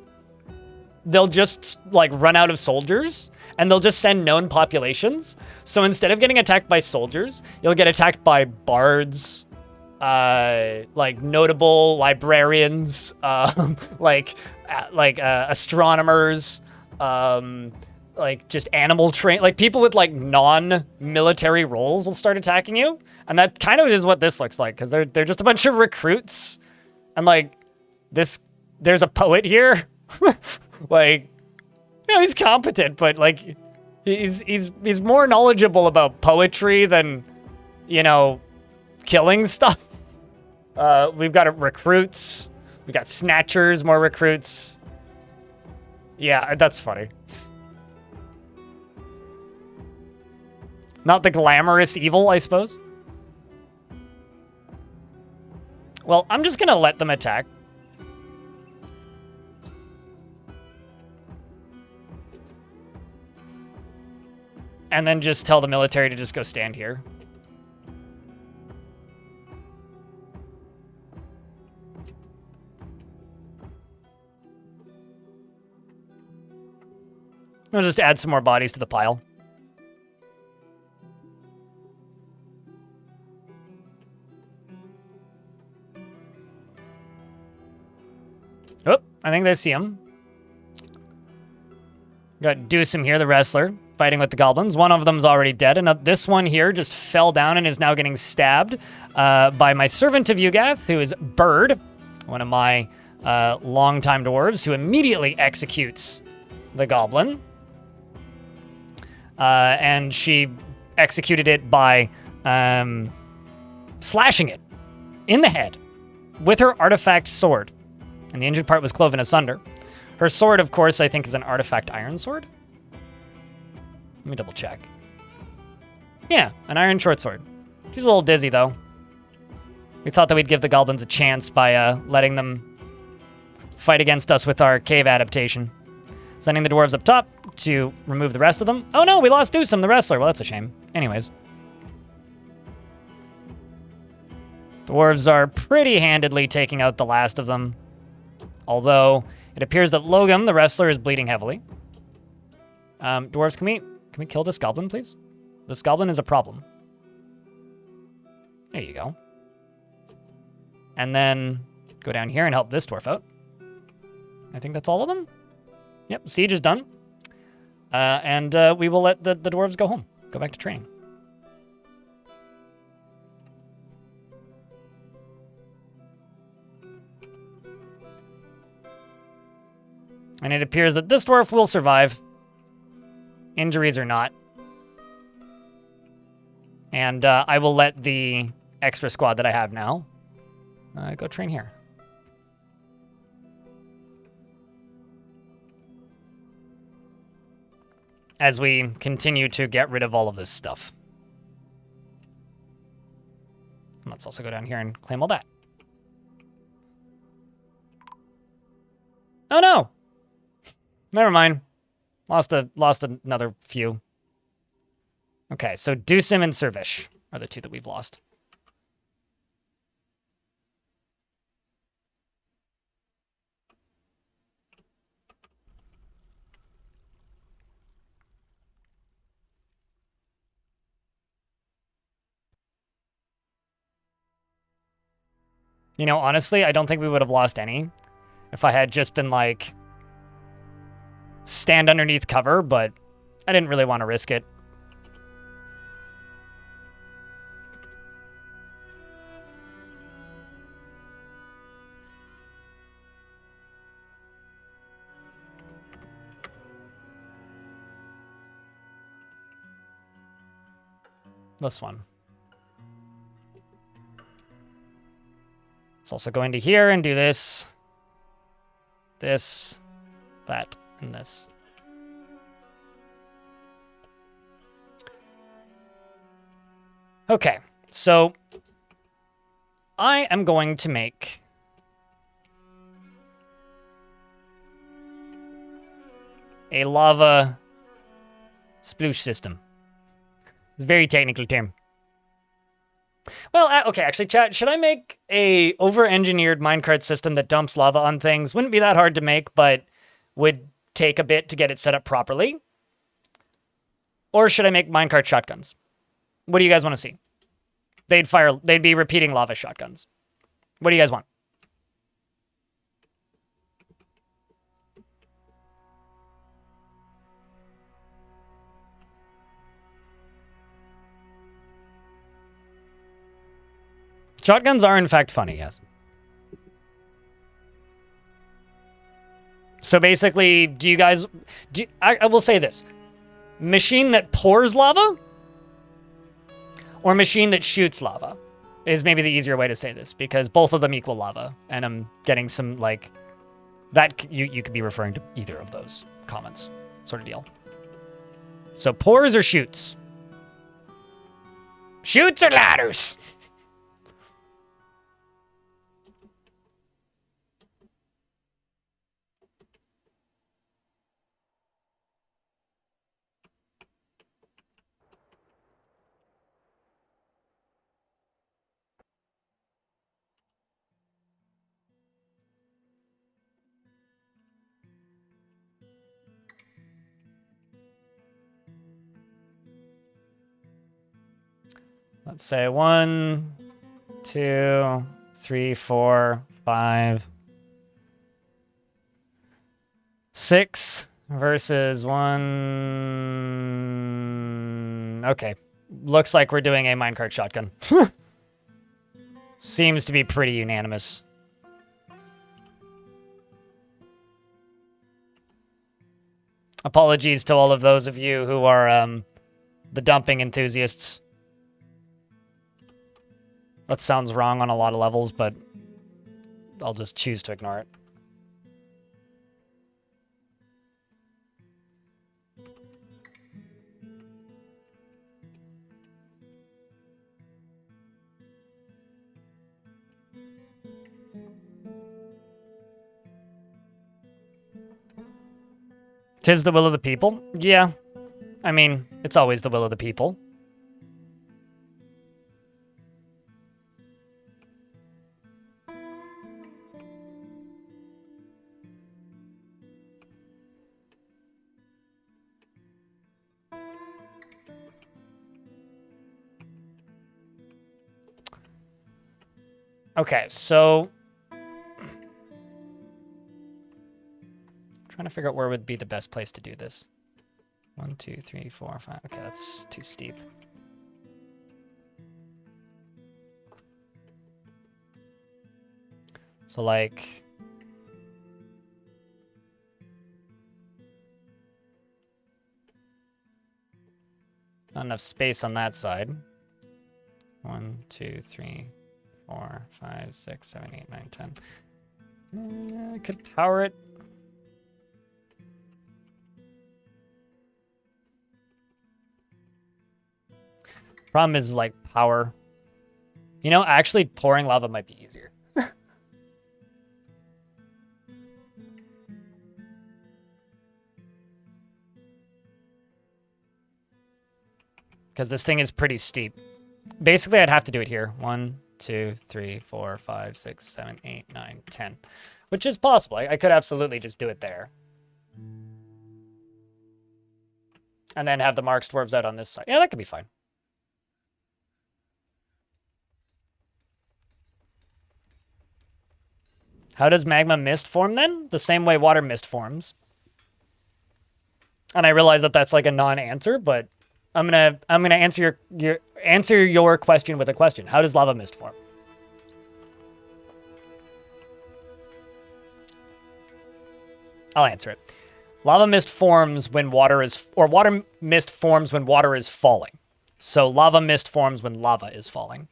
they'll just, like, run out of soldiers, and they'll just send known populations. So instead of getting attacked by soldiers, you'll get attacked by bards, like notable librarians, like astronomers, like just animal train, like people with like non-military roles will start attacking you, and that kind of is what this looks like, because they're just a bunch of recruits, and like there's a poet here, like he's competent, but like he's more knowledgeable about poetry than killing stuff. We've got recruits, we got snatchers, more recruits. Yeah, that's funny. Not the glamorous evil, I suppose. Well, I'm just gonna let them attack. And then just tell the military to just go stand here. I'll just add some more bodies to the pile. Oh, I think they see him. Got Dewsum here, the wrestler, fighting with the goblins. One of them's already dead, and this one here just fell down and is now getting stabbed by my servant of Yugath, who is Bird, one of my longtime dwarves, who immediately executes the goblin. And she executed it by slashing it in the head with her artifact sword. And the injured part was cloven asunder. Her sword, of course, I think is an artifact iron sword. Let me double check. Yeah, an iron short sword. She's a little dizzy, though. We thought that we'd give the goblins a chance by letting them fight against us with our cave adaptation. Sending the dwarves up top to remove the rest of them. Oh no, we lost Dewsum, the wrestler. Well, that's a shame. Anyways. Dwarves are pretty handedly taking out the last of them. Although, it appears that Logum, the wrestler, is bleeding heavily. Dwarves, can we kill this goblin, please? This goblin is a problem. There you go. And then go down here and help this dwarf out. I think that's all of them. Yep, siege is done. And we will let the dwarves go home. Go back to training. And it appears that this dwarf will survive. Injuries or not. And I will let the extra squad that I have now go train here. As we continue to get rid of all of this stuff. And let's also go down here and claim all that. Oh no! Never mind. Lost another few. Okay, so Dewsum and Servish are the two that we've lost. You know, honestly, I don't think we would have lost any if I had just been like, stand underneath cover, but I didn't really want to risk it. This one. Let's also go into here and do this, that, and this. Okay, so I am going to make a lava sploosh system. It's a very technical term. Well, okay, actually, chat, should I make a over-engineered minecart system that dumps lava on things? Wouldn't be that hard to make, but would take a bit to get it set up properly. Or should I make minecart shotguns? What do you guys want to see? They'd be repeating lava shotguns. What do you guys want? Shotguns are, in fact, funny, yes. So basically, do you guys... I will say this. Machine that pours lava or machine that shoots lava is maybe the easier way to say this, because both of them equal lava, and I'm getting some, like... That you could be referring to either of those comments, sort of deal. So pours or shoots? Shoots or ladders? Let's say 1, 2, 3, 4, 5, 6 versus 1. Okay. Looks like we're doing a minecart shotgun. Seems to be pretty unanimous. Apologies to all of those of you who are the dumping enthusiasts. That sounds wrong on a lot of levels, but I'll just choose to ignore it. Tis the will of the people? Yeah. I mean, it's always the will of the people. Okay, so... trying to figure out where would be the best place to do this. 1, 2, 3, 4, 5. Okay, that's too steep. So, like... not enough space on that side. 1, 2, 3, 4, 5, 6, 7, 8, 9, 10. I could power it. Problem is, like, power. You know, actually, pouring lava might be easier. Because this thing is pretty steep. Basically, I'd have to do it here. 1, 2, 3, 4, 5, 6, 7, 8, 9, 10. Which is possible. I could absolutely just do it there. And then have the marks dwarves out on this side. Yeah, that could be fine. How does magma mist form then? The same way water mist forms. And I realize that that's like a non-answer, but I'm gonna answer your question with a question. How does lava mist form? I'll answer it. Lava mist forms when water mist forms when water is falling. So lava mist forms when lava is falling.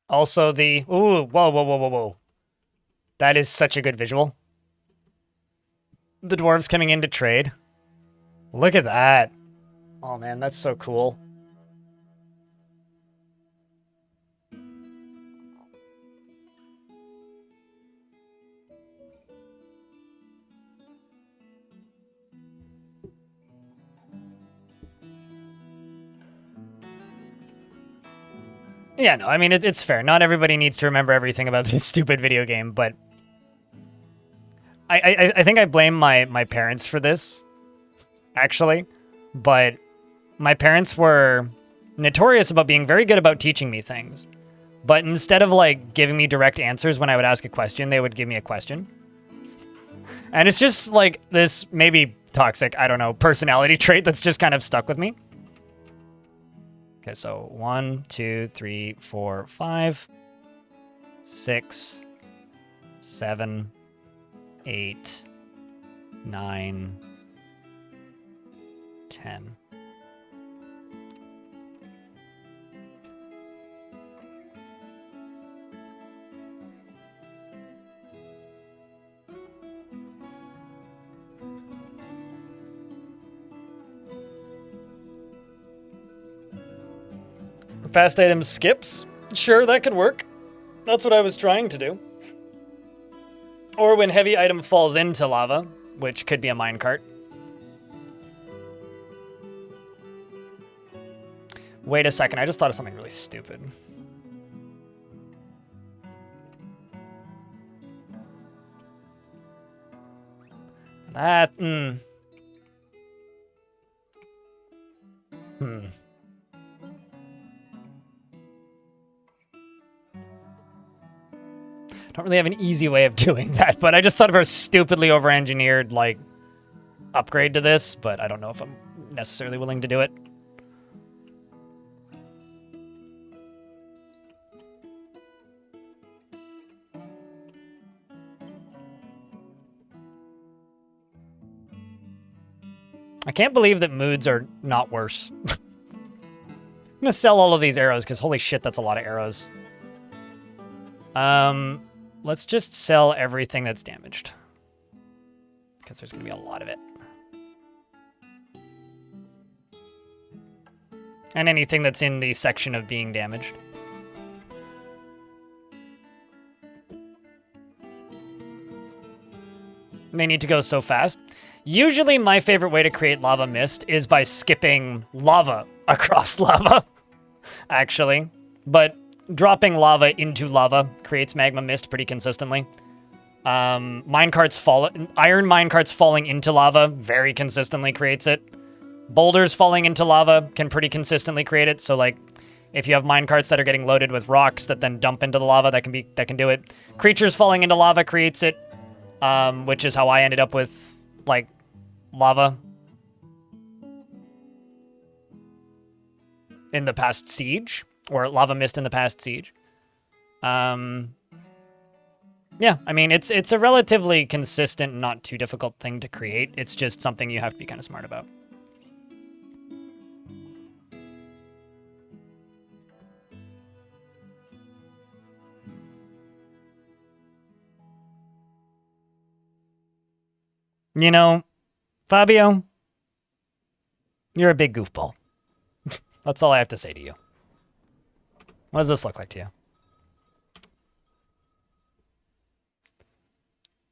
Also the... Ooh, whoa, whoa, whoa, whoa, whoa. That is such a good visual. The dwarves coming in to trade. Look at that. Oh, man, that's so cool. Yeah, no, I mean, it's fair. Not everybody needs to remember everything about this stupid video game, but I think I blame my parents for this, actually. But my parents were notorious about being very good about teaching me things. But instead of, like, giving me direct answers when I would ask a question, they would give me a question. And it's just, like, this maybe toxic, I don't know, personality trait that's just kind of stuck with me. Okay, so 1, 2, 3, 4, 5, 6, 7, 8, 9, 10. Fast item skips? Sure, that could work. That's what I was trying to do. Or when heavy item falls into lava, which could be a minecart. Wait a second, I just thought of something really stupid. That, Don't really have an easy way of doing that, but I just thought of a stupidly over-engineered, like, upgrade to this, but I don't know if I'm necessarily willing to do it. I can't believe that moods are not worse. I'm gonna sell all of these arrows, because holy shit, that's a lot of arrows. Let's just sell everything that's damaged. Because there's going to be a lot of it. And anything that's in the section of being damaged. They need to go so fast. Usually my favorite way to create lava mist is by skipping lava across lava, actually. But dropping lava into lava creates magma mist pretty consistently. Iron minecarts falling into lava very consistently creates it. Boulders falling into lava can pretty consistently create it. So, like, if you have minecarts that are getting loaded with rocks that then dump into the lava, that can do it. Creatures falling into lava creates it, which is how I ended up with, like, lava in the past siege. Or lava mist in the past siege. Yeah, I mean, it's a relatively consistent, not too difficult thing to create. It's just something you have to be kind of smart about. You know, Fabio, you're a big goofball. That's all I have to say to you. What does this look like to you?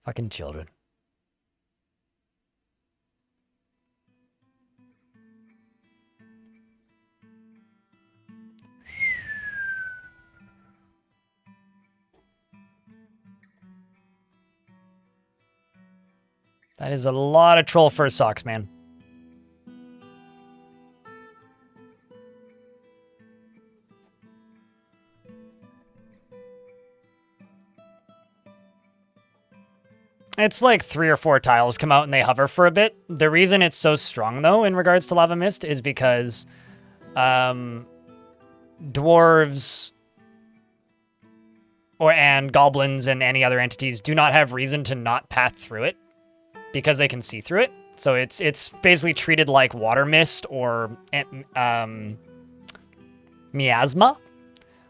Fucking children. That is a lot of troll fur socks, man. It's like 3 or 4 tiles come out and they hover for a bit. The reason it's so strong, though, in regards to lava mist is because dwarves and goblins and any other entities do not have reason to not path through it because they can see through it. So it's basically treated like water mist or miasma,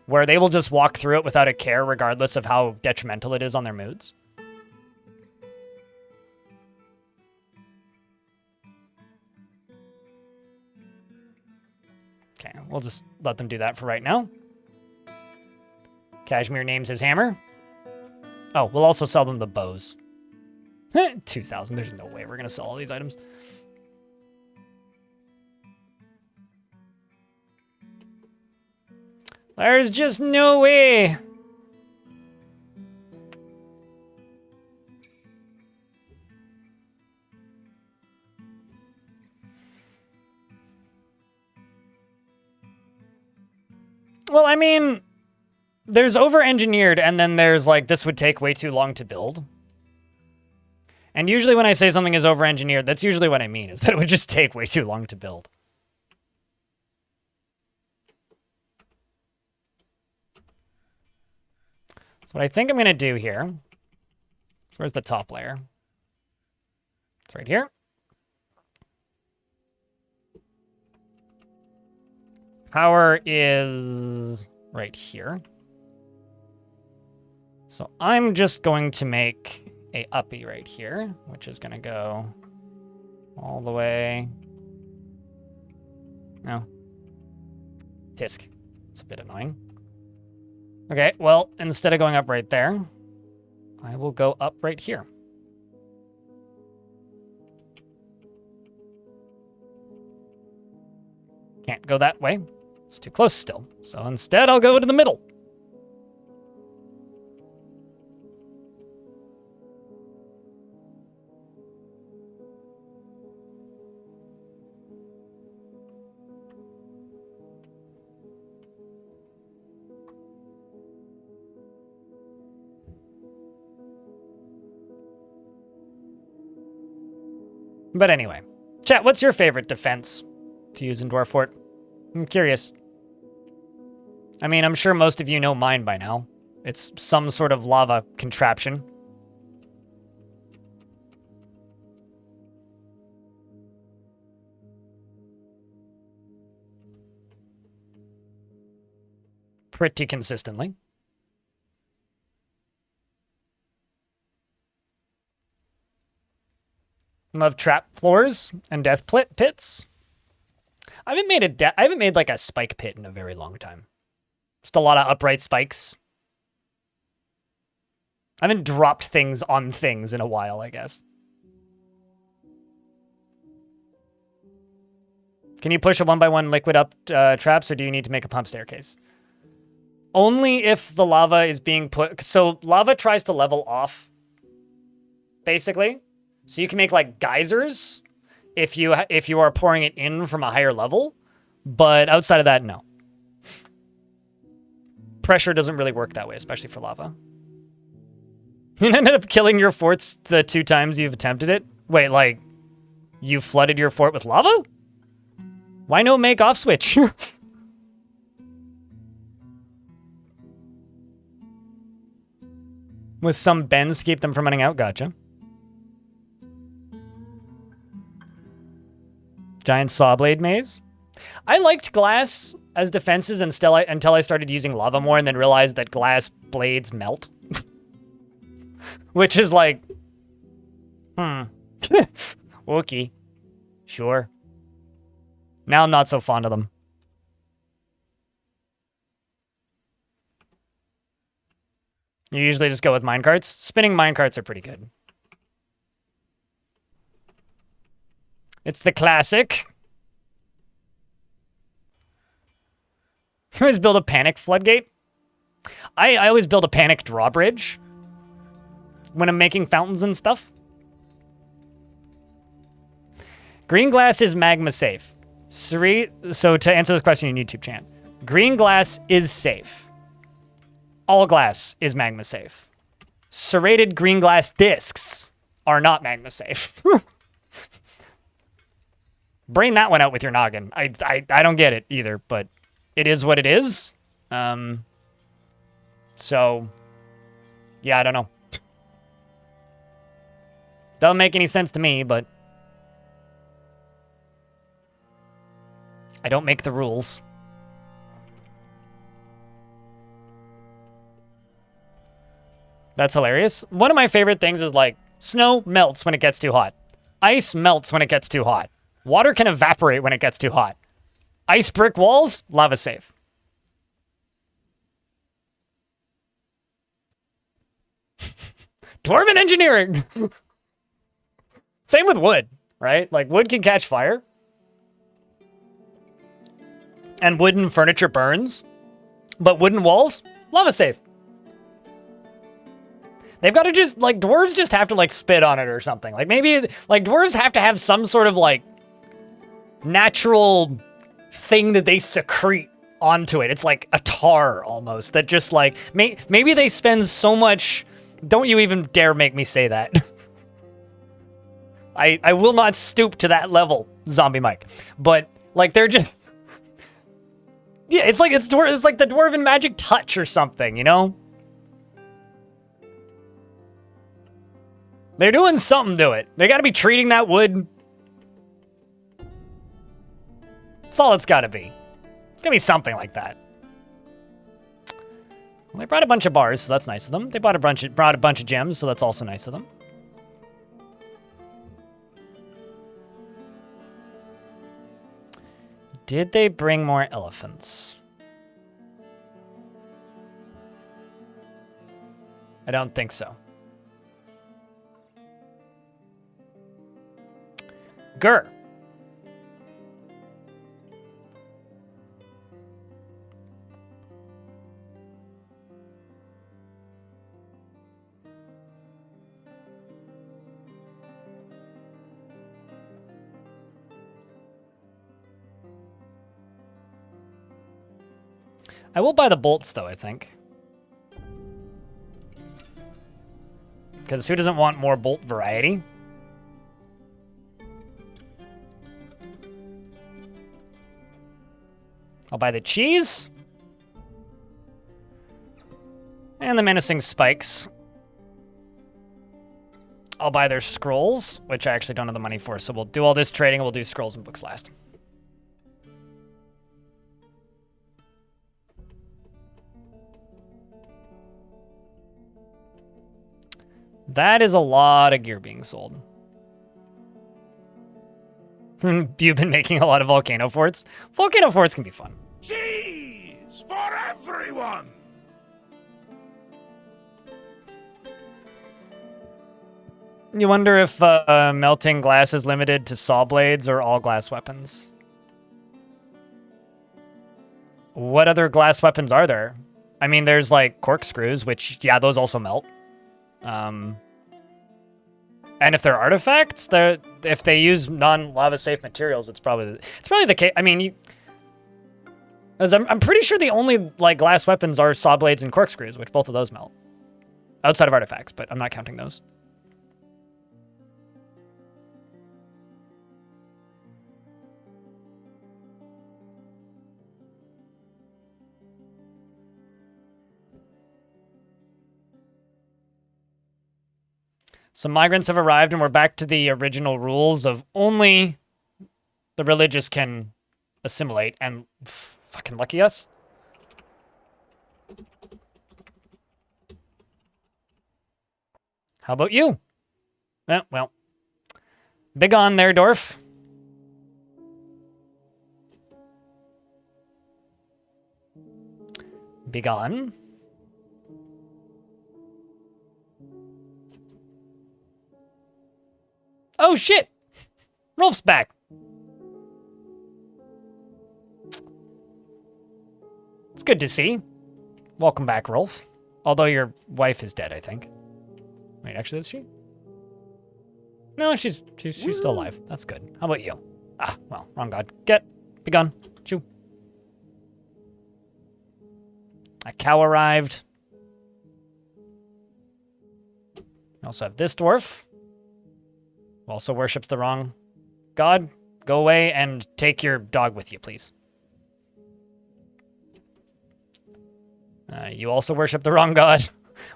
where they will just walk through it without a care regardless of how detrimental it is on their moods. Okay, we'll just let them do that for right now. Kashmir names his hammer. Oh, we'll also sell them the bows. 2,000. There's no way we're going to sell all these items. There's just no way. Well, I mean, there's over-engineered, and then there's like, this would take way too long to build. And usually when I say something is over-engineered, that's usually what I mean, is that it would just take way too long to build. So what I think I'm going to do here, so where's the top layer? It's right here. Power is right here. So I'm just going to make a uppy right here, which is going to go all the way. No. Tisk. It's a bit annoying. Okay, well, instead of going up right there, I will go up right here. Can't go that way. It's too close still. So instead, I'll go to the middle. But anyway, chat, what's your favorite defense to use in Dwarf Fort? I'm curious. I mean, I'm sure most of you know mine by now. It's some sort of lava contraption. Pretty consistently. Love trap floors and death pits. I haven't made like a spike pit in a very long time. Just a lot of upright spikes. I haven't dropped things on things in a while, I guess. Can you push a 1x1 liquid up traps, or do you need to make a pump staircase? Only if the lava is being put... So lava tries to level off, basically. So you can make like geysers if you are pouring it in from a higher level, but outside of that, no. Pressure doesn't really work that way, especially for lava. You ended up killing your forts the 2 times you've attempted it? Wait, like, you flooded your fort with lava? Why no make off switch? With some bends to keep them from running out, gotcha. Giant saw blade maze. I liked glass as defenses until I started using lava more and then realized that glass blades melt. Which is like, okay, sure. Now I'm not so fond of them. You usually just go with minecarts. Spinning minecarts are pretty good. It's the classic. You always build a panic floodgate. I always build a panic drawbridge when I'm making fountains and stuff. Green glass is magma safe. So to answer this question in YouTube chat, green glass is safe. All glass is magma safe. Serrated green glass discs are not magma safe. Brain that one out with your noggin. I don't get it either, but it is what it is. So, yeah, I don't know. Doesn't make any sense to me, but I don't make the rules. That's hilarious. One of my favorite things is like, snow melts when it gets too hot. Ice melts when it gets too hot. Water can evaporate when it gets too hot. Ice brick walls, lava safe. Dwarven engineering! Same with wood, right? Like, wood can catch fire. And wooden furniture burns. But wooden walls, lava safe. They've got to just, like, dwarves just have to, like, spit on it or something. Like, maybe, like, dwarves have to have some sort of, like, natural thing that they secrete onto it. It's like a tar almost that just, like, maybe they spend so much. Don't you even dare make me say that. I will not stoop to that level, Zombie Mike. But, like, they're just... Yeah, it's like the Dwarven magic touch or something, you know? They're doing something to it. They gotta be treating that wood. That's all it's gotta be. It's gotta be something like that. Well, they brought a bunch of bars, so that's nice of them. They brought a bunch of gems, so that's also nice of them. Did they bring more elephants? I don't think so. Grr. I will buy the bolts, though, I think. Because who doesn't want more bolt variety? I'll buy the cheese. And the menacing spikes. I'll buy their scrolls, which I actually don't have the money for, so we'll do all this trading and we'll do scrolls and books last. That is a lot of gear being sold. You've been making a lot of volcano forts. Volcano forts can be fun. Cheese for everyone! You wonder if melting glass is limited to saw blades or all glass weapons. What other glass weapons are there? I mean, there's like corkscrews, which, yeah, those also melt. And if they're artifacts, if they use non-lava safe materials, it's probably the case. I mean, I'm pretty sure the only like glass weapons are saw blades and corkscrews, which both of those melt. Outside of artifacts, but I'm not counting those. Some migrants have arrived, and we're back to the original rules of only the religious can assimilate, and fucking lucky us. How about you? Well. Big on there, Dwarf. Big on. Oh, shit! Rolf's back. It's good to see. Welcome back, Rolf. Although your wife is dead, I think. Wait, actually, is she? No, she's still alive. That's good. How about you? Ah, well, wrong god. Be gone. Chew. A cow arrived. We also have this dwarf. Who also worships the wrong god. Go away and take your dog with you, please. You also worship the wrong god.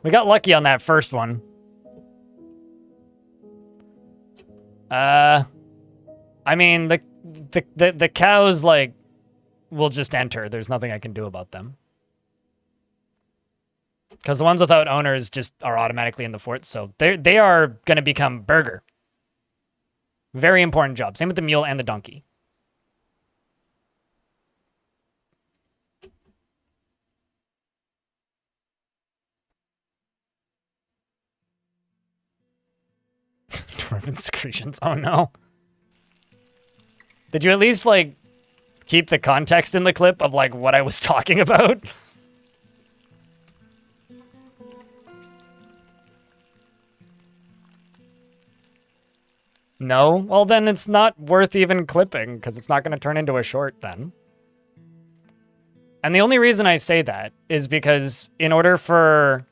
We got lucky on that first one. I mean, the cows, like, will just enter. There's nothing I can do about them. Because the ones without owners just are automatically in the fort, so they are going to become burger. Very important job. Same with the mule and the donkey. Dwarven secretions. Oh no. Did you at least like keep the context in the clip of like what I was talking about? No? Well, then it's not worth even clipping, because it's not going to turn into a short then. And the only reason I say that is because in order for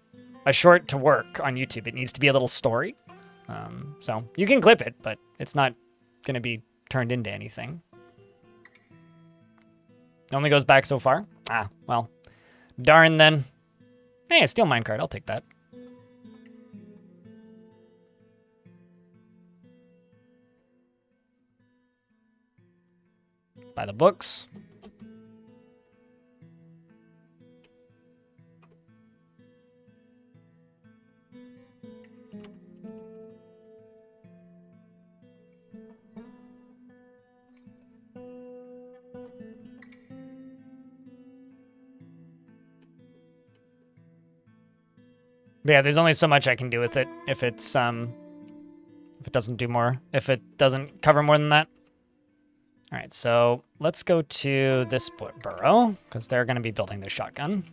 a short to work on YouTube, it needs to be a little story. So you can clip it, but it's not going to be turned into anything. It only goes back so far? Ah, well, darn then. Hey, a steel minecart, I'll take that. Buy the books. But yeah, there's only so much I can do with it if it's if it doesn't do more, if it doesn't cover more than that. All right, so let's go to this burrow because they're going to be building their shotgun.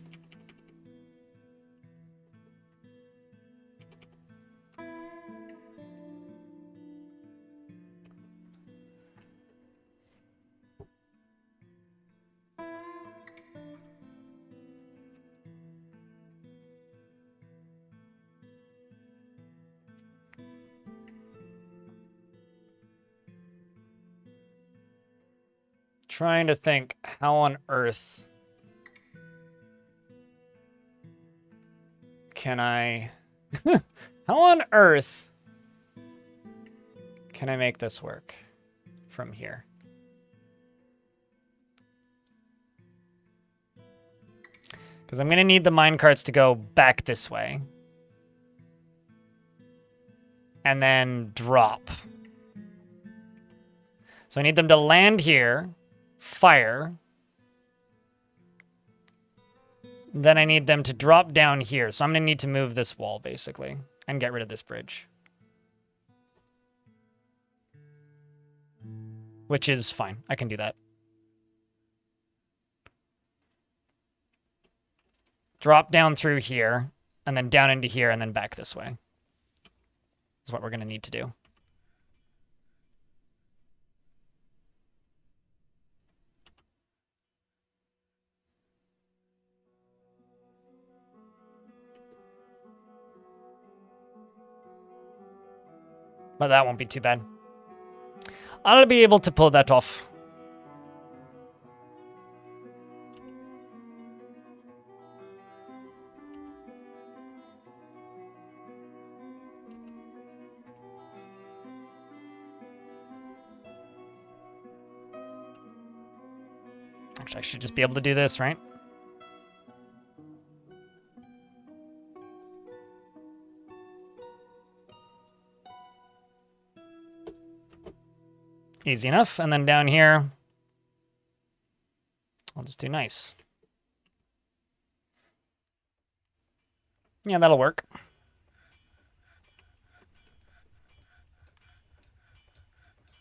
Trying to think how on earth can I how on earth can I make this work from here? Because I'm going to need the minecarts to go back this way and then drop. So I need them to land here, fire. Then I need them to drop down here. So I'm going to need to move this wall, basically, and get rid of this bridge. Which is fine. I can do that. Drop down through here, and then down into here, and then back this way. Is what we're going to need to do. But that won't be too bad. I'll be able to pull that off. Actually, I should just be able to do this, right? Easy enough. And then down here, I'll just do nice. Yeah, that'll work.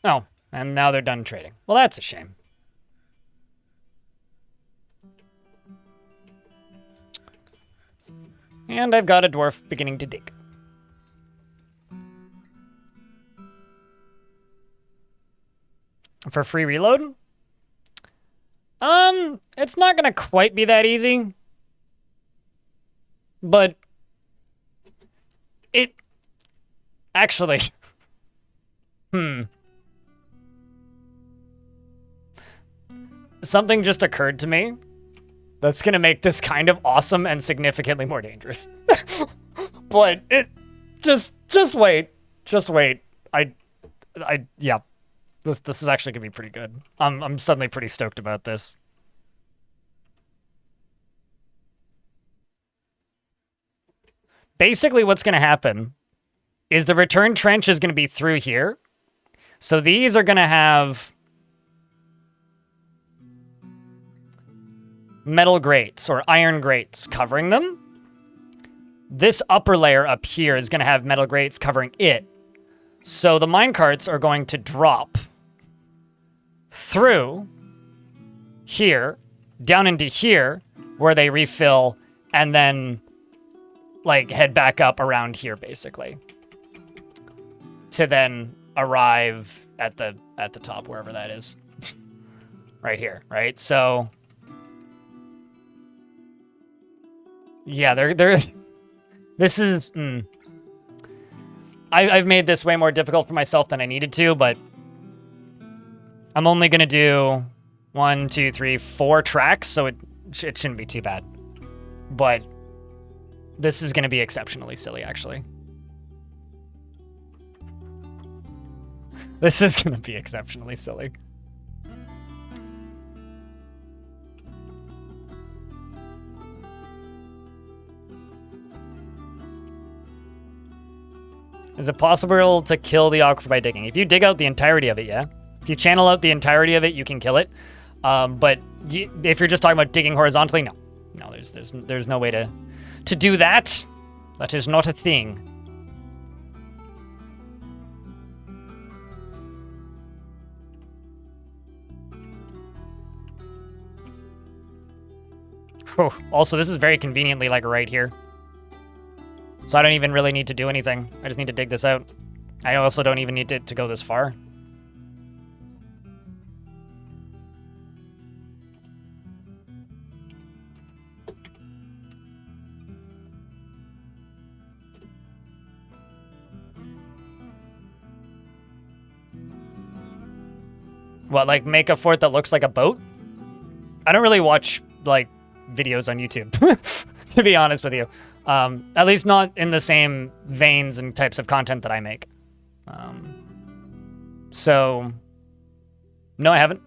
Oh, and now they're done trading. Well, that's a shame. And I've got a dwarf beginning to dig. For free reload? It's not gonna quite be that easy. But it actually something just occurred to me that's gonna make this kind of awesome and significantly more dangerous. But it just wait. Just wait. Yeah. This is actually gonna be pretty good. I'm suddenly pretty stoked about this. Basically, what's gonna happen is the return trench is gonna be through here. So these are gonna have metal grates or iron grates covering them. This upper layer up here is gonna have metal grates covering it. So the minecarts are going to drop through here, down into here, where they refill, and then, like, head back up around here, basically. To then arrive at the top, wherever that is. Right here, right? So yeah, they're this is I've made this way more difficult for myself than I needed to, but I'm only gonna do 1, 2, 3, 4 tracks, so it shouldn't be too bad. But this is gonna be exceptionally silly, actually. This is gonna be exceptionally silly. Is it possible to kill the aquifer by digging? If you dig out the entirety of it, yeah. If you channel out the entirety of it, you can kill it. But if you're just talking about digging horizontally, no. No, there's no way to do that. That is not a thing. Whew. Also, this is very conveniently like right here. So I don't even really need to do anything. I just need to dig this out. I also don't even need to go this far. What, like make a fort that looks like a boat? I don't really watch, like, videos on YouTube, to be honest with you. At least not in the same veins and types of content that I make. So, no, I haven't.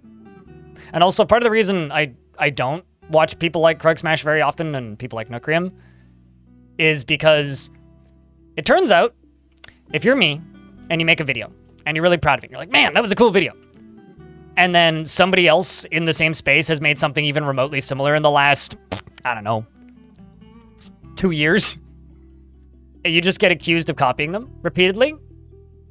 And also, part of the reason I don't watch people like Krug Smash very often and people like Nukrium is because it turns out, if you're me and you make a video and you're really proud of it, you're like, man, that was a cool video. And then somebody else in the same space has made something even remotely similar in the last, I don't know, 2 years. And you just get accused of copying them repeatedly.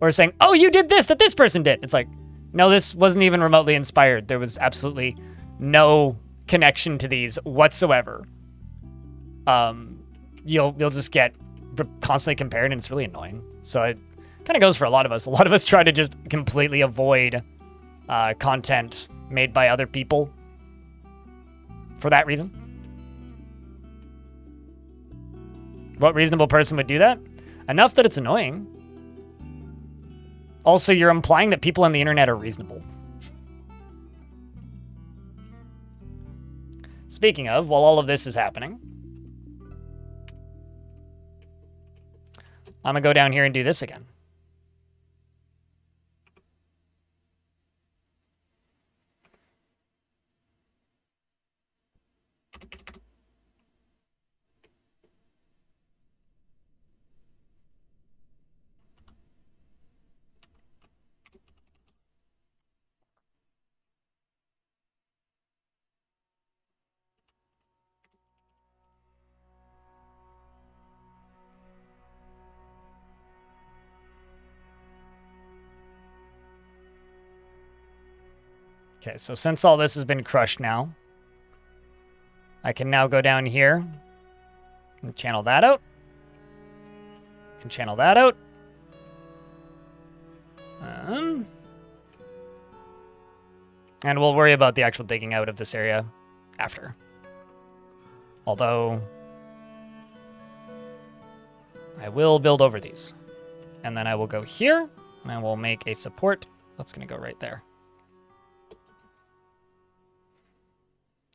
Or saying, oh, you did this that this person did. It's like, no, this wasn't even remotely inspired. There was absolutely no connection to these whatsoever. You'll just get constantly compared, and it's really annoying. So it kind of goes for a lot of us. A lot of us try to just completely avoid content made by other people for that reason. What reasonable person would do that? Enough that it's annoying. Also, you're implying that people on the internet are reasonable. Speaking of, while all of this is happening, I'm gonna go down here and do this again. Okay, so since all this has been crushed now, I can now go down here and channel that out. Can channel that out. And we'll worry about the actual digging out of this area after. Although, I will build over these. And then I will go here, and I will make a support. That's going to go right there.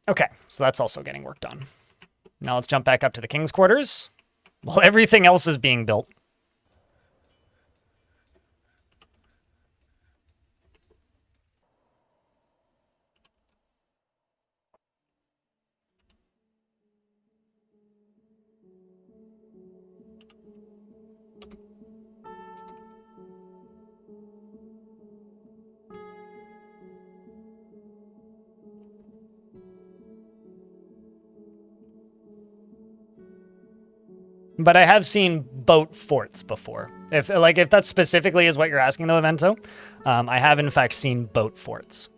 Okay, so that's also getting worked on. Now let's jump back up to the king's quarters while everything else is being built. But I have seen boat forts before. If that specifically is what you're asking, though, Evento, I have in fact seen boat forts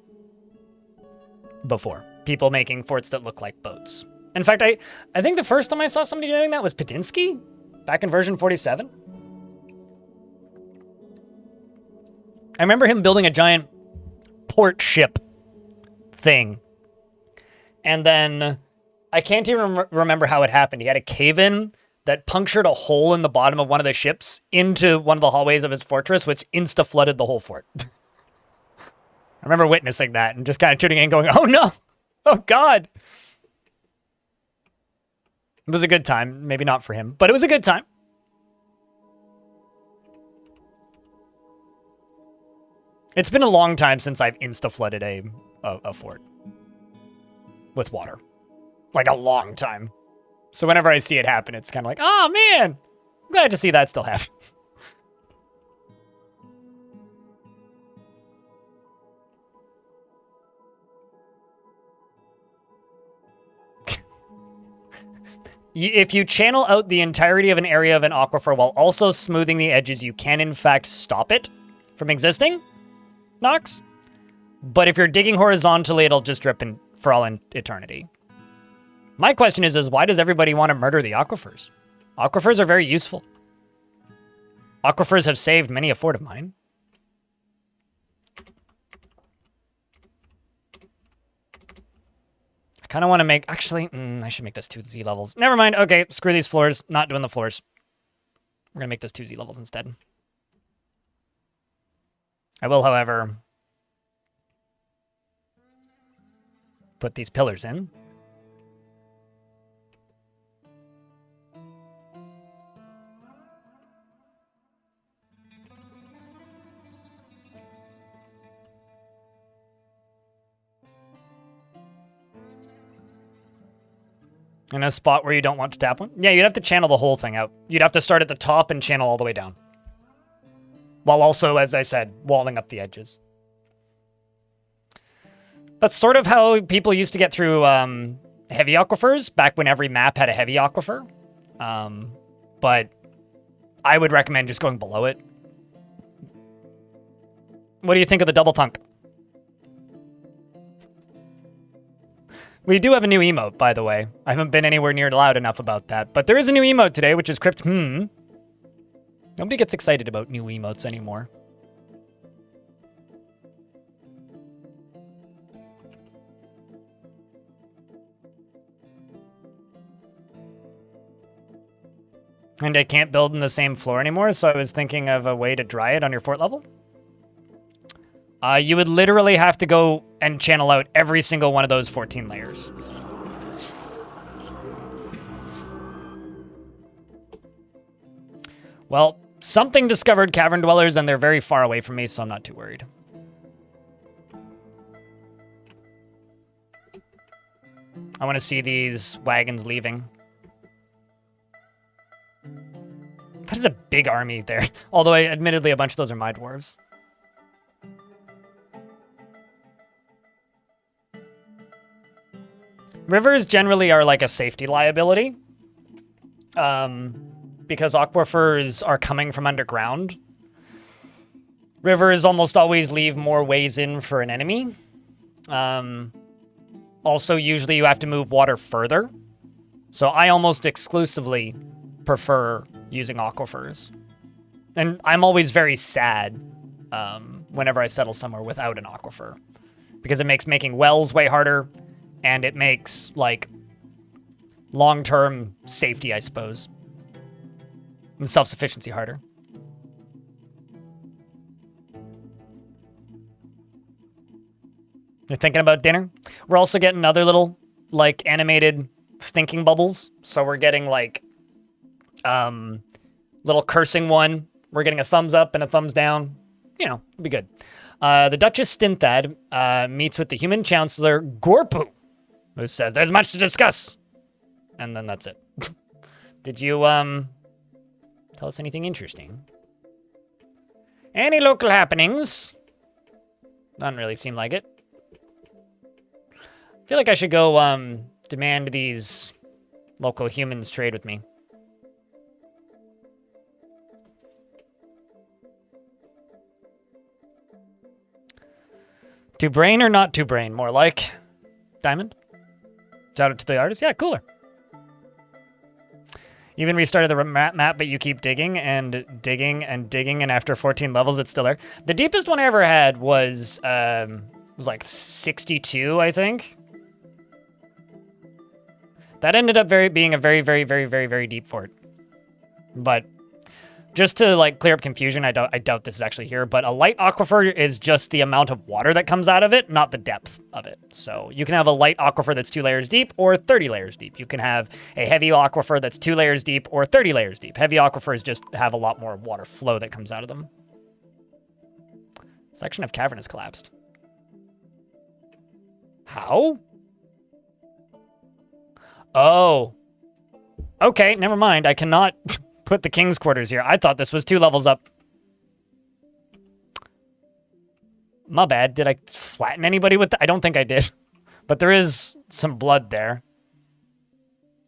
before. People making forts that look like boats. In fact, I think the first time I saw somebody doing that was Padinsky, back in version 47. I remember him building a giant port ship thing. And then I can't even remember how it happened. He had a cave-in that punctured a hole in the bottom of one of the ships into one of the hallways of his fortress, which insta-flooded the whole fort. I remember witnessing that and just kind of tuning in going, oh no! Oh God! It was a good time. Maybe not for him, but it was a good time. It's been a long time since I've insta-flooded a fort with water. Like a long time. So whenever I see it happen, it's kind of like, oh man, I'm glad to see that still happen. If you channel out the entirety of an area of an aquifer while also smoothing the edges, you can in fact stop it from existing, Nox. But if you're digging horizontally, it'll just drip in for all eternity. My question is why does everybody want to murder the aquifers? Aquifers are very useful. Aquifers have saved many a fort of mine. I kind of want to make... Actually, I should make this 2 Z levels. Never mind. Okay, screw these floors. Not doing the floors. We're going to make this 2 Z levels instead. I will, however, put these pillars in. In a spot where you don't want to tap one? Yeah, you'd have to channel the whole thing out. You'd have to start at the top and channel all the way down. While also, as I said, walling up the edges. That's sort of how people used to get through heavy aquifers, back when every map had a heavy aquifer. But I would recommend just going below it. What do you think of the double thunk? We do have a new emote, by the way. I haven't been anywhere near loud enough about that. But there is a new emote today, which is Crypt. Nobody gets excited about new emotes anymore. And I can't build in the same floor anymore, so I was thinking of a way to dry it on your fort level. You would literally have to go and channel out every single one of those 14 layers. Well, something discovered cavern dwellers, and they're very far away from me, so I'm not too worried. I want to see these wagons leaving. That is a big army there. Although, admittedly, a bunch of those are my dwarves. Rivers generally are like a safety liability. Because aquifers are coming from underground. Rivers almost always leave more ways in for an enemy. Also, usually you have to move water further. So I almost exclusively prefer using aquifers. And I'm always very sad whenever I settle somewhere without an aquifer. Because it makes making wells way harder. And it makes, like, long-term safety, I suppose. And self-sufficiency harder. You're thinking about dinner? We're also getting other little, like, animated thinking bubbles. So we're getting, like, little cursing one. We're getting a thumbs up and a thumbs down. You know, it'll be good. The Duchess Stinthad meets with the human chancellor, Gorpu, who says, there's much to discuss. And then that's it. Did you, tell us anything interesting? Any local happenings? Doesn't really seem like it. I feel like I should go, demand these local humans trade with me. To brain or not to brain? More like Diamond? Shout out to the artist. Yeah, cooler. You even restarted the map, but you keep digging and digging and digging, and after 14 levels, it's still there. The deepest one I ever had was like 62, I think. That ended up being a very, very, very, very, very deep fort. But just to like clear up confusion, I doubt this is actually here, but a light aquifer is just the amount of water that comes out of it, not the depth of it. So you can have a light aquifer that's 2 layers deep or 30 layers deep. You can have a heavy aquifer that's 2 layers deep or 30 layers deep. Heavy aquifers just have a lot more water flow that comes out of them. Section of cavern has collapsed. How? Oh. Okay, never mind. I cannot put the king's quarters here. I thought this was 2 levels up. My bad. Did I flatten anybody with that? I don't think I did. But there is some blood there.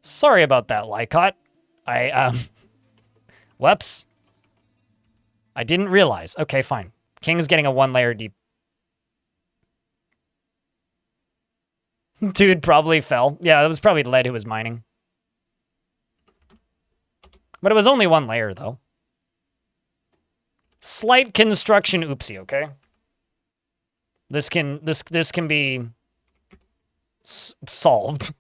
Sorry about that, Lycott. Whoops. I didn't realize. Okay, fine. King's getting a 1 layer deep. Dude probably fell. Yeah, it was probably lead who was mining. But it was only 1 layer, though. Slight construction oopsie, okay? This can be solved.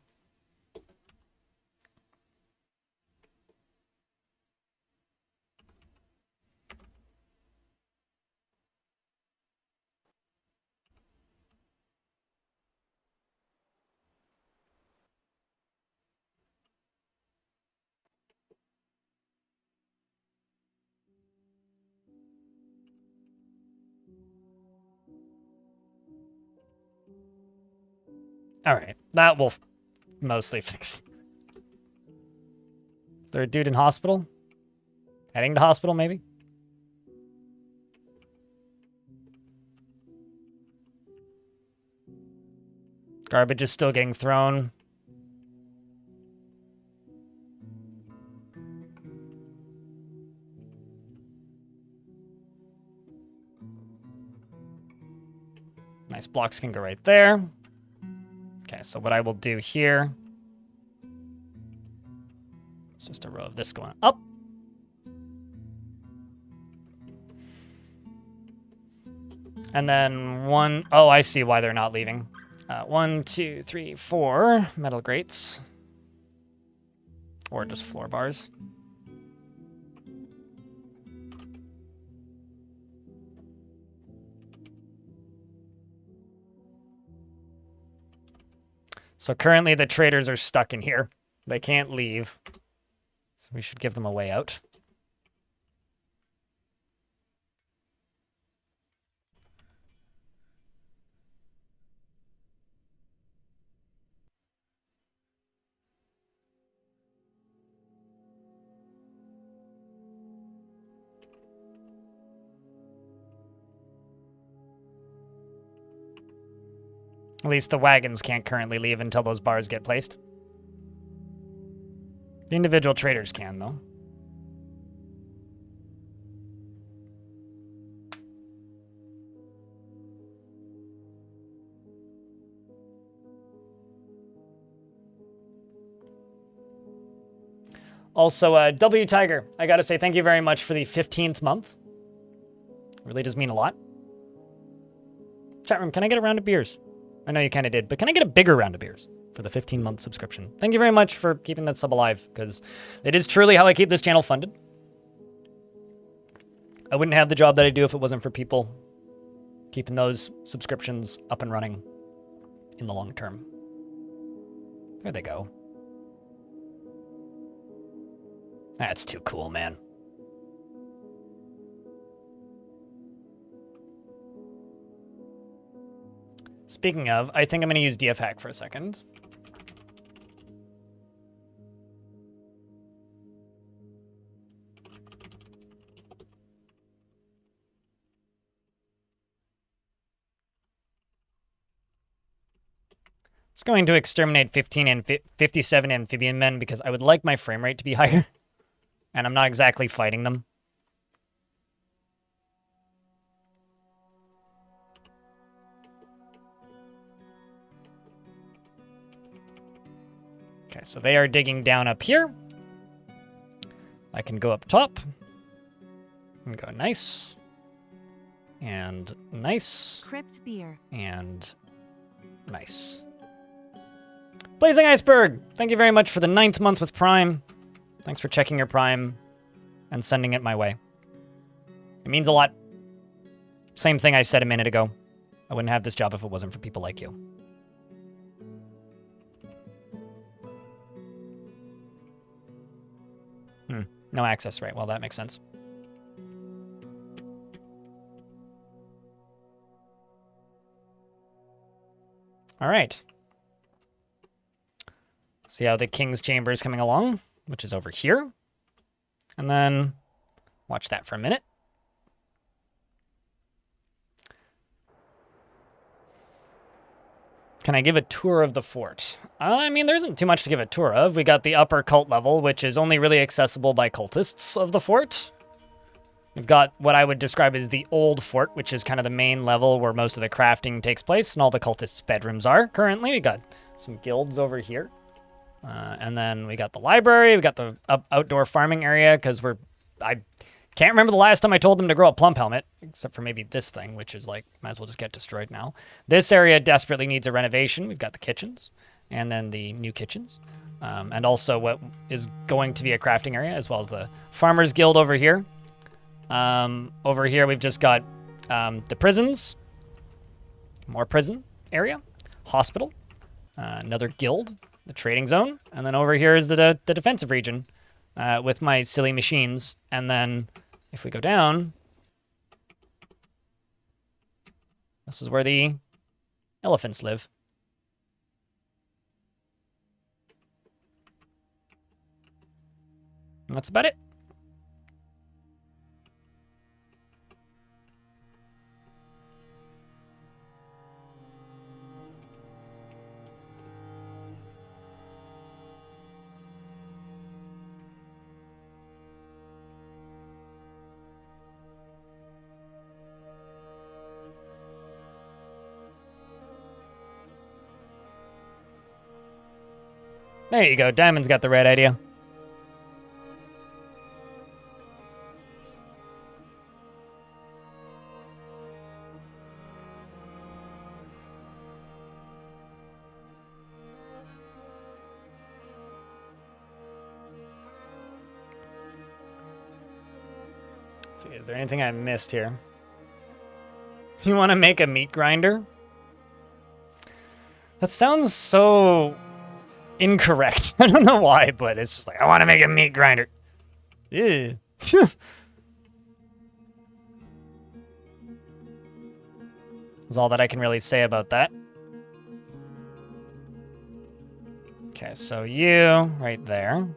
All right, that will mostly fix. Is there a dude in hospital? Heading to hospital, maybe? Garbage is still getting thrown. Nice, blocks can go right there. Okay, so what I will do here, it's just a row of this going up. And then oh, I see why they're not leaving. 1, 2, 3, 4 metal grates. Or just floor bars. So currently the traders are stuck in here. They can't leave. So we should give them a way out. At least the wagons can't currently leave until those bars get placed. The individual traders can, though. Also, W Tiger, I gotta say thank you very much for the 15th month. It really does mean a lot. Chat room, can I get a round of beers? I know you kind of did, but can I get a bigger round of beers for the 15-month subscription? Thank you very much for keeping that sub alive, because it is truly how I keep this channel funded. I wouldn't have the job that I do if it wasn't for people keeping those subscriptions up and running in the long term. There they go. That's too cool, man. Speaking of, I think I'm going to use DF hack for a second. It's going to exterminate 15 and 57 amphibian men because I would like my frame rate to be higher. And I'm not exactly fighting them. Okay, so they are digging down up here. I can go up top and go nice and nice Crypt beer. and nice. Blazing Iceberg, thank you very much for the 9th month with Prime. Thanks for checking your Prime and sending it my way. It means a lot. Same thing I said a minute ago. I wouldn't have this job if it wasn't for people like you. No access, right? Well, that makes sense. All right. See how the King's Chamber is coming along, which is over here. And then watch that for a minute. Can I give a tour of the fort? I mean, there isn't too much to give a tour of. We got the upper cult level, which is only really accessible by cultists of the fort. We've got what I would describe as the old fort, which is kind of the main level where most of the crafting takes place and all the cultists' bedrooms are currently. We got some guilds over here. And then we got the library. We got the outdoor farming area because I can't remember the last time I told them to grow a plump helmet, except for maybe this thing, which is like, might as well just get destroyed now. This area desperately needs a renovation. We've got the kitchens and then the new kitchens. And also what is going to be a crafting area, as well as the Farmers Guild over here. Over here, we've just got the prisons, more prison area, hospital, another guild, the trading zone, and then over here is the defensive region with my silly machines. And then if we go down, this is where the elephants live. And that's about it. There you go. Diamond's got the right idea. Let's see, is there anything I missed here? You want to make a meat grinder? That sounds so incorrect. I don't know why, but it's just like, I want to make a meat grinder. Ew. That's all that I can really say about that. Okay, so you right there.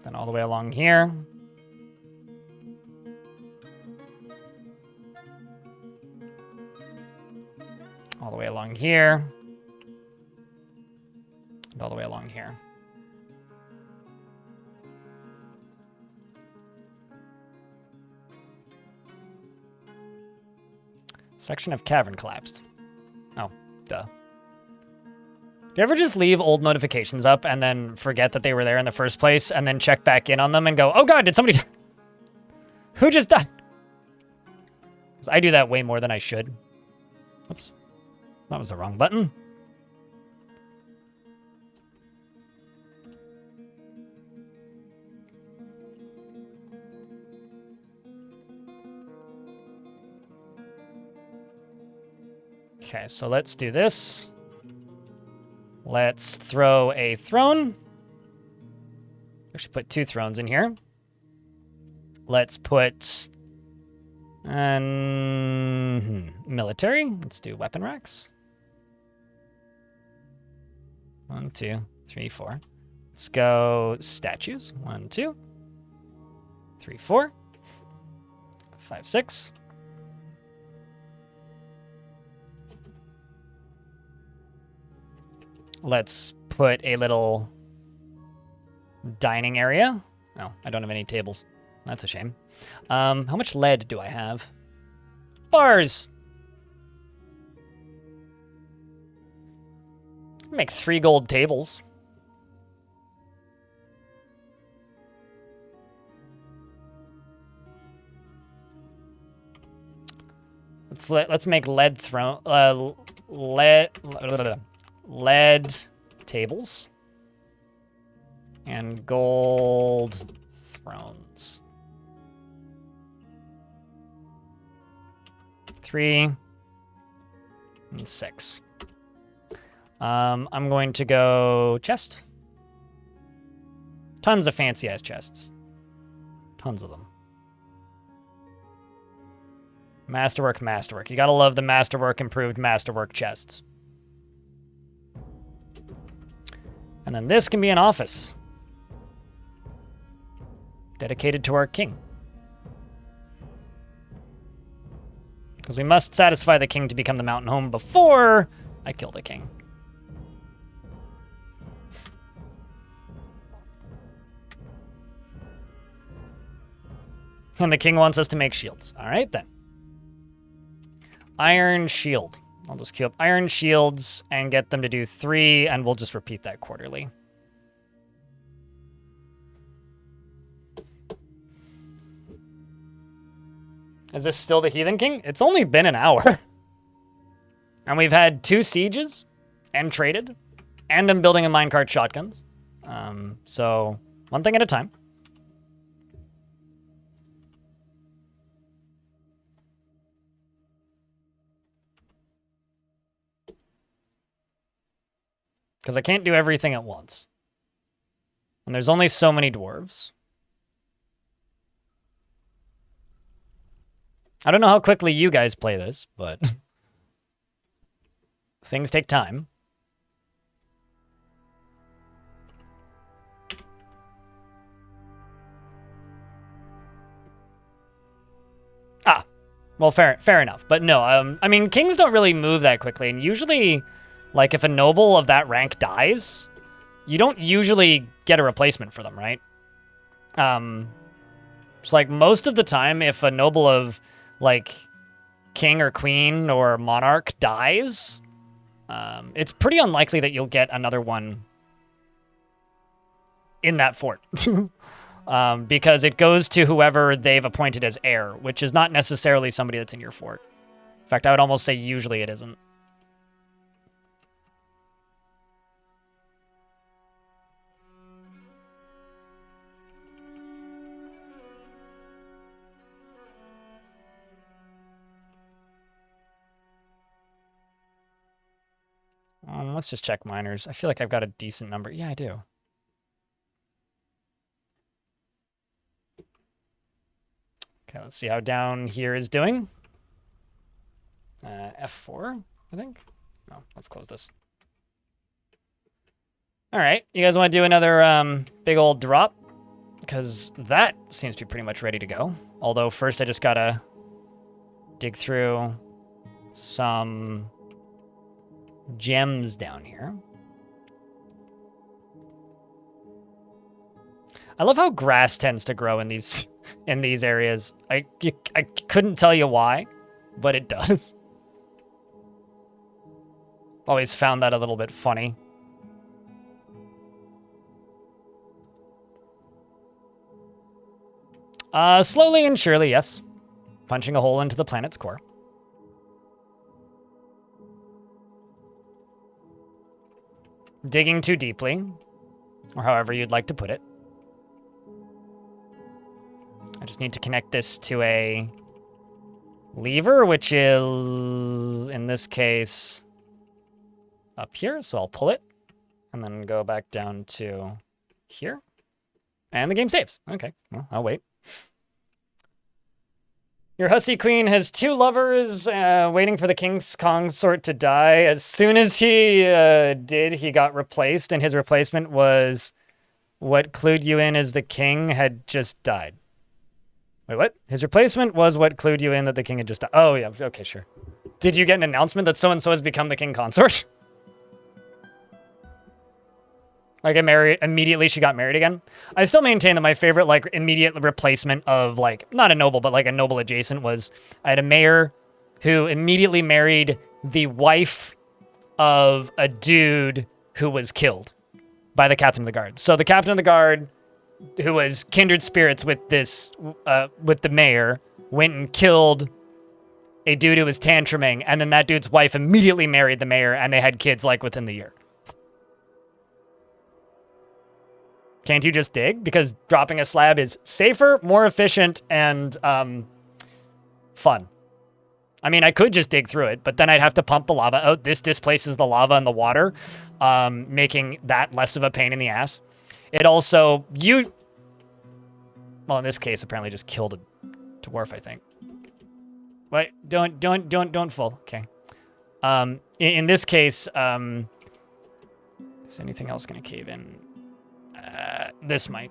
Then all the way along here. All the way along here. And all the way along here. Section of cavern collapsed. Oh, duh. Do you ever just leave old notifications up and then forget that they were there in the first place and then check back in on them and go, oh god, did somebody... Who just died? 'Cause I do that way more than I should. Whoops. That was the wrong button. Okay, so let's do this. Let's throw a throne. Actually put 2 thrones in here. Let's put military. Let's do weapon racks. 1, 2, 3, 4. Let's go statues. 1, 2, 3, 4, 5, 6. Let's put a little dining area. No, I don't have any tables. That's a shame. How much lead do I have? Bars! Make 3 gold tables. Let's make lead tables and gold thrones. 3 and 6. I'm going to go chest. Tons of fancy ass chests. Tons of them. Masterwork, masterwork. You gotta love the masterwork, improved masterwork chests. And then this can be an office. Dedicated to our king. Because we must satisfy the king to become the mountain home before I kill the king. And the king wants us to make shields. All right, then. Iron shield. I'll just queue up iron shields and get them to do 3, and we'll just repeat that quarterly. Is this still the Heathen King? It's only been an hour. And we've had 2 sieges and traded. And I'm building a minecart shotguns. So, one thing at a time. Because I can't do everything at once. And there's only so many dwarves. I don't know how quickly you guys play this, but things take time. Ah, well, fair enough. But no, I mean, kings don't really move that quickly, and usually, like, if a noble of that rank dies, you don't usually get a replacement for them, right? It's like most of the time, if a noble of, like, king or queen or monarch dies, it's pretty unlikely that you'll get another one in that fort. Because it goes to whoever they've appointed as heir, which is not necessarily somebody that's in your fort. In fact, I would almost say usually it isn't. Let's just check miners. I feel like I've got a decent number. Yeah, I do. Okay, let's see how down here is doing. F4, I think. No, let's close this. All right, you guys want to do another big old drop? Because that seems to be pretty much ready to go. Although first I just gotta dig through some gems down here. I love how grass tends to grow in these areas. I couldn't tell you why, but it does. Always found that a little bit funny. Slowly and surely, yes. Punching a hole into the planet's core. Digging too deeply, or however you'd like to put it. I just need to connect this to a lever, which is, in this case, up here. So I'll pull it and then go back down to here. And the game saves. Okay, well, I'll wait. Your hussy queen has 2 lovers waiting for the king's consort to die. As soon as he did, he got replaced, and his replacement was what clued you in as the king had just died. Wait, what? His replacement was what clued you in that the king had just died. Oh, yeah, okay, sure. Did you get an announcement that so-and-so has become the king consort? Like, immediately she got married again. I still maintain that my favorite, like, immediate replacement of, like, not a noble, but, like, a noble adjacent was I had a mayor who immediately married the wife of a dude who was killed by the captain of the guard. So the captain of the guard, who was kindred spirits with this, with the mayor, went and killed a dude who was tantruming, and then that dude's wife immediately married the mayor, and they had kids, like, within the year. Can't you just dig? Because dropping a slab is safer, more efficient, and fun. I mean, I could just dig through it, but then I'd have to pump the lava out. This displaces the lava and the water, making that less of a pain in the ass. It also, well, in this case, apparently just killed a dwarf, I think. Wait, don't fall. Okay. In this case, is anything else going to cave in? This might.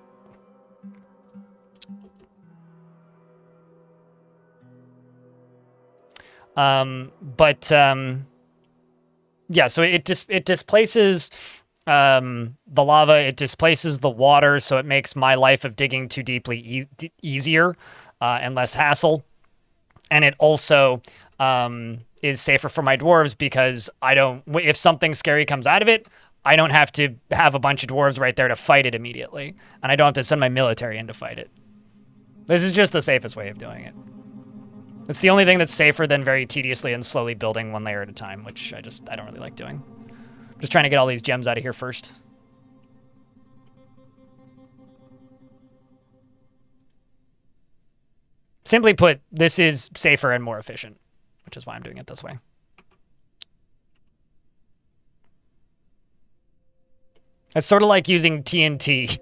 Yeah, so it displaces the lava, it displaces the water, so it makes my life of digging too deeply easier and less hassle. And it also is safer for my dwarves because if something scary comes out of it, I don't have to have a bunch of dwarves right there to fight it immediately. And I don't have to send my military in to fight it. This is just the safest way of doing it. It's the only thing that's safer than very tediously and slowly building one layer at a time, which I don't really like doing. I'm just trying to get all these gems out of here first. Simply put, this is safer and more efficient, which is why I'm doing it this way. It's sort of like using TNT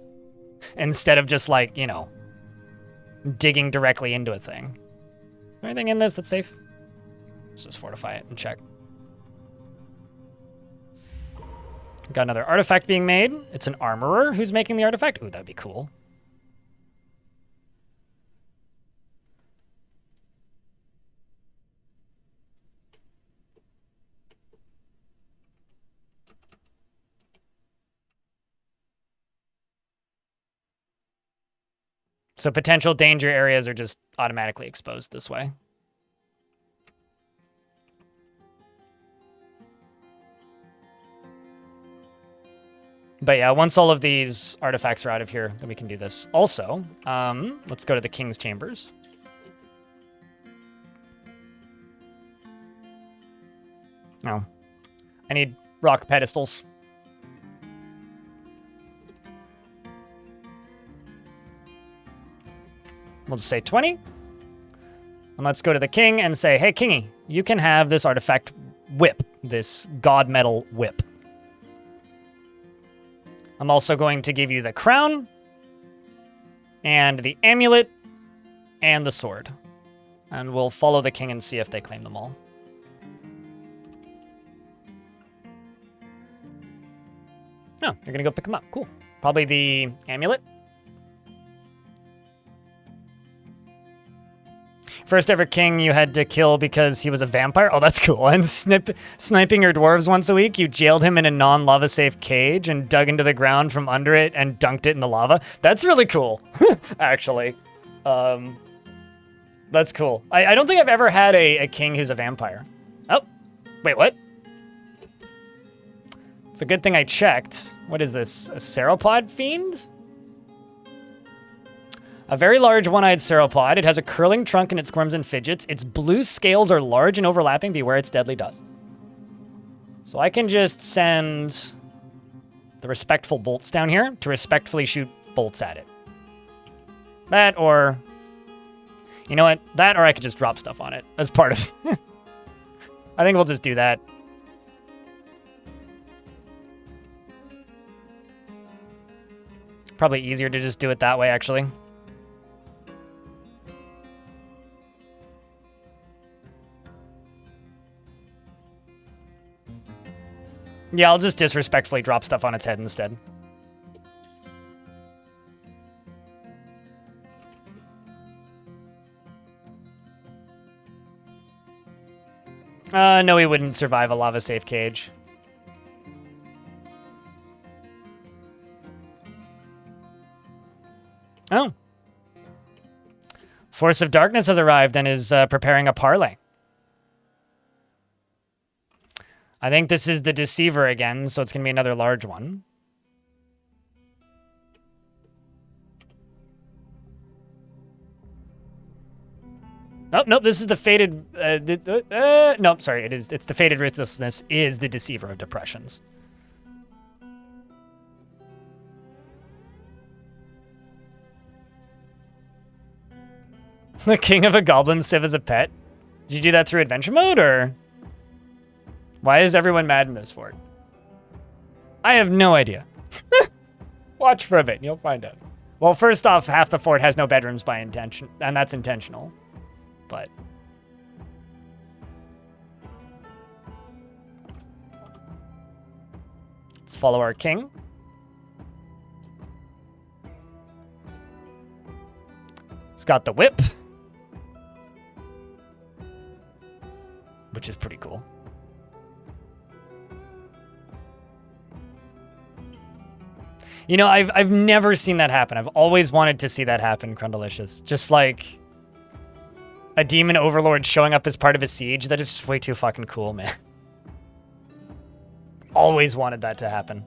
instead of just like, you know, digging directly into a thing. Is there anything in this that's safe? Let's just fortify it and check. Got another artifact being made. It's an armorer who's making the artifact. Ooh, that'd be cool. So potential danger areas are just automatically exposed this way. But yeah, once all of these artifacts are out of here, then we can do this. Also, let's go to the King's Chambers. No. I need rock pedestals. We'll just say 20. And let's go to the king and say, hey, kingy, you can have this artifact whip, this god metal whip. I'm also going to give you the crown and the amulet and the sword. And we'll follow the king and see if they claim them all. Oh, you're going to go pick them up. Cool. Probably the amulet. First ever king you had to kill because he was a vampire? Oh, that's cool. And sniping your dwarves once a week, you jailed him in a non-lava safe cage and dug into the ground from under it and dunked it in the lava. That's really cool, actually. That's cool. I don't think I've ever had a king who's a vampire. Oh, wait, what? It's a good thing I checked. What is this? A sauropod fiend? A very large one-eyed sauropod. It has a curling trunk and it squirms and fidgets. Its blue scales are large and overlapping. Beware its deadly dust. So I can just send the respectful bolts down here to respectfully shoot bolts at it. That or... You know what? That or I could just drop stuff on it as part of... I think we'll just do that. Probably easier to just do it that way, actually. Yeah, I'll just disrespectfully drop stuff on its head instead. No, he wouldn't survive a lava safe cage. Oh. Force of Darkness has arrived and is preparing a parlay. I think this is the Deceiver again, so it's going to be another large one. Oh, nope, this is the Fated... nope, sorry, it's the Fated Ruthlessness is the Deceiver of Depressions. The King of a Goblin Civ as a pet? Did you do that through adventure mode, or... Why is everyone mad in this fort? I have no idea. Watch for a bit, and you'll find out. Well, first off, half the fort has no bedrooms by intention, and that's intentional. But... let's follow our king. He's got the whip. Which is pretty cool. You know, I've never seen that happen. I've always wanted to see that happen, Crundalicious. Just like a demon overlord showing up as part of a siege. That is just way too fucking cool, man. Always wanted that to happen.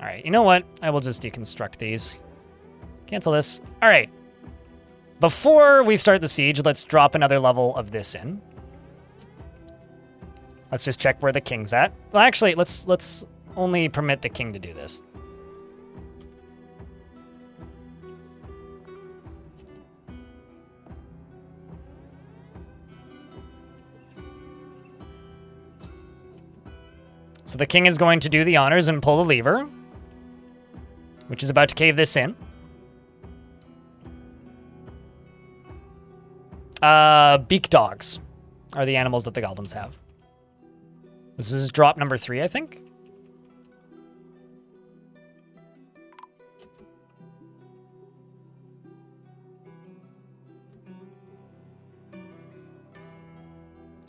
All right, you know what? I will just deconstruct these. Cancel this. All right. Before we start the siege, let's drop another level of this in. Let's just check where the king's at. Well, actually, let's only permit the king to do this. So the king is going to do the honors and pull the lever, which is about to cave this in. Beak dogs are the animals that the goblins have. This is drop number 3, I think.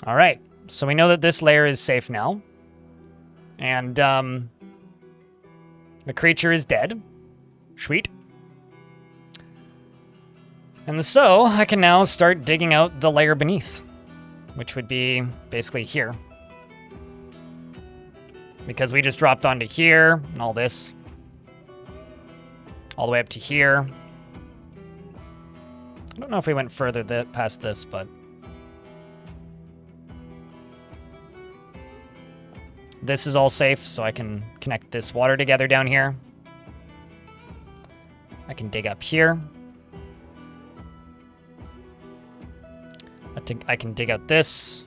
All right, so we know that this layer is safe now. And, the creature is dead. Sweet. And so, I can now start digging out the layer beneath, which would be basically here. Because we just dropped onto here, and all this. All the way up to here. I don't know if we went further past this, but... this is all safe, so I can connect this water together down here. I can dig up here. I can dig out this.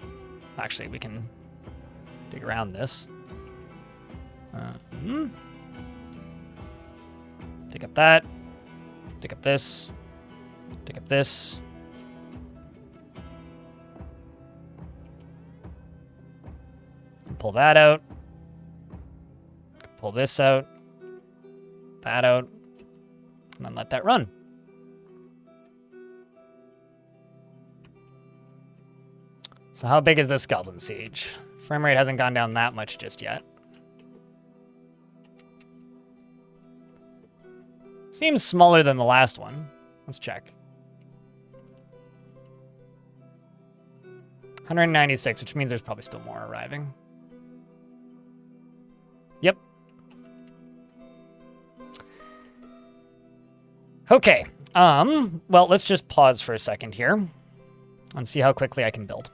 Actually, we can dig around this. Dig up that. Dig up this. Dig up this. Pull that out. Pull this out. That out. And then let that run. So how big is this Goblin Siege? Frame rate hasn't gone down that much just yet. Seems smaller than the last one. Let's check. 196, which means there's probably still more arriving. Yep. Okay. Well, let's just pause for a second here and see how quickly I can build.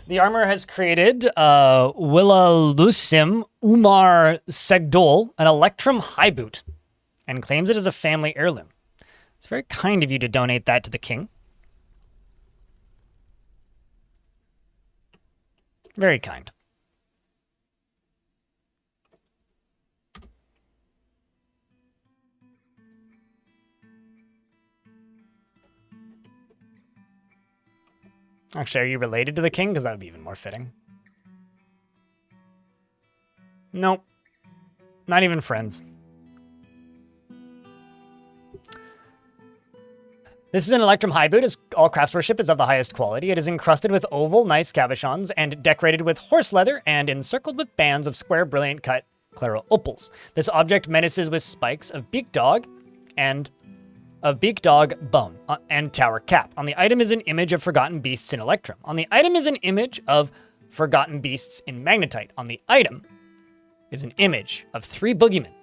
The armor has created Willalusim Umar Segdol, an Electrum high boot, and claims it as a family heirloom. It's very kind of you to donate that to the king. Very kind. Actually, are you related to the king? Because that would be even more fitting. Nope. Not even friends. This is an Electrum high boot, as all craftsmanship is of the highest quality. It is encrusted with oval, nice cabochons, and decorated with horse leather, and encircled with bands of square, brilliant cut Clara opals. This object menaces with spikes of beak dog bone and tower cap. On the item is an image of forgotten beasts in Electrum. On the item is an image of forgotten beasts in magnetite. On the item is an image of 3 boogeymen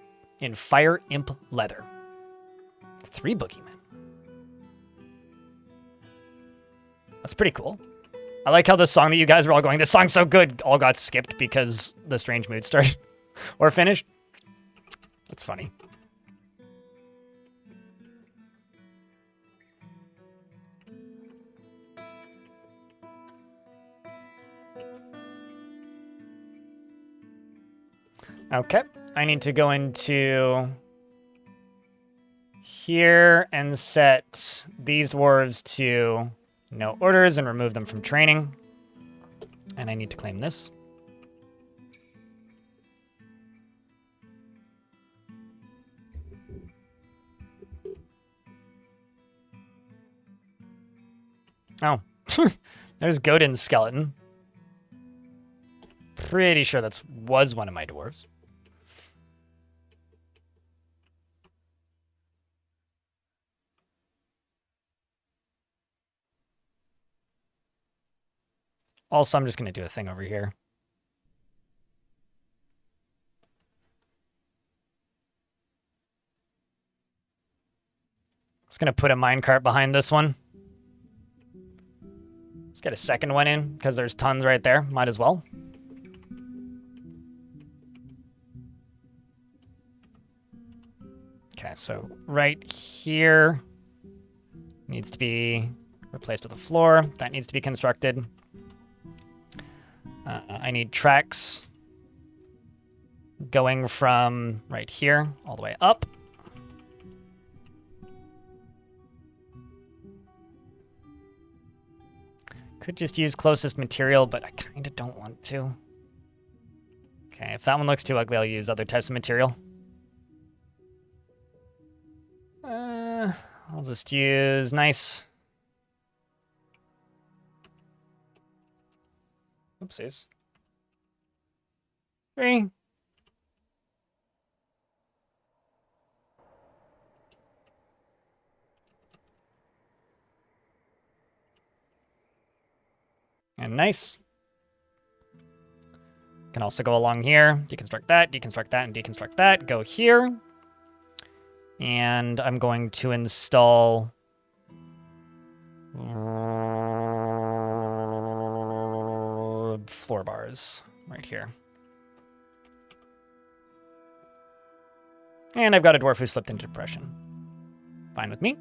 in fire imp leather. 3 boogeymen. That's pretty cool. I like how the song that you guys were all going, this song's so good, all got skipped because the strange mood started or finished. That's funny. Okay, I need to go into here and set these dwarves to no orders and remove them from training. And I need to claim this. Oh, there's Godin's skeleton. Pretty sure that was one of my dwarves. Also, I'm just going to do a thing over here. Just going to put a minecart behind this one. Let's get a second one in, because there's tons right there. Might as well. Okay, so right here needs to be replaced with a floor. That needs to be constructed. I need tracks going from right here all the way up. Could just use closest material, but I kind of don't want to. Okay, if that one looks too ugly, I'll use other types of material. I'll just use nice. Oopsies. 3. And nice. Can also go along here, deconstruct that, and deconstruct that. Go here. And I'm going to install floor bars right here. And I've got a dwarf who slipped into depression. Fine with me.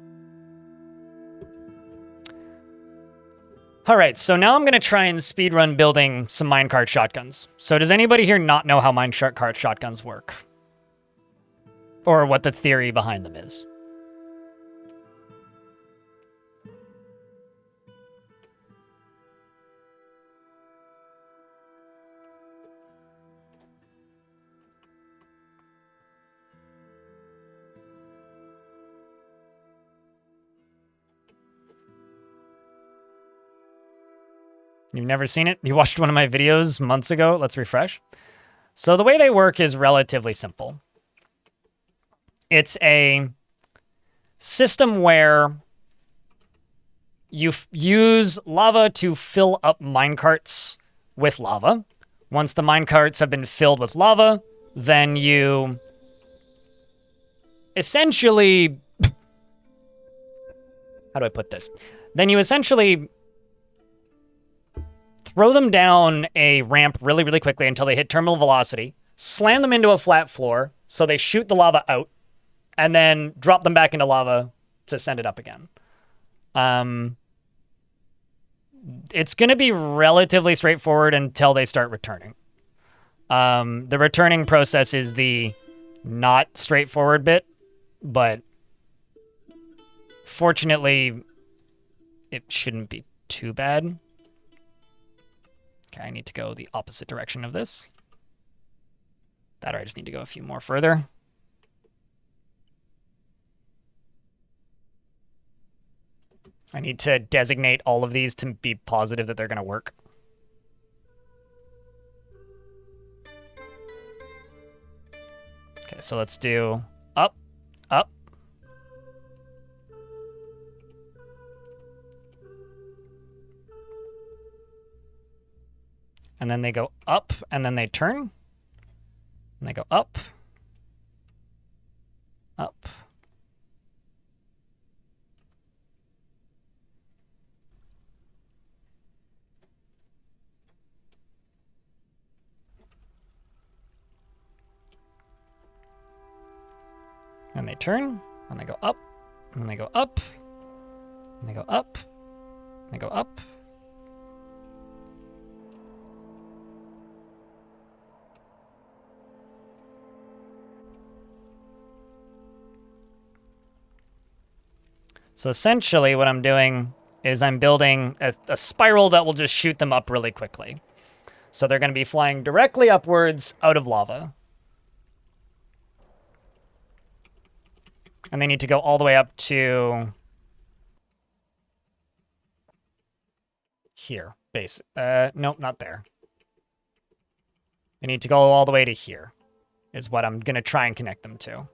All right, so now I'm going to try and speedrun building some minecart shotguns. So does anybody here not know how minecart shotguns work? Or what the theory behind them is? You've never seen it? You watched one of my videos months ago? Let's refresh. So the way they work is relatively simple. It's a system where you use lava to fill up minecarts with lava. Once the minecarts have been filled with lava, then you essentially... How do I put this? Then you essentially throw them down a ramp really, really quickly until they hit terminal velocity, slam them into a flat floor so they shoot the lava out, and then drop them back into lava to send it up again. It's going to be relatively straightforward until they start returning. The returning process is the not straightforward bit, but fortunately, it shouldn't be too bad. Okay, I need to go the opposite direction of this. That or I just need to go a few more further. I need to designate all of these to be positive that they're going to work. Okay, so let's do up, up. And then they go up, and then they turn. And they go up, up. And they turn, and they go up, and then they go up, and they go up, and they go up. So essentially what I'm doing is I'm building a spiral that will just shoot them up really quickly. So they're going to be flying directly upwards out of lava. And they need to go all the way up to here. Nope, not there. They need to go all the way to here, is what I'm going to try and connect them to.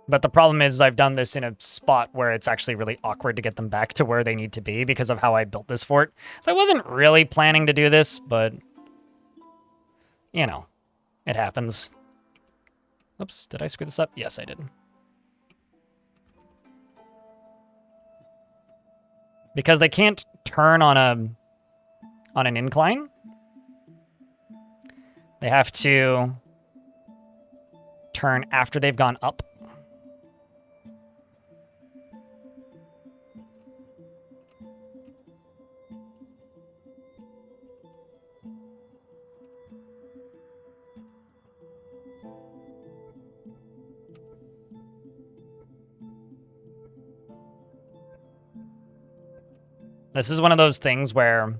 But the problem is I've done this in a spot where it's actually really awkward to get them back to where they need to be because of how I built this fort. So I wasn't really planning to do this, but, you know, it happens. Oops, did I screw this up? Yes, I did. Because they can't turn on an incline, they have to turn after they've gone up. This is one of those things where,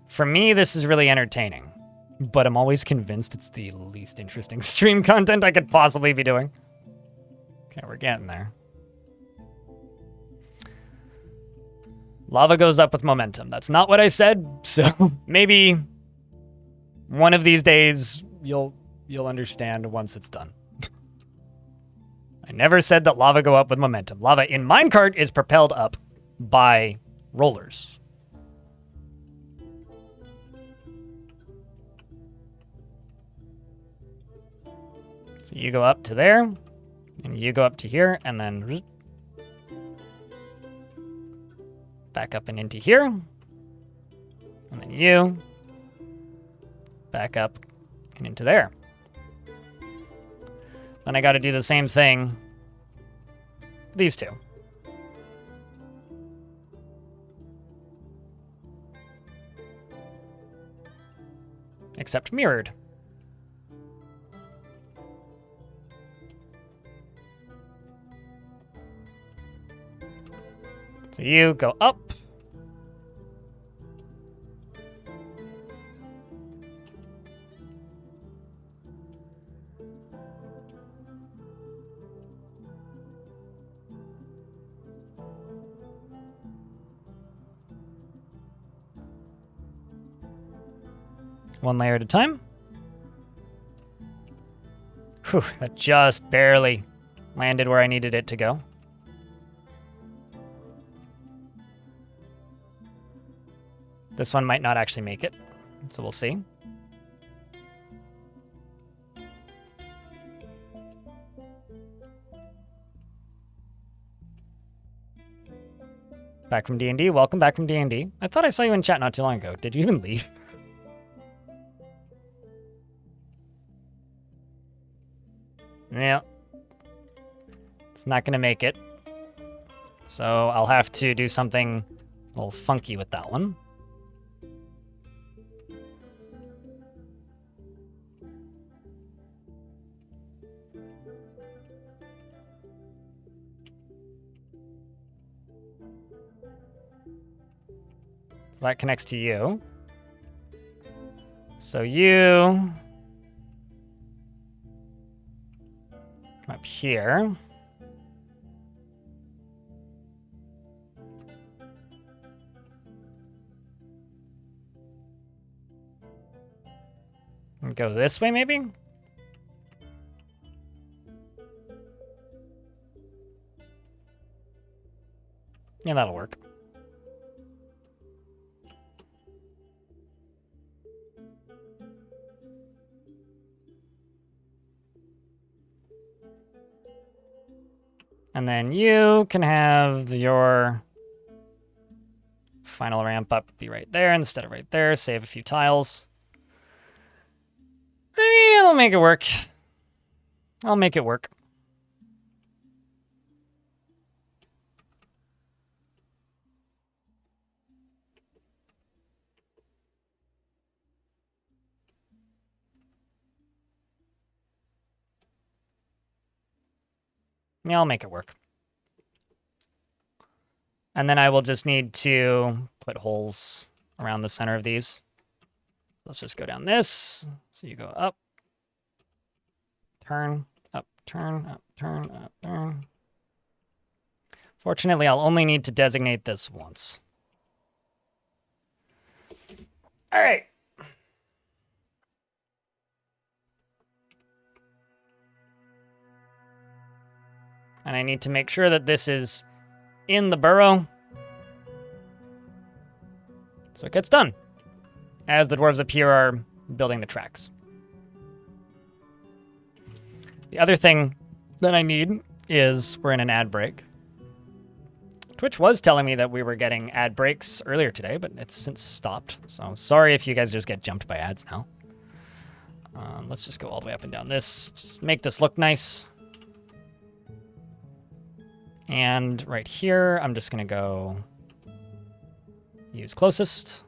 for me, this is really entertaining, but I'm always convinced it's the least interesting stream content I could possibly be doing. Okay, we're getting there. Lava goes up with momentum. That's not what I said, so maybe one of these days you'll understand once it's done. I never said that lava go up with momentum. Lava in minecart is propelled up by rollers. So you go up to there, and you go up to here, and then back up and into here, and then you back up and into there. Then I got to do the same thing for these two. Except mirrored. So you go up. One layer at a time. Whew, that just barely landed where I needed it to go. This one might not actually make it, so we'll see. Back from D&D. Welcome back from D&D. I thought I saw you in chat not too long ago. Did you even leave? Yeah. It's not going to make it. So I'll have to do something a little funky with that one. So that connects to you. So you come up here. And go this way, maybe? Yeah, that'll work. And then you can have your final ramp up be right there instead of right there. Save a few tiles. I mean, it'll make it work. I'll make it work. Yeah, I'll make it work. And then I will just need to put holes around the center of these. Let's just go down this. So you go up, turn, up, turn, up, turn, up, turn. Fortunately, I'll only need to designate this once. All right. And I need to make sure that this is in the burrow. So it gets done. As the dwarves up here are building the tracks. The other thing that I need is we're in an ad break. Twitch was telling me that we were getting ad breaks earlier today, but it's since stopped. So sorry if you guys just get jumped by ads now. Let's just go all the way up and down this. Just make this look nice. And right here, I'm just going to go use closest.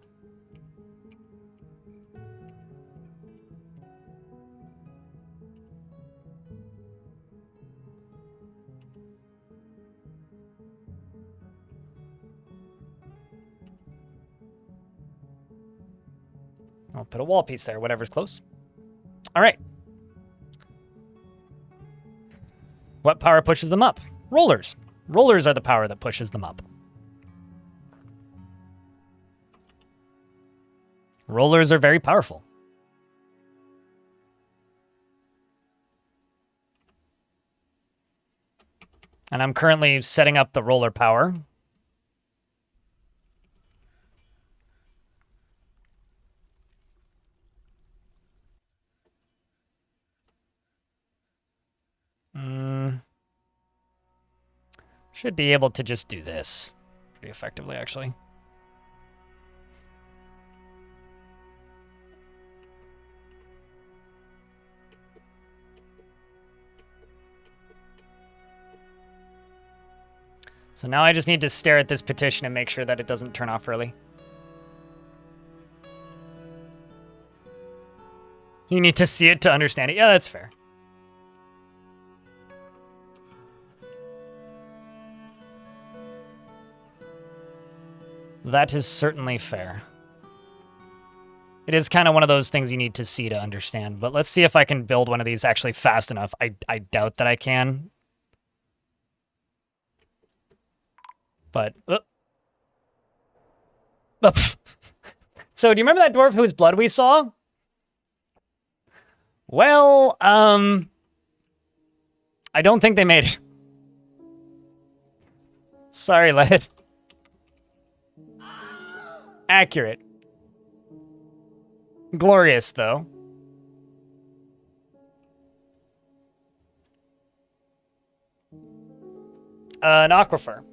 I'll put a wall piece there, whatever's close. All right. What power pushes them up? Rollers. Rollers are the power that pushes them up. Rollers are very powerful. And I'm currently setting up the roller power. Should be able to just do this pretty effectively, actually. So now I just need to stare at this petition and make sure that it doesn't turn off early. You need to see it to understand it. Yeah, that's fair. That is certainly fair. It is kind of one of those things you need to see to understand. But let's see if I can build one of these actually fast enough. I doubt that I can. But... So, do you remember that dwarf whose blood we saw? Well, I don't think they made it. Sorry, lad. Accurate. Glorious, though. An aquifer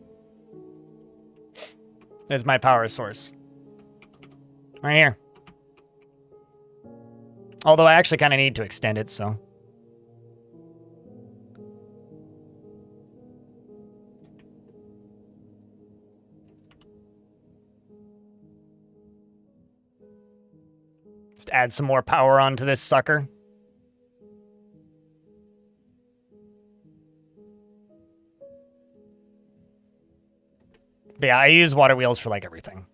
is my power source. Right here. Although I actually kind of need to extend it, so. Just add some more power onto this sucker. But yeah, I use water wheels for like everything.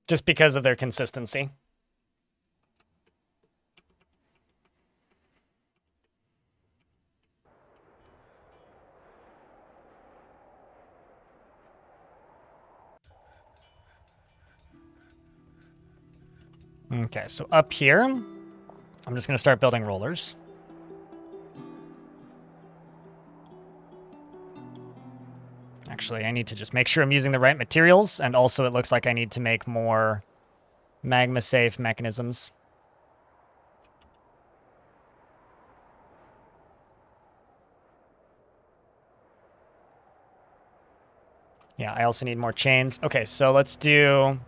just because of their consistency. Okay, so up here, I'm just going to start building rollers. Actually, I need to just make sure I'm using the right materials, and also it looks like I need to make more magma-safe mechanisms. Yeah, I also need more chains. Okay, so let's do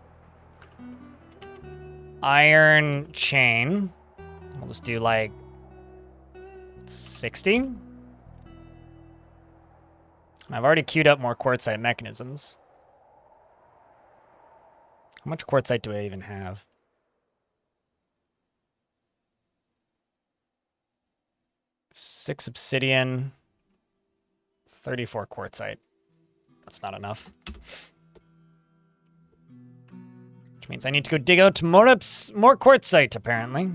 iron chain. We'll just do like 60. And I've already queued up more quartzite mechanisms. How much quartzite do I even have? 6 obsidian, 34 quartzite. That's not enough. Which means I need to go dig out more quartzite, apparently.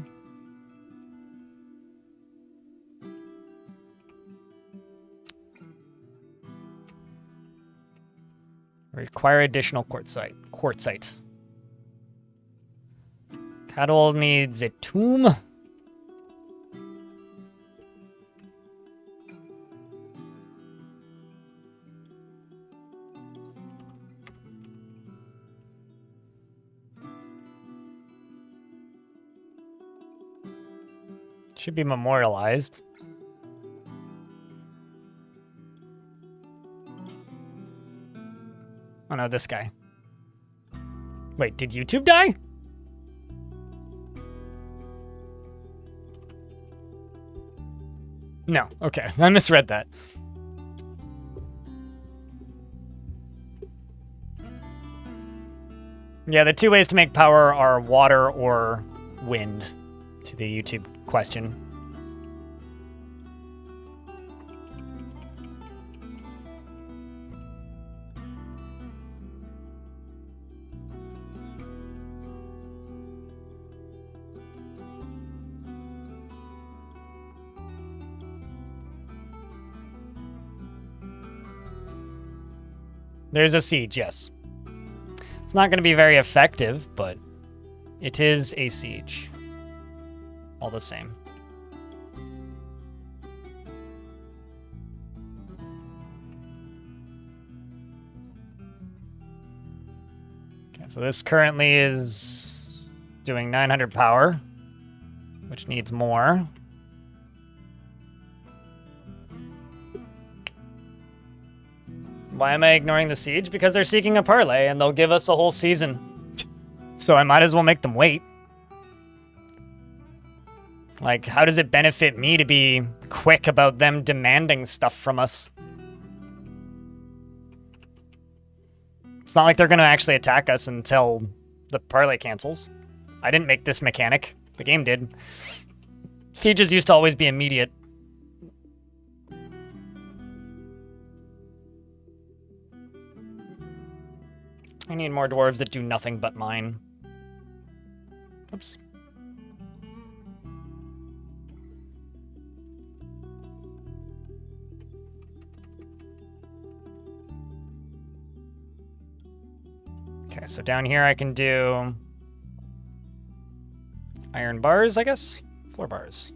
Require additional quartzite. Cattle needs a tomb. Should be memorialized. Oh no, this guy. Wait, did YouTube die? No, okay, I misread that. Yeah, the 2 ways to make power are water or wind, to the YouTube question. There's a siege, yes. It's not going to be very effective, but it is a siege. All the same. Okay, so this currently is doing 900 power, which needs more. Why am I ignoring the siege? Because they're seeking a parlay, and they'll give us a whole season. So I might as well make them wait. Like, how does it benefit me to be quick about them demanding stuff from us? It's not like they're going to actually attack us until the parlay cancels. I didn't make this mechanic. The game did. Sieges used to always be immediate. I need more dwarves that do nothing but mine. Oops. Okay, so down here I can do iron bars, I guess? Floor bars.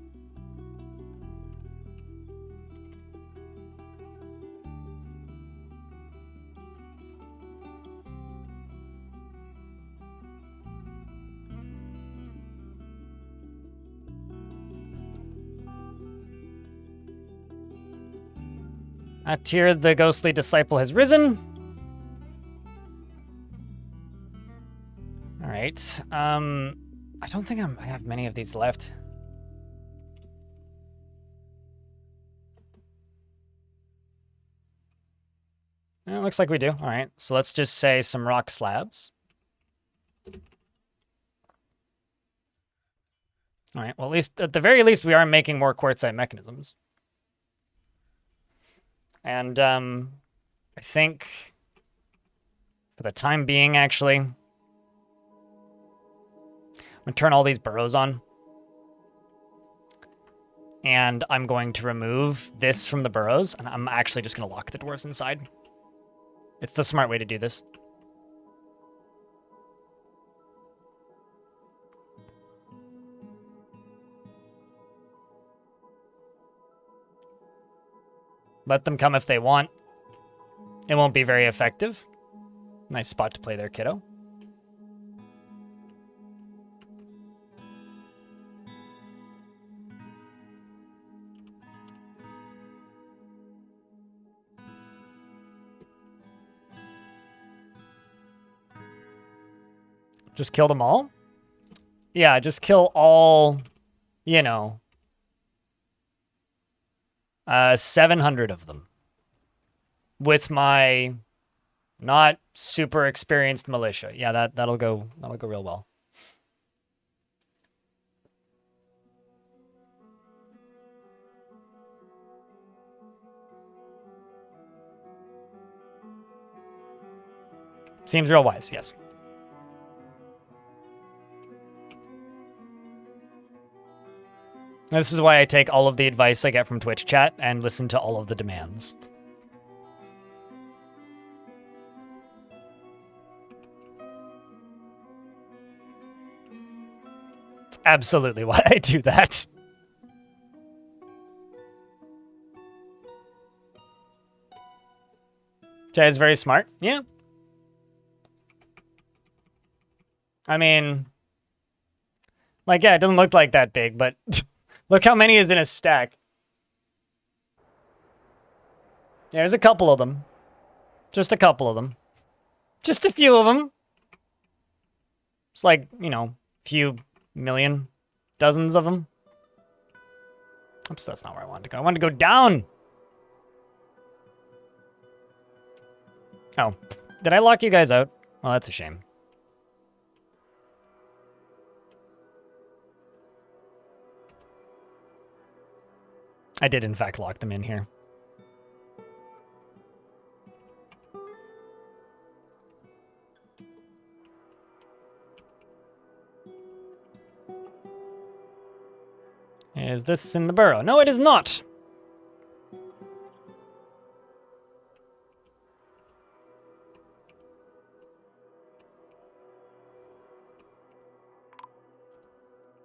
At here, the ghostly disciple has risen. All right. I don't think I have many of these left. It looks like we do. All right. So let's just say some rock slabs. All right. Well, at the very least, we are making more quartzite mechanisms. And I think for the time being, actually, gonna turn all these burrows on. And I'm going to remove this from the burrows, and I'm actually just gonna lock the dwarves inside. It's the smart way to do this. Let them come if they want. It won't be very effective. Nice spot to play there, kiddo. Just kill them all? Yeah, just kill all, you know, 700 of them. With my not super experienced militia. Yeah, that'll go real well. Seems real wise, yes. This is why I take all of the advice I get from Twitch chat and listen to all of the demands. It's absolutely why I do that. Jay is very smart. Yeah. I mean, like, yeah, it doesn't look like that big, but look how many is in a stack. Yeah, there's a couple of them. Just a couple of them. Just a few of them. It's like, you know, few million. Dozens of them. Oops, that's not where I wanted to go. I wanted to go down. Oh, did I lock you guys out? Well, that's a shame. I did, in fact, lock them in here. Is this in the burrow? No, it is not.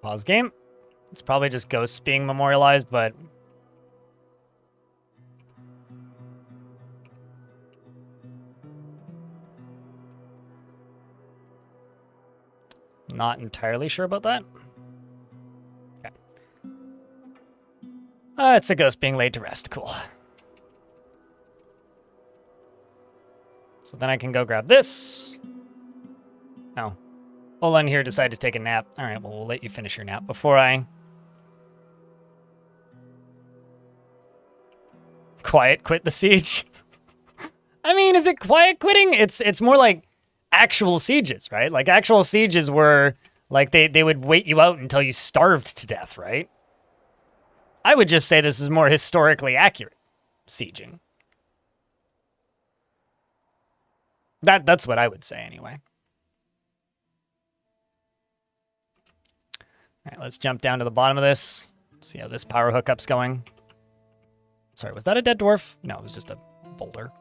Pause game. It's probably just ghosts being memorialized, but not entirely sure about that. Okay. It's a ghost being laid to rest. Cool. So then I can go grab this. Oh. Olan here decided to take a nap. All right, well, we'll let you finish your nap before I quiet quit the siege. I mean, is it quiet quitting? It's more like actual sieges, right? Like actual sieges were like they would wait you out until you starved to death, right? I would just say this is more historically accurate sieging. That's what I would say anyway. All right, let's jump down to the bottom of this. See how this power hookup's going. Sorry, was that a dead dwarf? No, it was just a boulder.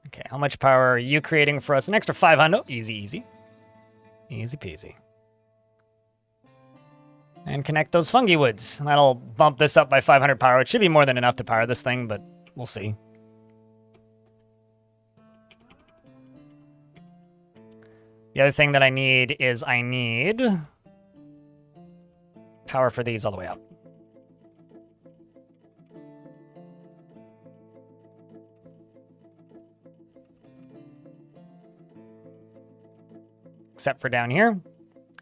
Okay, how much power are you creating for us? An extra 500. Easy, easy. Easy peasy. And connect those fungi woods. That'll bump this up by 500 power. It should be more than enough to power this thing, but we'll see. The other thing that I need is I need power for these all the way up. Except for down here.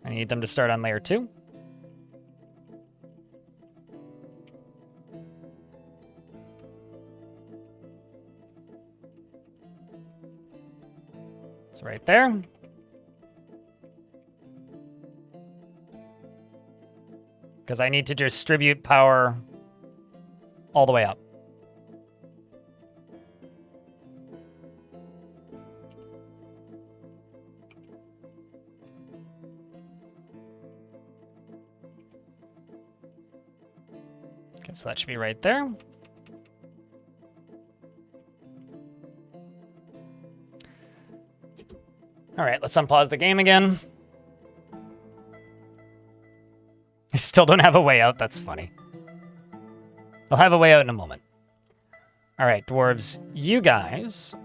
I need them to start on layer 2. It's right there. Because I need to distribute power all the way up. Okay, so that should be right there. All right, let's unpause the game again. I still don't have a way out. That's funny. I'll have a way out in a moment. All right, dwarves, you guys...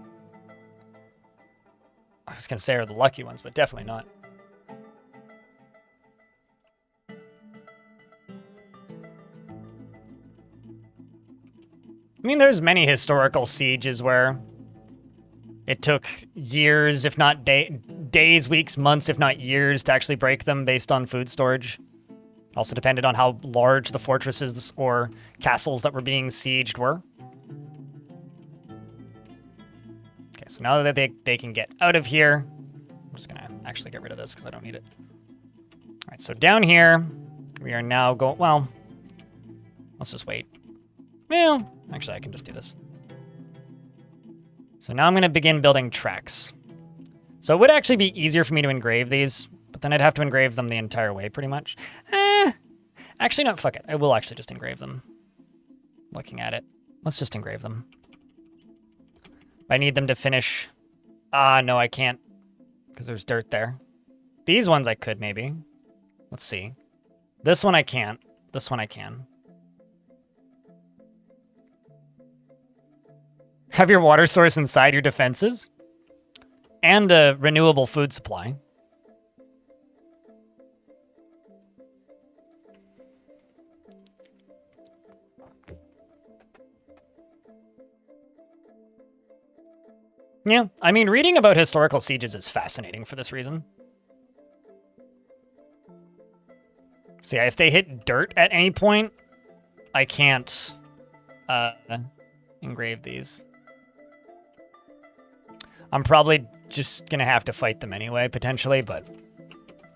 I was going to say are the lucky ones, but definitely not. I mean, there's many historical sieges where it took years, if not days, weeks, months, if not years, to actually break them based on food storage. It also depended on how large the fortresses or castles that were being sieged were. Okay, so now that they can get out of here, I'm just going to actually get rid of this because I don't need it. All right, so down here, we are now going... Well, let's just wait. Well, actually, I can just do this. So now I'm going to begin building tracks. So it would actually be easier for me to engrave these, but then I'd have to engrave them the entire way, pretty much. Actually, no, fuck it. I will actually just engrave them. Looking at it. Let's just engrave them. I need them to finish... no, I can't, because there's dirt there. These ones I could, maybe. Let's see. This one I can't. This one I can. Have your water source inside your defenses. And a renewable food supply. Yeah, I mean, reading about historical sieges is fascinating for this reason. So yeah, if they hit dirt at any point, I can't engrave these. I'm probably just gonna have to fight them anyway, potentially, but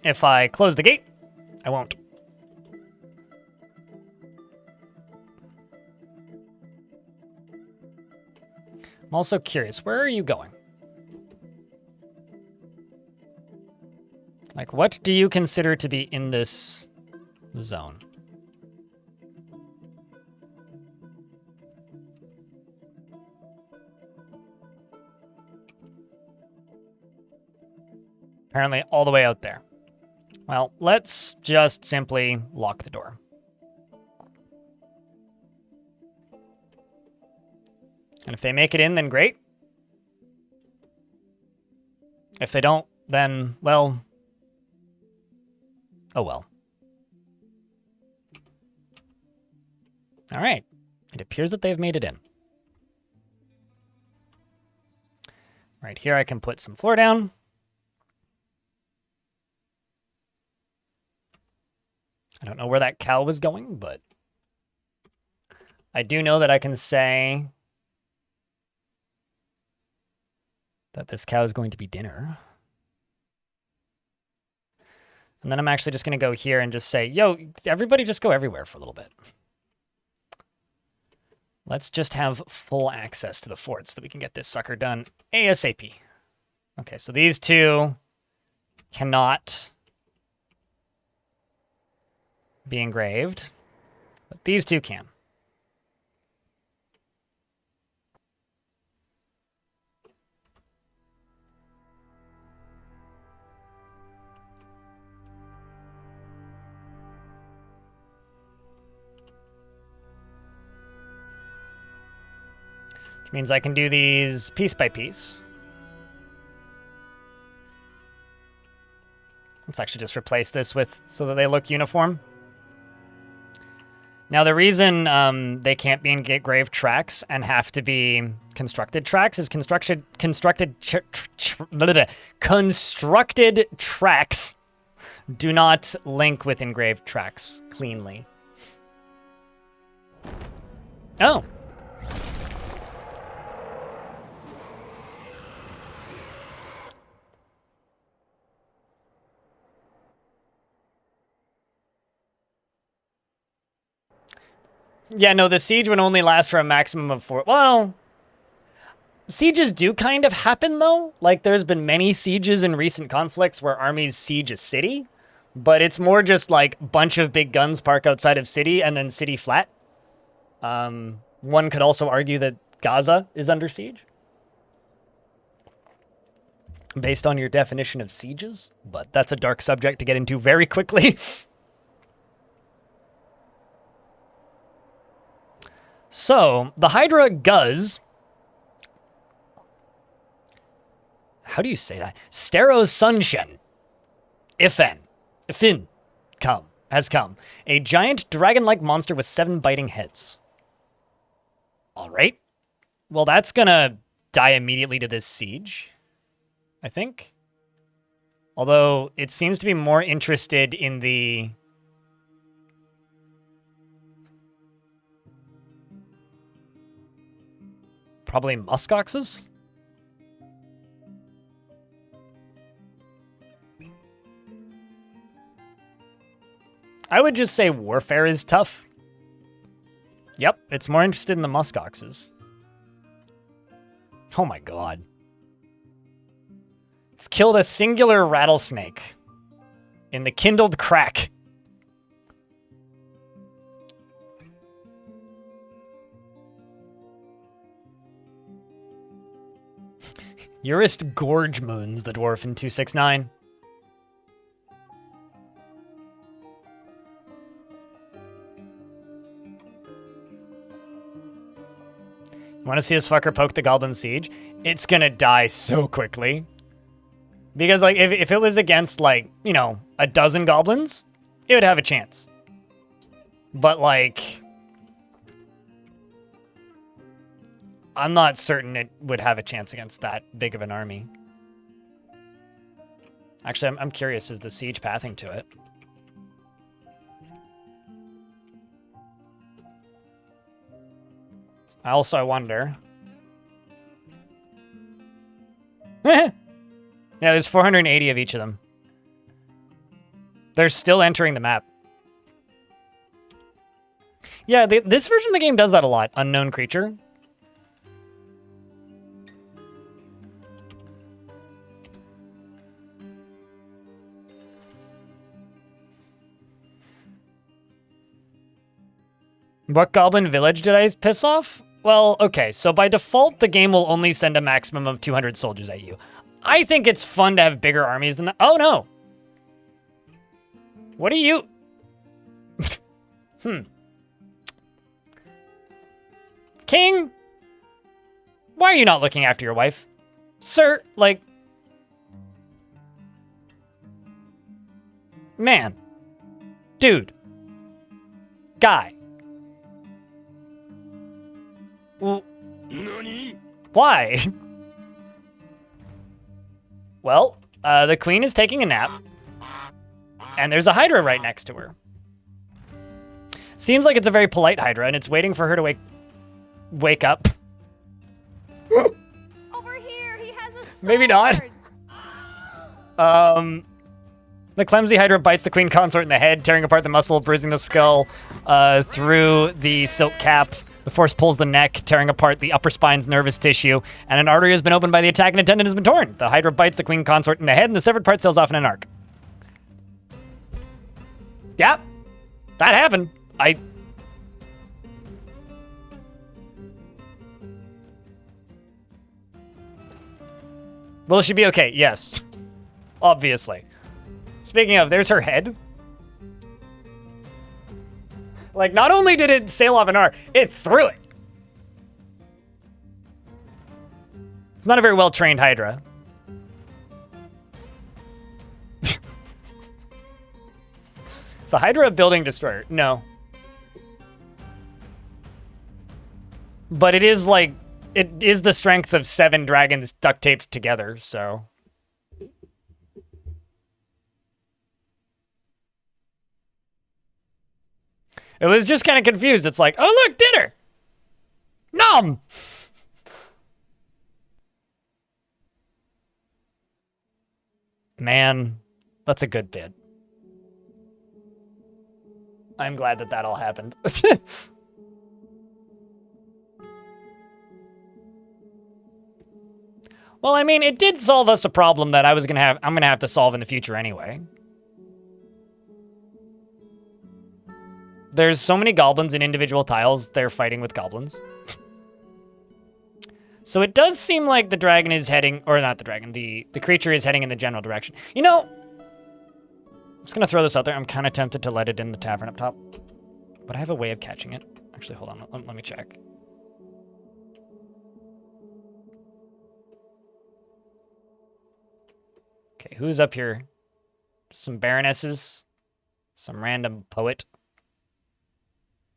if I close the gate, I won't. I'm also curious, where are you going? Like, what do you consider to be in this zone? Apparently all the way out there. Well, let's just simply lock the door. And if they make it in, then great. If they don't, then, well... Oh well. All right. It appears that they've made it in. Right here I can put some floor down. I don't know where that cow was going, but I do know that I can say that this cow is going to be dinner. And then I'm actually just going to go here and just say, yo, everybody just go everywhere for a little bit. Let's just have full access to the fort so that we can get this sucker done ASAP. Okay, so these two cannot be engraved, but these two can. Which means I can do these piece by piece. Let's actually just replace this with so that they look uniform. Now, the reason they can't be engraved tracks and have to be constructed tracks is constructed tracks do not link with engraved tracks cleanly. Oh. Yeah, no, the siege would only last for a maximum of 4... Well, sieges do kind of happen, though. Like, there's been many sieges in recent conflicts where armies siege a city, but it's more just, like, bunch of big guns park outside of city and then city flat. One could also argue that Gaza is under siege, based on your definition of sieges, but that's a dark subject to get into very quickly. So, the Hydra Guz... How do you say that? Steros Sunshen. Ifin. Has come. A giant dragon-like monster with 7 biting heads. Alright. Well, that's gonna die immediately to this siege, I think. Although, it seems to be more interested in the... Probably muskoxes? I would just say warfare is tough. Yep, it's more interested in the muskoxes. Oh my god. It's killed a singular rattlesnake in the kindled crack. Urist Gorge Moons, the dwarf in 269. You want to see this fucker poke the Goblin Siege? It's gonna die so quickly. Because, like, if it was against, like, you know, a dozen goblins, it would have a chance. But, like... I'm not certain it would have a chance against that big of an army. Actually, I'm curious, is the siege pathing to it? I wonder. Yeah, there's 480 of each of them. They're still entering the map. Yeah, this version of the game does that a lot. Unknown creature. What goblin village did I piss off? Well, okay, so by default, the game will only send a maximum of 200 soldiers at you. I think it's fun to have bigger armies than that. Oh, no. What are you... King? Why are you not looking after your wife? Sir, like... Man. Dude. Guy. Why? Well, the queen is taking a nap, and there's a Hydra right next to her. Seems like it's a very polite Hydra, and it's waiting for her to wake up. Over here, he has a sword. Maybe not. The clumsy Hydra bites the queen consort in the head, tearing apart the muscle, bruising the skull through the silk cap. The force pulls the neck, tearing apart the upper spine's nervous tissue, and an artery has been opened by the attack and a tendon has been torn. The Hydra bites the queen consort in the head, and the severed part sails off in an arc. Yeah, that happened. Will she be okay? Yes. Obviously. Speaking of, there's her head. Like, not only did it sail off an arc, it threw it. It's not a very well-trained Hydra. Is the Hydra a building destroyer? No. But it is like, it is the strength of 7 dragons duct taped together, so... It was just kind of confused. It's like, oh, look, dinner. Nom. Man, that's a good bit. I'm glad that that all happened. Well, I mean, it did solve us a problem that I'm gonna have to solve in the future anyway. There's so many goblins in individual tiles, they're fighting with goblins. So it does seem like the dragon is heading, or not the dragon, the creature is heading in the general direction. You know, I'm just gonna throw this out there. I'm kind of tempted to let it in the tavern up top, but I have a way of catching it. Actually, hold on, let me check. Okay, who's up here? Some baronesses, some random poet,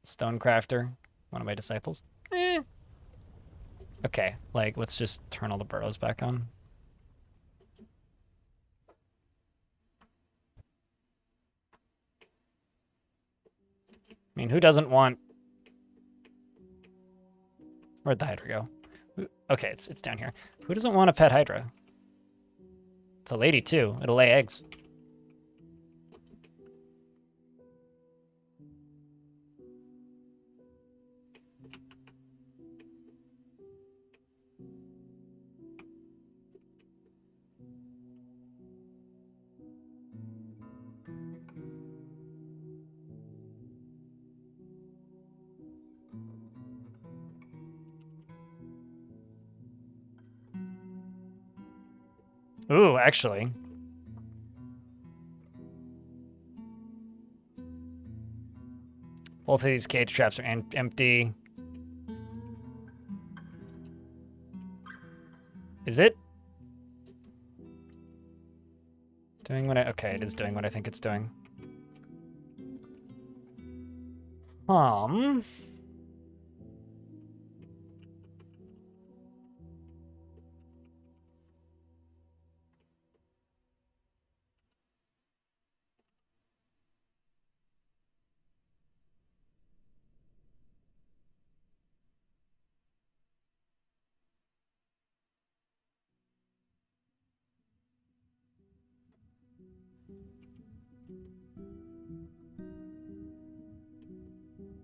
stonecrafter, one of my disciples. Okay, like, let's just turn all the burrows back on. I mean, who doesn't want... Where'd the Hydra go? Okay, it's down here. Who doesn't want a pet Hydra? It's a lady, too. It'll lay eggs. Ooh, actually. Both of these cage traps are empty. Is it? Doing what okay, it is doing what I think it's doing.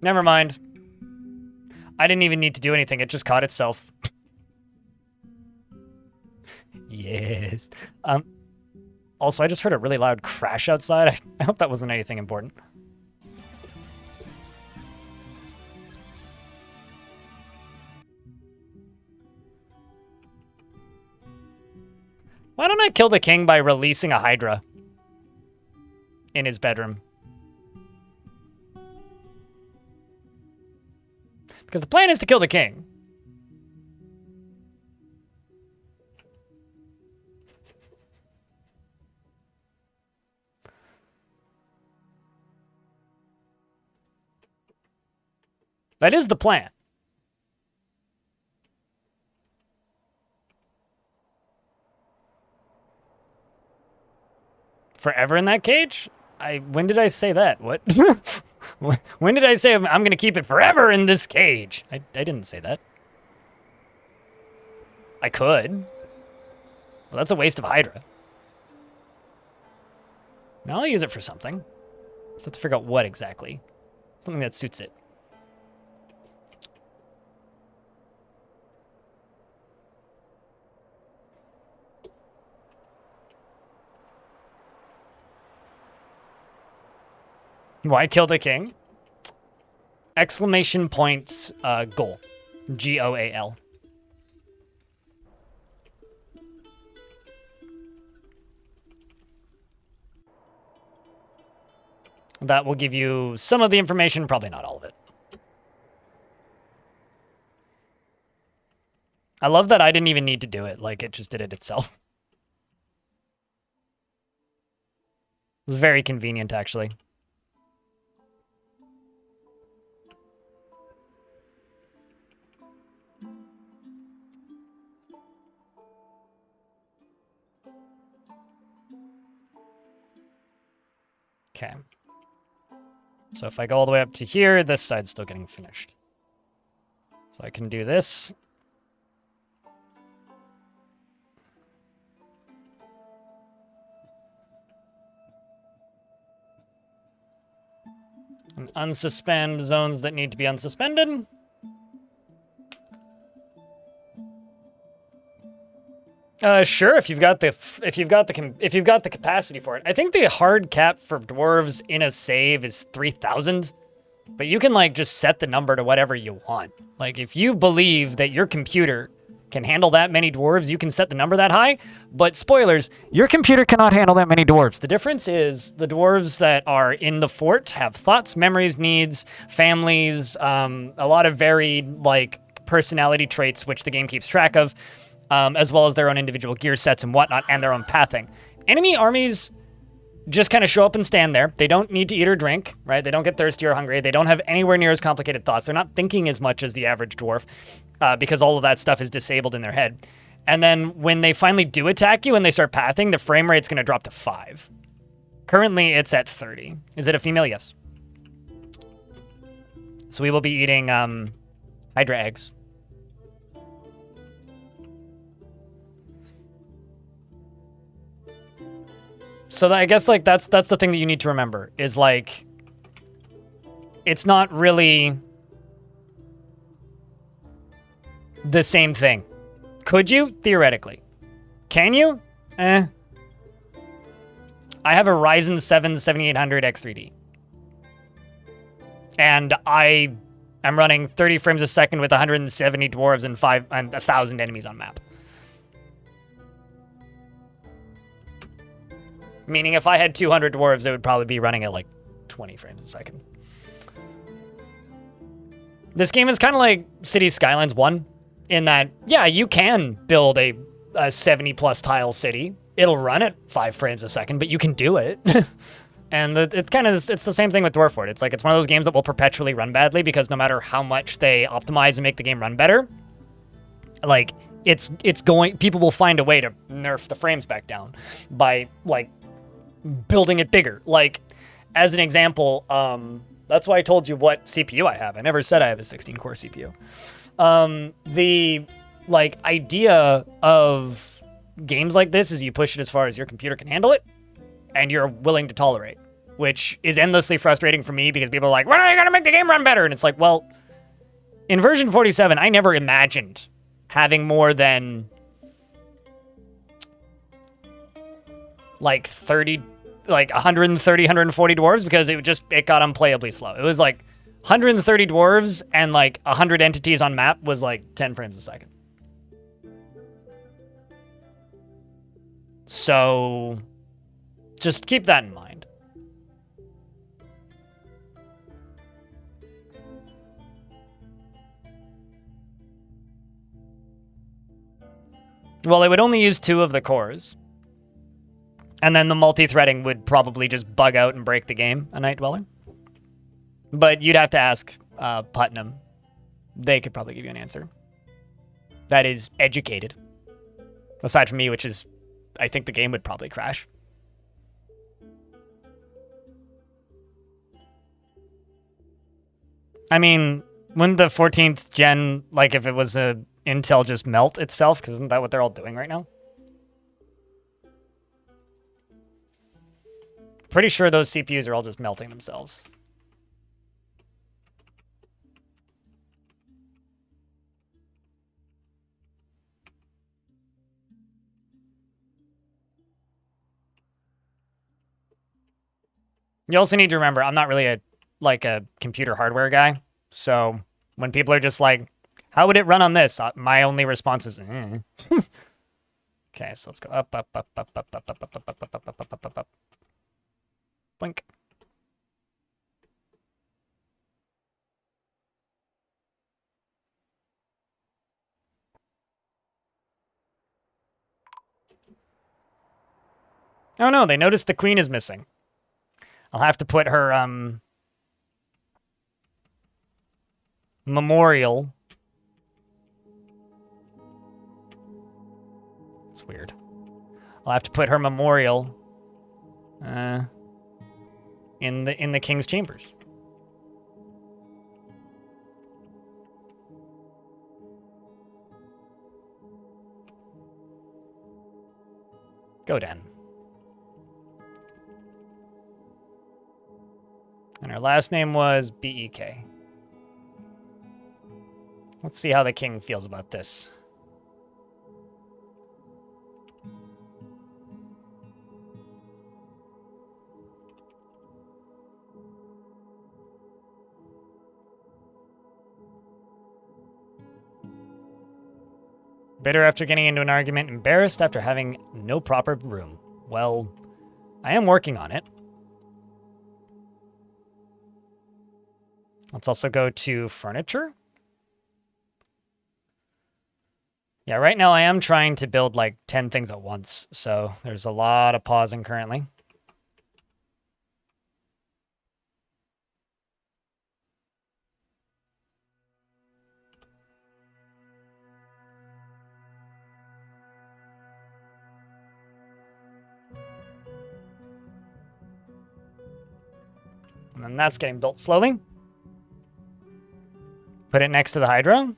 Never mind. I didn't even need to do anything. It just caught itself. Yes. Also, I just heard a really loud crash outside. I hope that wasn't anything important. Why don't I kill the king by releasing a Hydra in his bedroom? Because the plan is to kill the king. That is the plan. Forever in that cage? When did I say that? What? When did I say I'm going to keep it forever in this cage? I didn't say that. I could. Well, that's a waste of Hydra. Now I'll use it for something. Just have to figure out what exactly. Something that suits it. Why kill the king? Exclamation point goal. Goal. That will give you some of the information, probably not all of it. I love that I didn't even need to do it, like it just did it itself. It's very convenient, actually. Okay. So if I go all the way up to here, this side's still getting finished. So I can do this. And unsuspend zones that need to be unsuspended. Sure, if you've got the capacity for it. I think the hard cap for dwarves in a save is 3,000. But you can like just set the number to whatever you want. Like if you believe that your computer can handle that many dwarves, you can set the number that high. But spoilers, your computer cannot handle that many dwarves. The difference is the dwarves that are in the fort have thoughts, memories, needs, families, a lot of varied like personality traits which the game keeps track of, as well as their own individual gear sets and whatnot, and their own pathing. Enemy armies just kind of show up and stand there. They don't need to eat or drink, right? They don't get thirsty or hungry. They don't have anywhere near as complicated thoughts. They're not thinking as much as the average dwarf because all of that stuff is disabled in their head. And then when they finally do attack you and they start pathing, the frame rate's going to drop to 5. Currently, it's at 30. Is it a female? Yes. So we will be eating Hydra eggs. So I guess like that's the thing that you need to remember is like it's not really the same thing. Could you? Theoretically. Can you? I have a Ryzen 7 7800 X3D. And I am running 30 frames a second with 170 dwarves and 1,000 enemies on map. Meaning if I had 200 dwarves, it would probably be running at like 20 frames a second. This game is kind of like Cities Skylines 1 in that, yeah, you can build a 70 plus tile city. It'll run at 5 frames a second, but you can do it. And it's the same thing with Dwarf Fort. It's like, it's one of those games that will perpetually run badly because no matter how much they optimize and make the game run better, like people will find a way to nerf the frames back down by like building it bigger. Like, as an example, that's why I told you what CPU I have. I never said I have a 16-core CPU. The like idea of games like this is you push it as far as your computer can handle it, and you're willing to tolerate, which is endlessly frustrating for me because people are like, when are you gonna make the game run better? And it's like, well, in version 47, I never imagined having more than like 130, 140 dwarves because it got unplayably slow. It was like 130 dwarves and like 100 entities on map was like 10 frames a second. So just keep that in mind. Well, it would only use 2 of the cores. And then the multi-threading would probably just bug out and break the game, a Night Dweller. But you'd have to ask Putnam. They could probably give you an answer. That is educated. Aside from me, which is, I think the game would probably crash. I mean, wouldn't the 14th gen, like if it was a Intel, just melt itself? Because isn't that what they're all doing right now? Pretty sure those CPUs are all just melting themselves. You also need to remember, I'm not really a computer hardware guy. So when people are just like, how would it run on this? My only response is, eh. Okay, so let's go up, up, up, up, up, up, up, up, up, up, up, up, up, up, up, up. Blink. Oh no, they noticed the queen is missing. I'll have to put her memorial. It's weird. I'll have to put her memorial in the king's chambers. Go Den. And her last name was B-E-K. Let's see how the king feels about this. Bitter after getting into an argument, embarrassed after having no proper room. Well, I am working on it. Let's also go to furniture. Yeah, right now I am trying to build like 10 things at once, so there's a lot of pausing currently. And then that's getting built slowly. Put it next to the Hydra.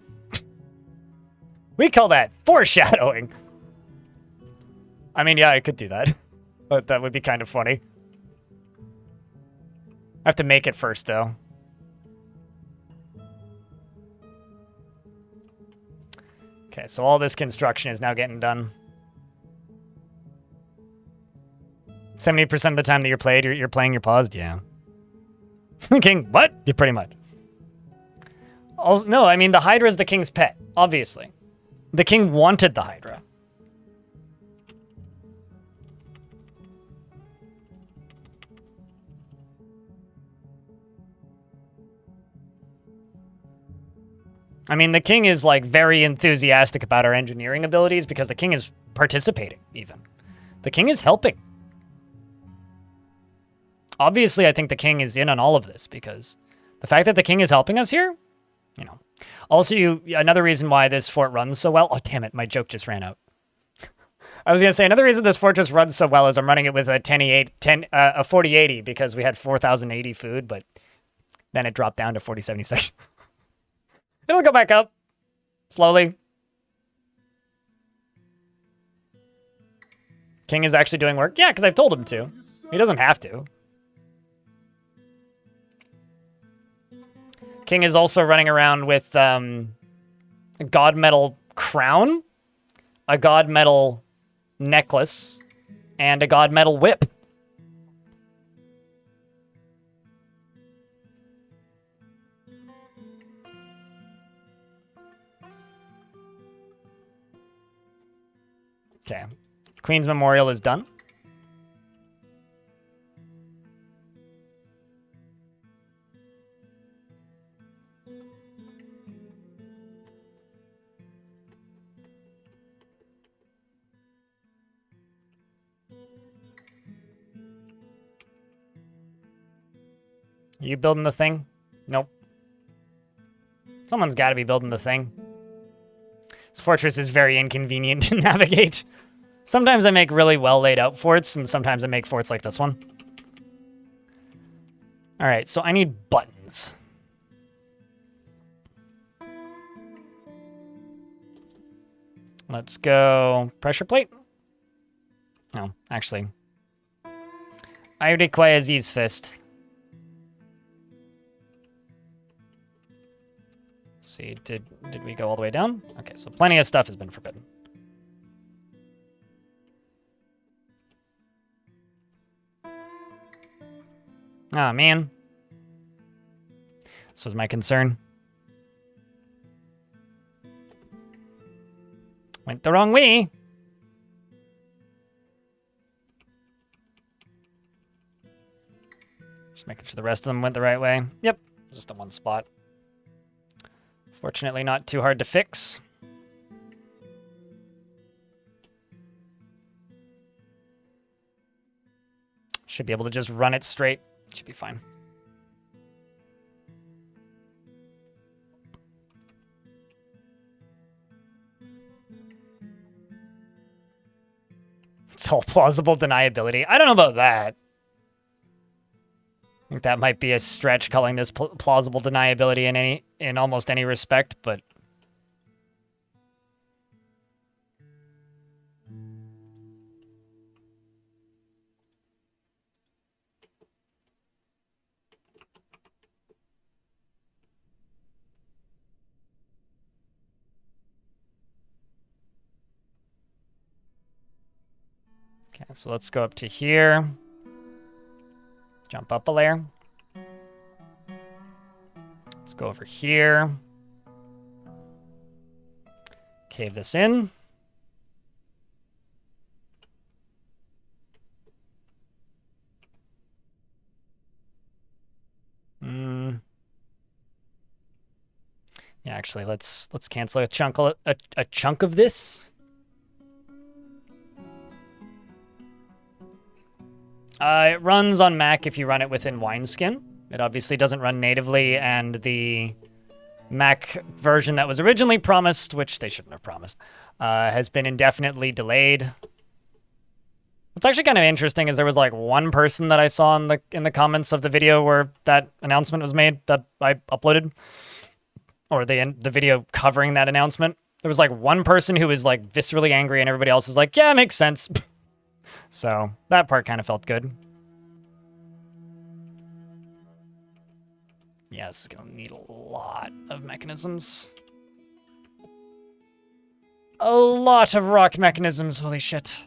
We call that foreshadowing. I mean, yeah, I could do that. But that would be kind of funny. I have to make it first, though. Okay, so all this construction is now getting done. 70% of the time that you're played, you're playing your paused? Yeah. King, what? Yeah, pretty much. Also, no, I mean, the Hydra is the king's pet, obviously. The king wanted the Hydra. I mean, the king is, like, very enthusiastic about our engineering abilities because the king is participating, even. The king is helping. Obviously, I think the king is in on all of this because the fact that the king is helping us here, you know. Also, another reason why this fort runs so well. Oh, damn it, my joke just ran out. I was going to say, another reason this fortress runs so well is I'm running it with a 4080 because we had 4080 food, but then it dropped down to 4076. It'll go back up slowly. King is actually doing work. Yeah, because I've told him to. He doesn't have to. King is also running around with a god metal crown, a god metal necklace, and a god metal whip. Okay. Queen's Memorial is done. You building the thing? Nope. Someone's got to be building the thing. This fortress is very inconvenient to navigate. Sometimes I make really well laid out forts, and sometimes I make forts like this one. All right, so I need buttons. Let's go pressure plate. No, actually. I require these first. Let's see, did we go all the way down? Okay, so plenty of stuff has been forbidden. Ah, man. This was my concern. Went the wrong way. Just making sure the rest of them went the right way. Yep, just in one spot. Fortunately, not too hard to fix. Should be able to just run it straight. Should be fine. It's all plausible deniability. I don't know about that. I think that might be a stretch calling this plausible deniability in almost any respect, but okay, so let's go up to here. Jump up a layer. Let's go over here. Cave this in. Yeah, actually, let's cancel a chunk of this. It runs on Mac if you run it within Wineskin. It obviously doesn't run natively, and the Mac version that was originally promised, which they shouldn't have promised, has been indefinitely delayed. What's actually kind of interesting is there was like one person that I saw in the comments of the video where that announcement was made that I uploaded, or the video covering that announcement. There was like one person who was like viscerally angry, and everybody else is like, yeah, it makes sense. So that part kind of felt good. Yeah, this is gonna need a lot of mechanisms. A lot of rock mechanisms, holy shit.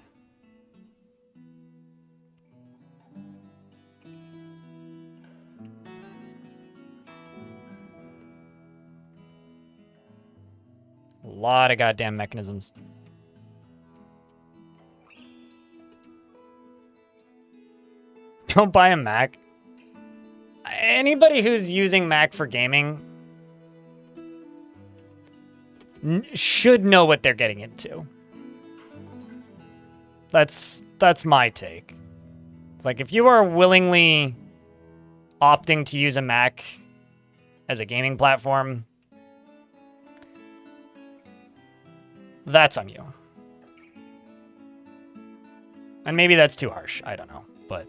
A lot of goddamn mechanisms. Don't buy a Mac. Anybody who's using Mac for gaming should know what they're getting into. That's my take. It's like if you are willingly opting to use a Mac as a gaming platform, that's on you. And maybe that's too harsh. I don't know, but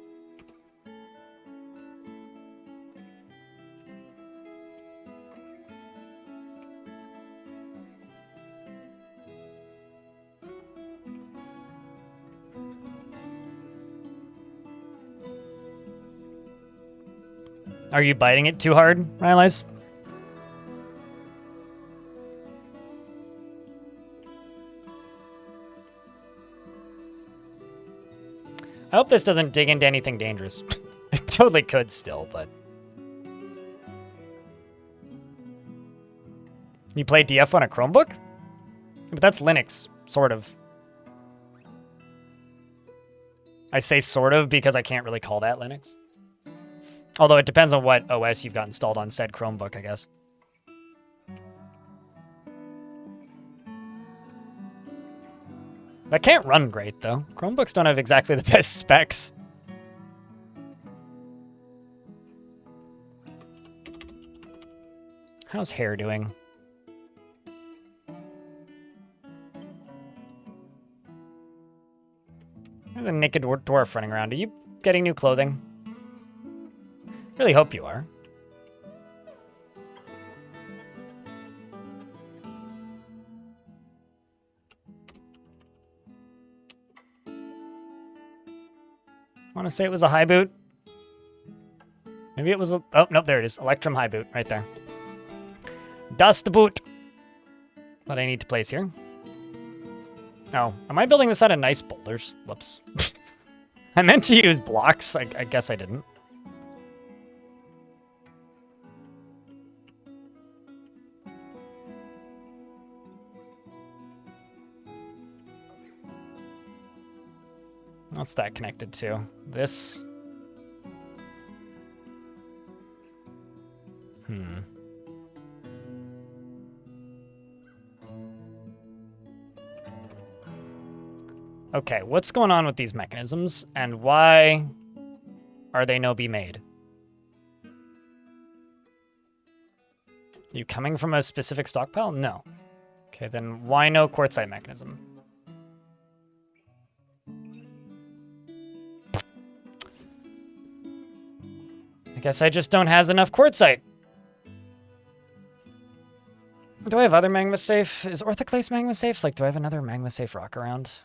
are you biting it too hard, Rylise? I hope this doesn't dig into anything dangerous. It totally could still, but... You play DF on a Chromebook? But that's Linux, sort of. I say sort of because I can't really call that Linux. Although it depends on what OS you've got installed on said Chromebook, I guess. That can't run great, though. Chromebooks don't have exactly the best specs. How's hair doing? There's a naked dwarf running around. Are you getting new clothing? Really hope you are. Want to say it was a high boot? Maybe it was a... Oh, nope, there it is. Electrum high boot, right there. Dust boot. What I need to place here. Oh, am I building this out of nice boulders? Whoops. I meant to use blocks. I guess I didn't. What's that connected to? This? Okay, what's going on with these mechanisms, and why are they no be made? You coming from a specific stockpile? No. Okay, then why no quartzite mechanism? I guess I just don't have enough quartzite. Do I have other magma safe? Is orthoclase magma safe? Like, do I have another magma safe rock around?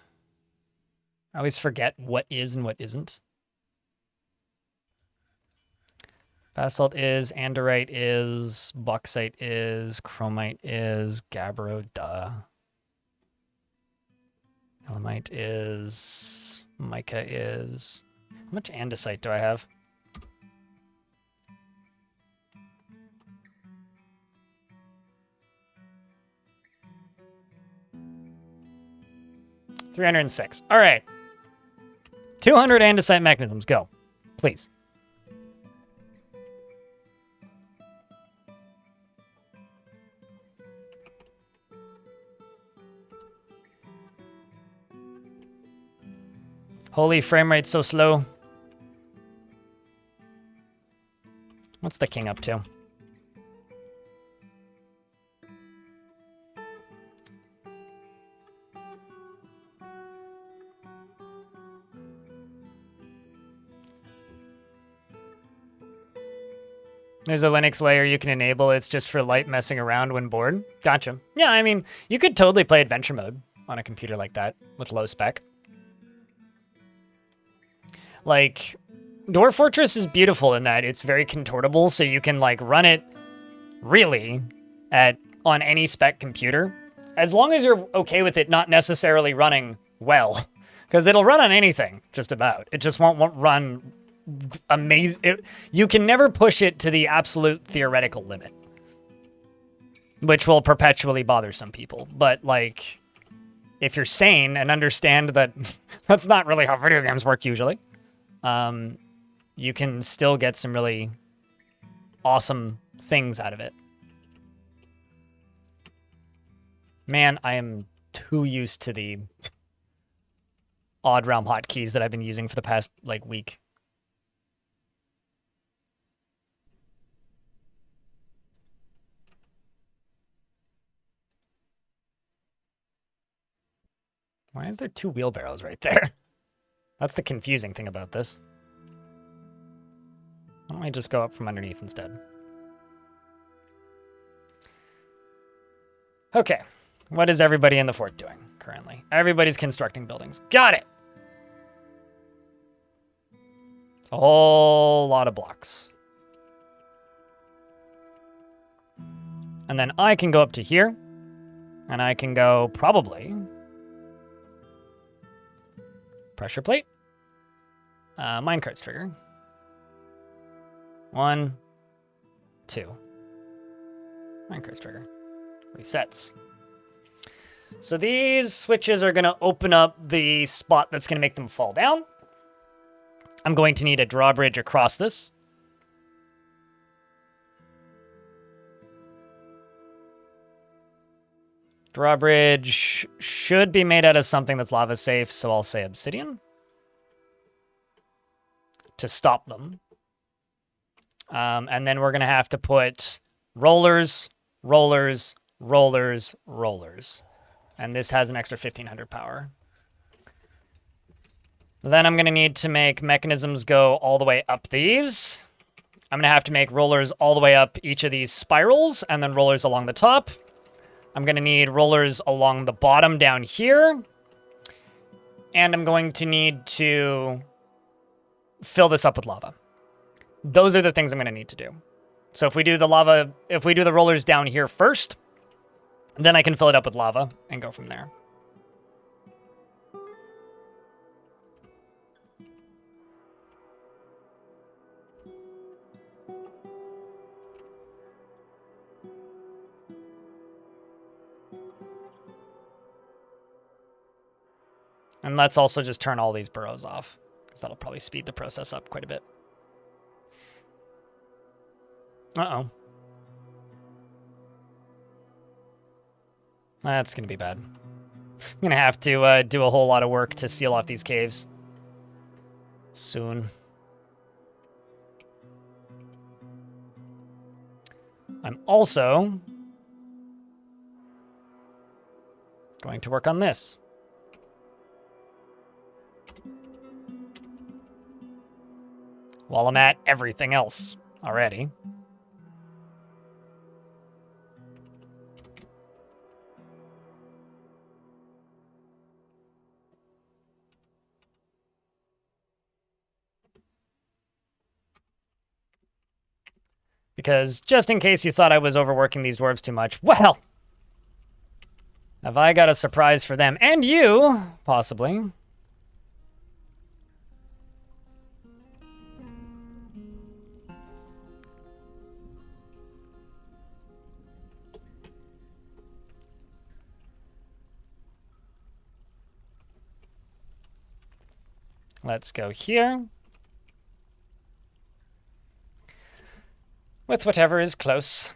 I always forget what is and what isn't. Basalt is, andorite is, bauxite is, chromite is, gabbro, duh. Elamite is, mica is. How much andesite do I have? 306. All right. 200 andesite mechanisms. Go. Please. Holy, frame rate's so slow. What's the king up to? There's a Linux layer you can enable. It's just for light messing around when bored. Gotcha. Yeah, I mean, you could totally play adventure mode on a computer like that with low spec. Like, Dwarf Fortress is beautiful in that it's very contortable, so you can like run it really on any spec computer, as long as you're okay with it not necessarily running well, because it'll run on anything, just about. It just won't run amazing. You can never push it to the absolute theoretical limit, which will perpetually bother some people. But like, if you're sane and understand that that's not really how video games work usually, you can still get some really awesome things out of it. Man, I am too used to the odd realm hotkeys that I've been using for the past like week. Why is there 2 wheelbarrows right there? That's the confusing thing about this. Why don't I just go up from underneath instead? Okay. What is everybody in the fort doing currently? Everybody's constructing buildings. Got it! It's a whole lot of blocks. And then I can go up to here. And I can go probably... pressure plate. Minecart's trigger. 1, 2. Minecart's trigger. Resets. So these switches are going to open up the spot that's going to make them fall down. I'm going to need a drawbridge across this. Drawbridge should be made out of something that's lava safe, so I'll say obsidian to stop them. And then we're going to have to put rollers, rollers, rollers, rollers. And this has an extra 1500 power. Then I'm going to need to make mechanisms go all the way up these. I'm going to have to make rollers all the way up each of these spirals, and then rollers along the top. I'm going to need rollers along the bottom down here. And I'm going to need to fill this up with lava. Those are the things I'm going to need to do. So if we do the rollers down here first, then I can fill it up with lava and go from there. And let's also just turn all these burrows off, because that'll probably speed the process up quite a bit. Uh-oh. That's going to be bad. I'm going to have to do a whole lot of work to seal off these caves soon. I'm also going to work on this. While I'm at everything else already. Because just in case you thought I was overworking these dwarves too much, well, have I got a surprise for them and you, possibly. Let's go here. With whatever is close.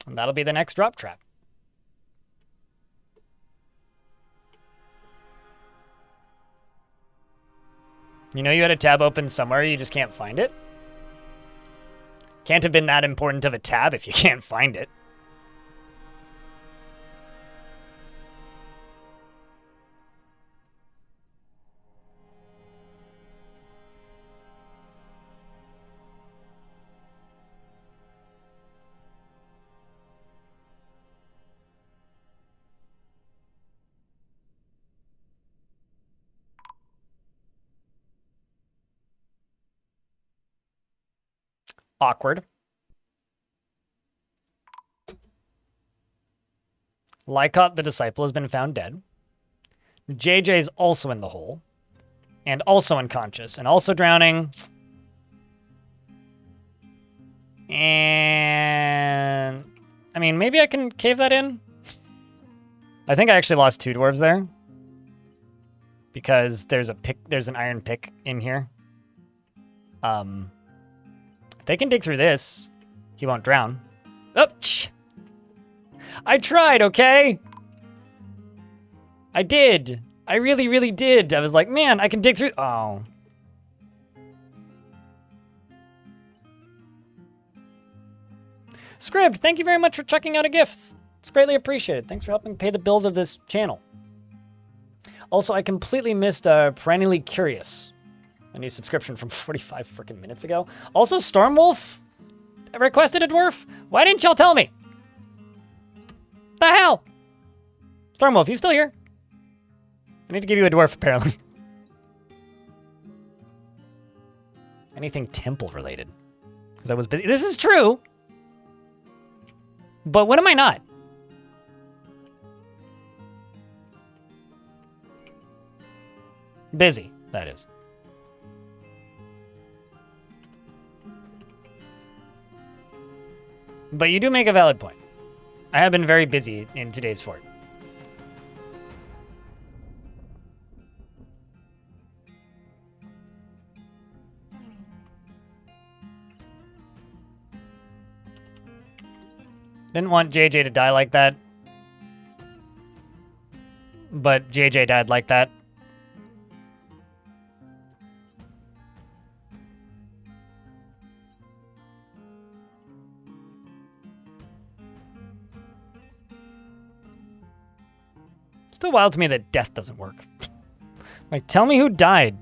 And that'll be the next drop trap. You know you had a tab open somewhere, you just can't find it? Can't have been that important of a tab if you can't find it. Awkward. Lycott the Disciple has been found dead. JJ's also in the hole. And also unconscious. And also drowning. And... I mean, maybe I can cave that in? I think I actually lost 2 dwarves there. Because there's an iron pick in here. If they can dig through this, he won't drown. Oops! I tried, okay? I did. I really, really did. I was like, man, I can dig through. Oh. Scribd, thank you very much for checking out a gift. It's greatly appreciated. Thanks for helping pay the bills of this channel. Also, I completely missed Perennially Curious. A new subscription from 45 freaking minutes ago. Also, Stormwolf requested a dwarf. Why didn't y'all tell me? The hell? Stormwolf, you still here? I need to give you a dwarf, apparently. Anything temple related. Because I was busy. This is true. But when am I not? Busy, that is. But you do make a valid point. I have been very busy in today's fort. Didn't want JJ to die like that. But JJ died like that. Still wild to me that death doesn't work. Like, tell me who died.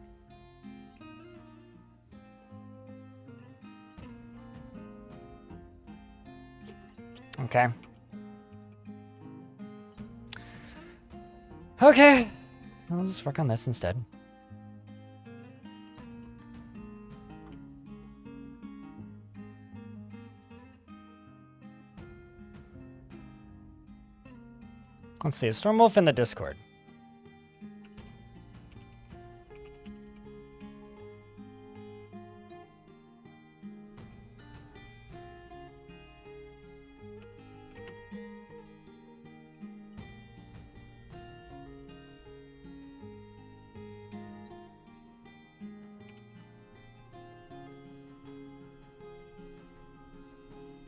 Okay. Okay. I'll just work on this instead. Let's see, is Stormwolf in the Discord?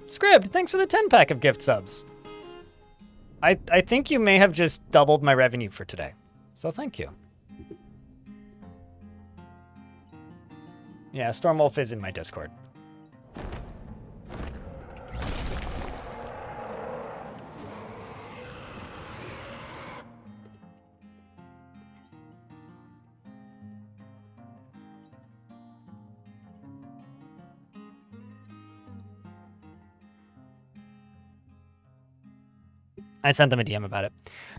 Scribd, thanks for the 10-pack of gift subs. I think you may have just doubled my revenue for today. So thank you. Yeah, Stormwolf is in my Discord. I sent them a DM about it.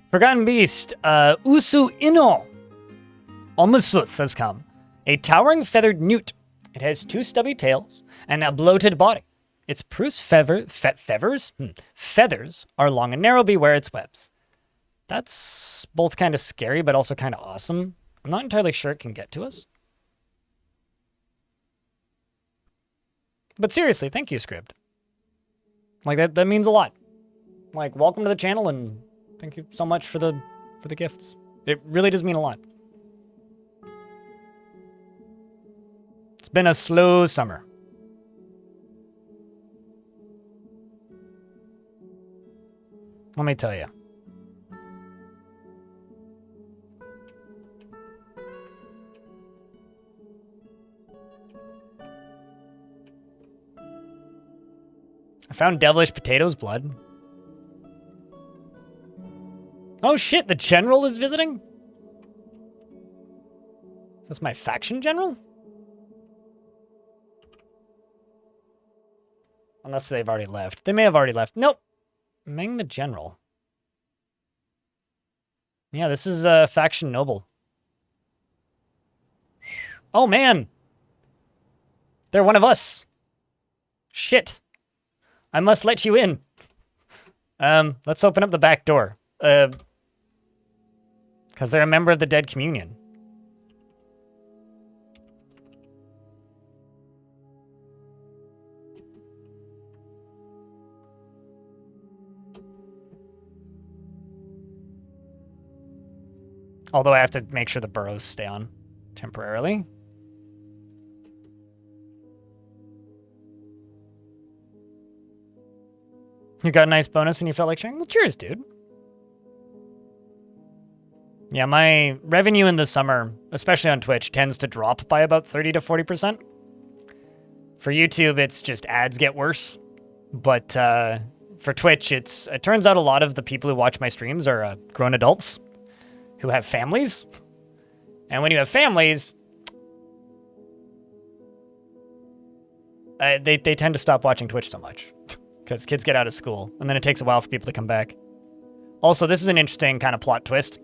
Forgotten Beast, Usu Ino. Omusuth has come. A towering feathered newt. It has 2 stubby tails and a bloated body. Its Prus feathers are long and narrow, beware its webs. That's both kind of scary, but also kind of awesome. I'm not entirely sure it can get to us. But seriously, thank you, Scribd. Like, that means a lot. Like, welcome to the channel, and thank you so much for the gifts. It really does mean a lot. It's been a slow summer. Let me tell you. I found devilish potatoes blood. Oh shit, the general is visiting? Is this my faction general? Unless they've already left. They may have already left. Nope. Meng the general. Yeah, this is a faction noble. Oh man! They're one of us! Shit. I must let you in. Let's open up the back door. Because they're a member of the Dead Communion. Although I have to make sure the burrows stay on temporarily. You got a nice bonus and you felt like sharing? Well, cheers, dude. Yeah, my revenue in the summer, especially on Twitch, tends to drop by about 30 to 40%. For YouTube, it's just ads get worse. But for Twitch, it turns out a lot of the people who watch my streams are grown adults who have families. And when you have families, they tend to stop watching Twitch so much because kids get out of school and then it takes a while for people to come back. Also, this is an interesting kind of plot twist.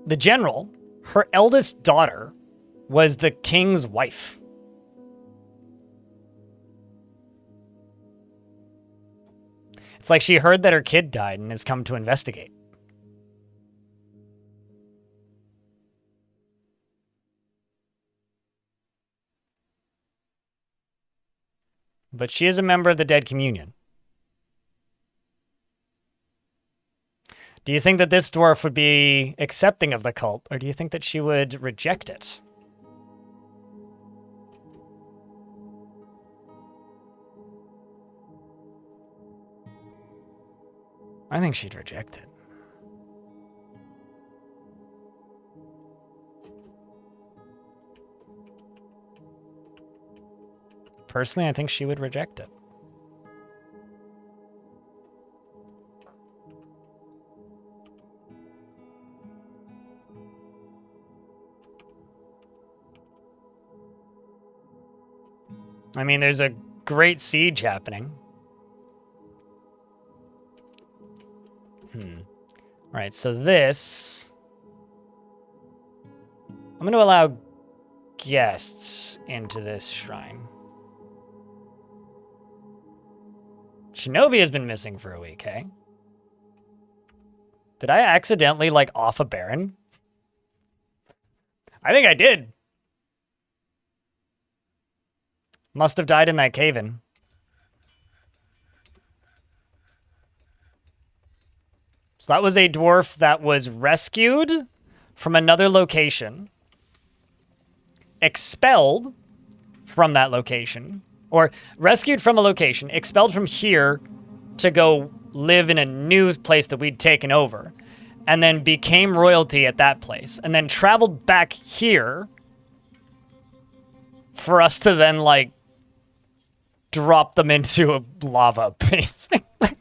The general, her eldest daughter, was the king's wife. It's like she heard that her kid died and has come to investigate. But she is a member of the Dead Communion. Do you think that this dwarf would be accepting of the cult, or do you think that she would reject it? I think she'd reject it. Personally, I think she would reject it. I mean, there's a great siege happening. All right, so this... I'm going to allow guests into this shrine. Shinobi has been missing for a week, hey? Did I accidentally, like, off a Baron? I think I did. Must have died in that cave-in. So that was a dwarf that was rescued from another location, expelled from that location, or rescued from a location, expelled from here to go live in a new place that we'd taken over, and then became royalty at that place, and then traveled back here for us to then, like, drop them into a lava, basically.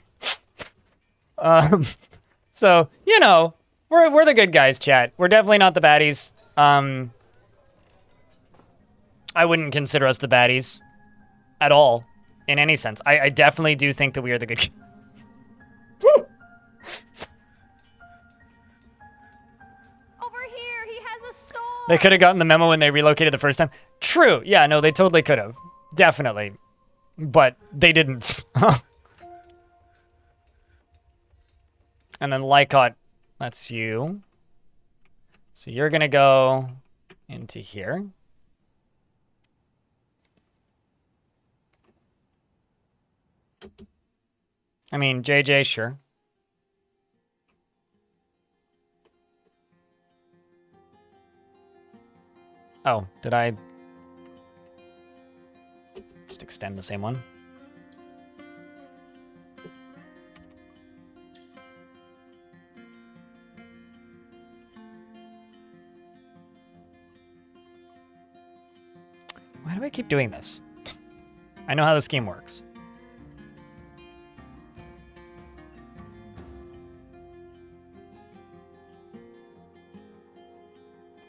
So, you know, we're the good guys, chat. We're definitely not the baddies. I wouldn't consider us the baddies at all, in any sense. I definitely do think that we are the good. Over here, he has a sword. They could have gotten the memo when they relocated the first time. True. Yeah, no, they totally could have. Definitely. But they didn't. And then Lycott, that's you. So you're going to go into here. I mean, JJ, sure. Oh, did I just extend the same one? Why do I keep doing this? I know how this game works.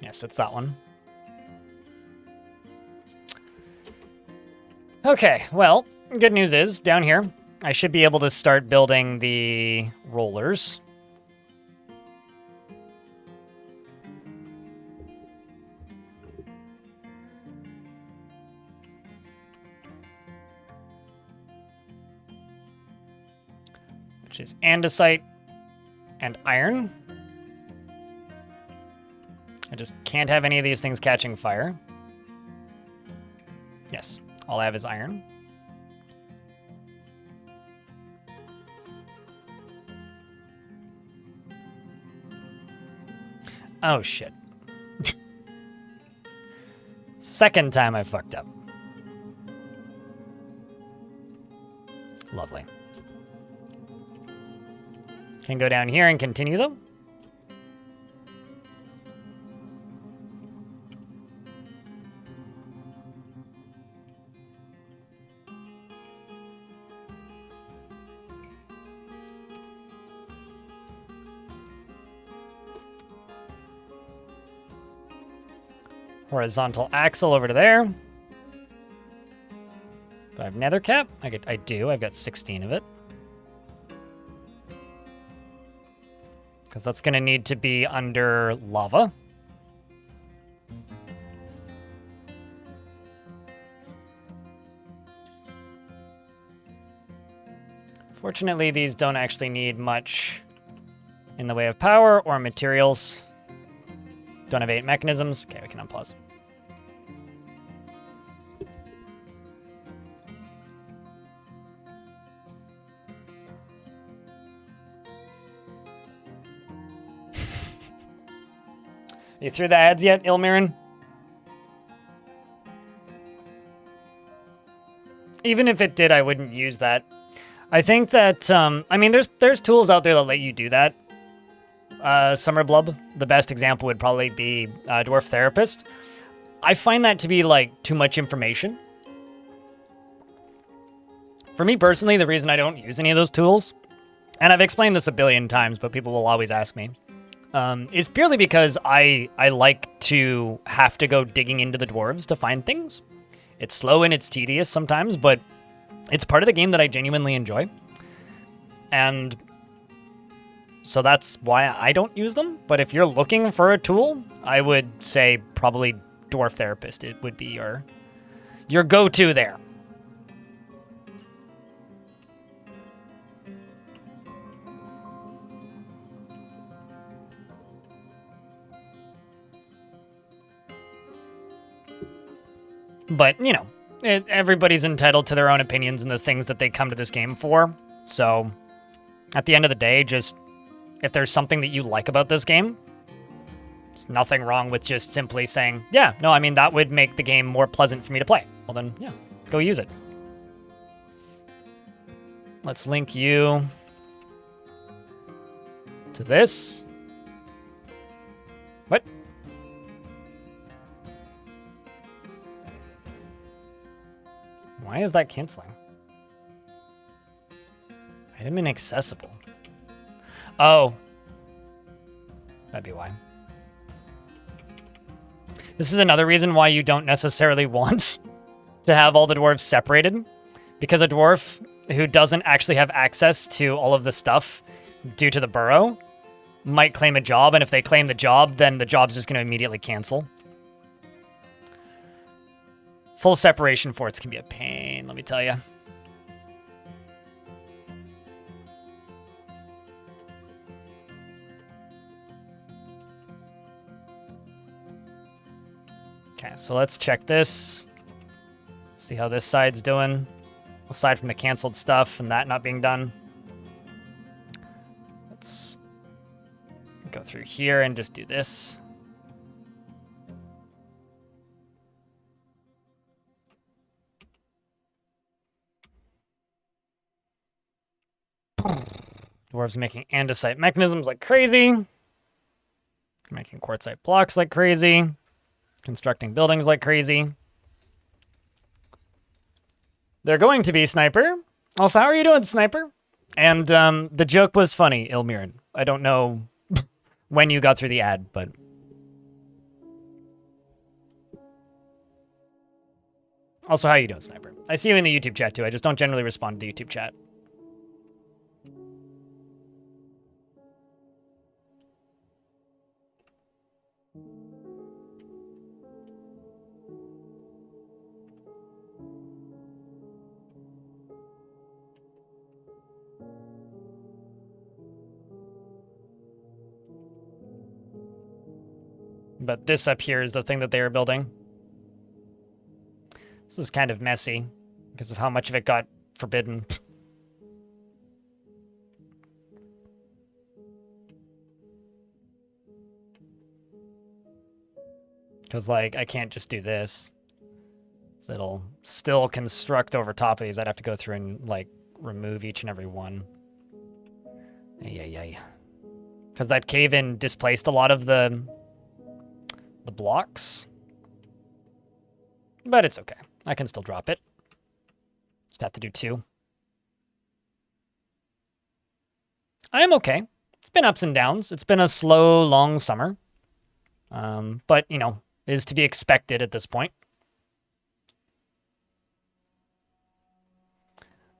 Yes, it's that one. Okay, well, good news is, down here, I should be able to start building the rollers. Which is andesite and iron. I just can't have any of these things catching fire. Yes, all I have is iron. Oh, shit. Second time I fucked up. Lovely. Can go down here and continue them. Horizontal axle over to there. Do I have nether cap? I do. I've got 16 of it. Because that's going to need to be under lava. Fortunately, these don't actually need much in the way of power or materials. Don't have 8 mechanisms. Okay, we can unpause. You through the ads yet, Ilmirin? Even if it did, I wouldn't use that. I think that, I mean, there's tools out there that let you do that. Summer Blub, the best example would probably be Dwarf Therapist. I find that to be, like, too much information. For me personally, the reason I don't use any of those tools, and I've explained this a billion times, but people will always ask me, is purely because I like to have to go digging into the dwarves to find things. It's slow and it's tedious sometimes, but it's part of the game that I genuinely enjoy. And so that's why I don't use them. But if you're looking for a tool, I would say probably Dwarf Therapist. It would be your go-to there. But, you know, everybody's entitled to their own opinions and the things that they come to this game for. So, at the end of the day, just, if there's something that you like about this game, there's nothing wrong with just simply saying, yeah, no, I mean, that would make the game more pleasant for me to play. Well then, yeah, go use it. Let's link you to this. What? Why is that canceling? Item inaccessible. Oh. That'd be why. This is another reason why you don't necessarily want to have all the dwarves separated. Because a dwarf who doesn't actually have access to all of the stuff due to the burrow might claim a job, and if they claim the job, then the job's just going to immediately cancel. Full separation forts can be a pain, let me tell you. Okay, so let's check this. See how this side's doing. Aside from the canceled stuff and that not being done. Let's go through here and just do this. Dwarves making andesite mechanisms like crazy. Making quartzite blocks like crazy. Constructing buildings like crazy. They're going to be Sniper. Also, how are you doing, Sniper? And the joke was funny, Ilmirin. I don't know when you got through the ad, but... Also, how you doing, Sniper? I see you in the YouTube chat, too. I just don't generally respond to the YouTube chat. But this up here is the thing that they were building. This is kind of messy because of how much of it got forbidden. Because, like, I can't just do this. So it'll still construct over top of these. I'd have to go through and, like, remove each and every one. Ay. Because that cave-in displaced a lot of the blocks. But it's okay. I can still drop it. Just have to do 2. I am okay. It's been ups and downs. It's been a slow, long summer. But, you know, is to be expected at this point.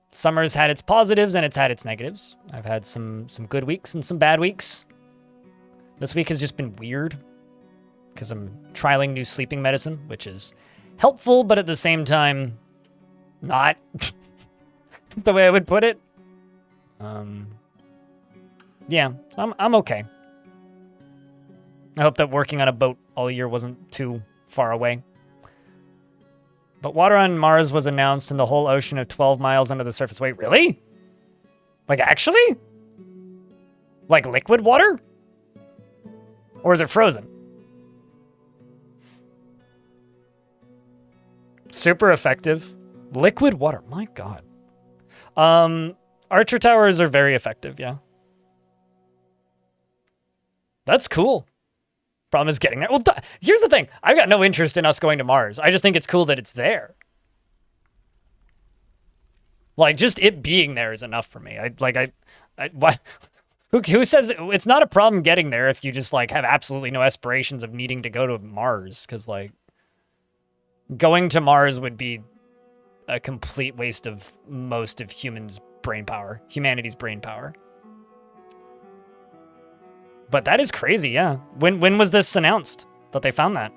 Summer's had its positives and it's had its negatives. I've had some good weeks and some bad weeks. This week has just been weird because I'm trialing new sleeping medicine, which is helpful, but at the same time, not. That's the way I would put it. Yeah, I'm okay. I hope that working on a boat all year wasn't too far away. But water on Mars was announced in the whole ocean of 12 miles under the surface. Wait, really? Like, actually? Like liquid water? Or is it frozen? Super effective. Liquid water. My God. Archer towers are very effective, yeah. That's cool. Problem is getting there. Well, here's the thing. I've got no interest in us going to Mars. I just think it's cool that it's there. Like, just it being there is enough for me. What? Who says it's not a problem getting there if you just, like, have absolutely no aspirations of needing to go to Mars? Because, like, going to Mars would be a complete waste of most of humanity's brain power. But that is crazy, yeah. When was this announced that they found that?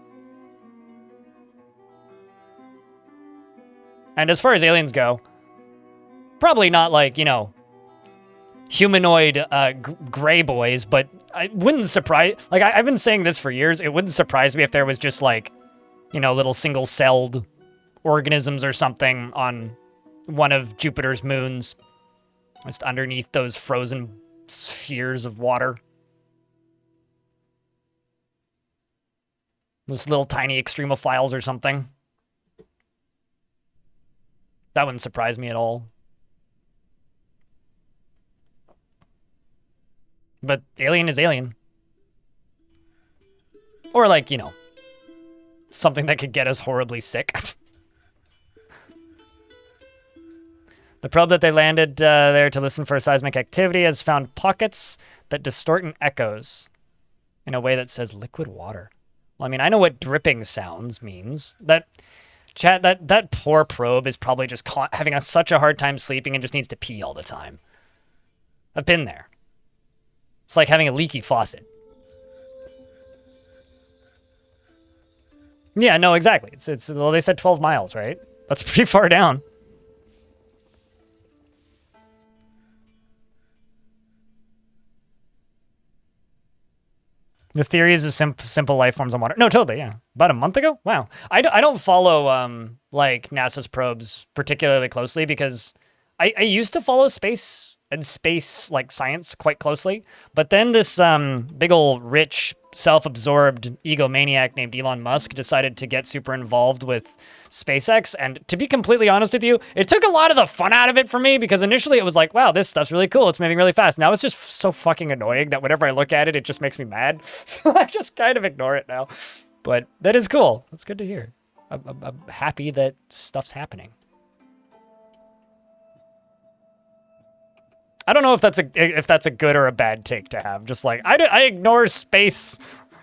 And as far as aliens go, probably not like, you know, humanoid gray boys, but I wouldn't surprise... Like, I've been saying this for years. It wouldn't surprise me if there was just, like, you know, little single-celled organisms or something on one of Jupiter's moons. Just underneath those frozen spheres of water. Those little tiny extremophiles or something. That wouldn't surprise me at all. But alien is alien. Or like, you know, something that could get us horribly sick. The probe that they landed there to listen for seismic activity has found pockets that distort and echoes in a way that says liquid water. Well, I mean, I know what dripping sounds means. That poor probe is probably just having such a hard time sleeping and just needs to pee all the time. I've been there. It's like having a leaky faucet. Yeah, no, exactly. Well, they said 12 miles, right? That's pretty far down. The theory is simple life forms on water. No, totally, yeah. About a month ago? Wow. I don't follow, like, NASA's probes particularly closely because I used to follow space, like, science quite closely. But then this big ol' rich self-absorbed egomaniac named Elon Musk decided to get super involved with SpaceX. And to be completely honest with you, it took a lot of the fun out of it for me because initially it was like, wow, this stuff's really cool. It's moving really fast. Now it's just so fucking annoying that whenever I look at it, it just makes me mad. So I just kind of ignore it now. But that is cool. That's good to hear. I'm happy that stuff's happening. I don't know if that's a good or a bad take to have. Just like, I ignore space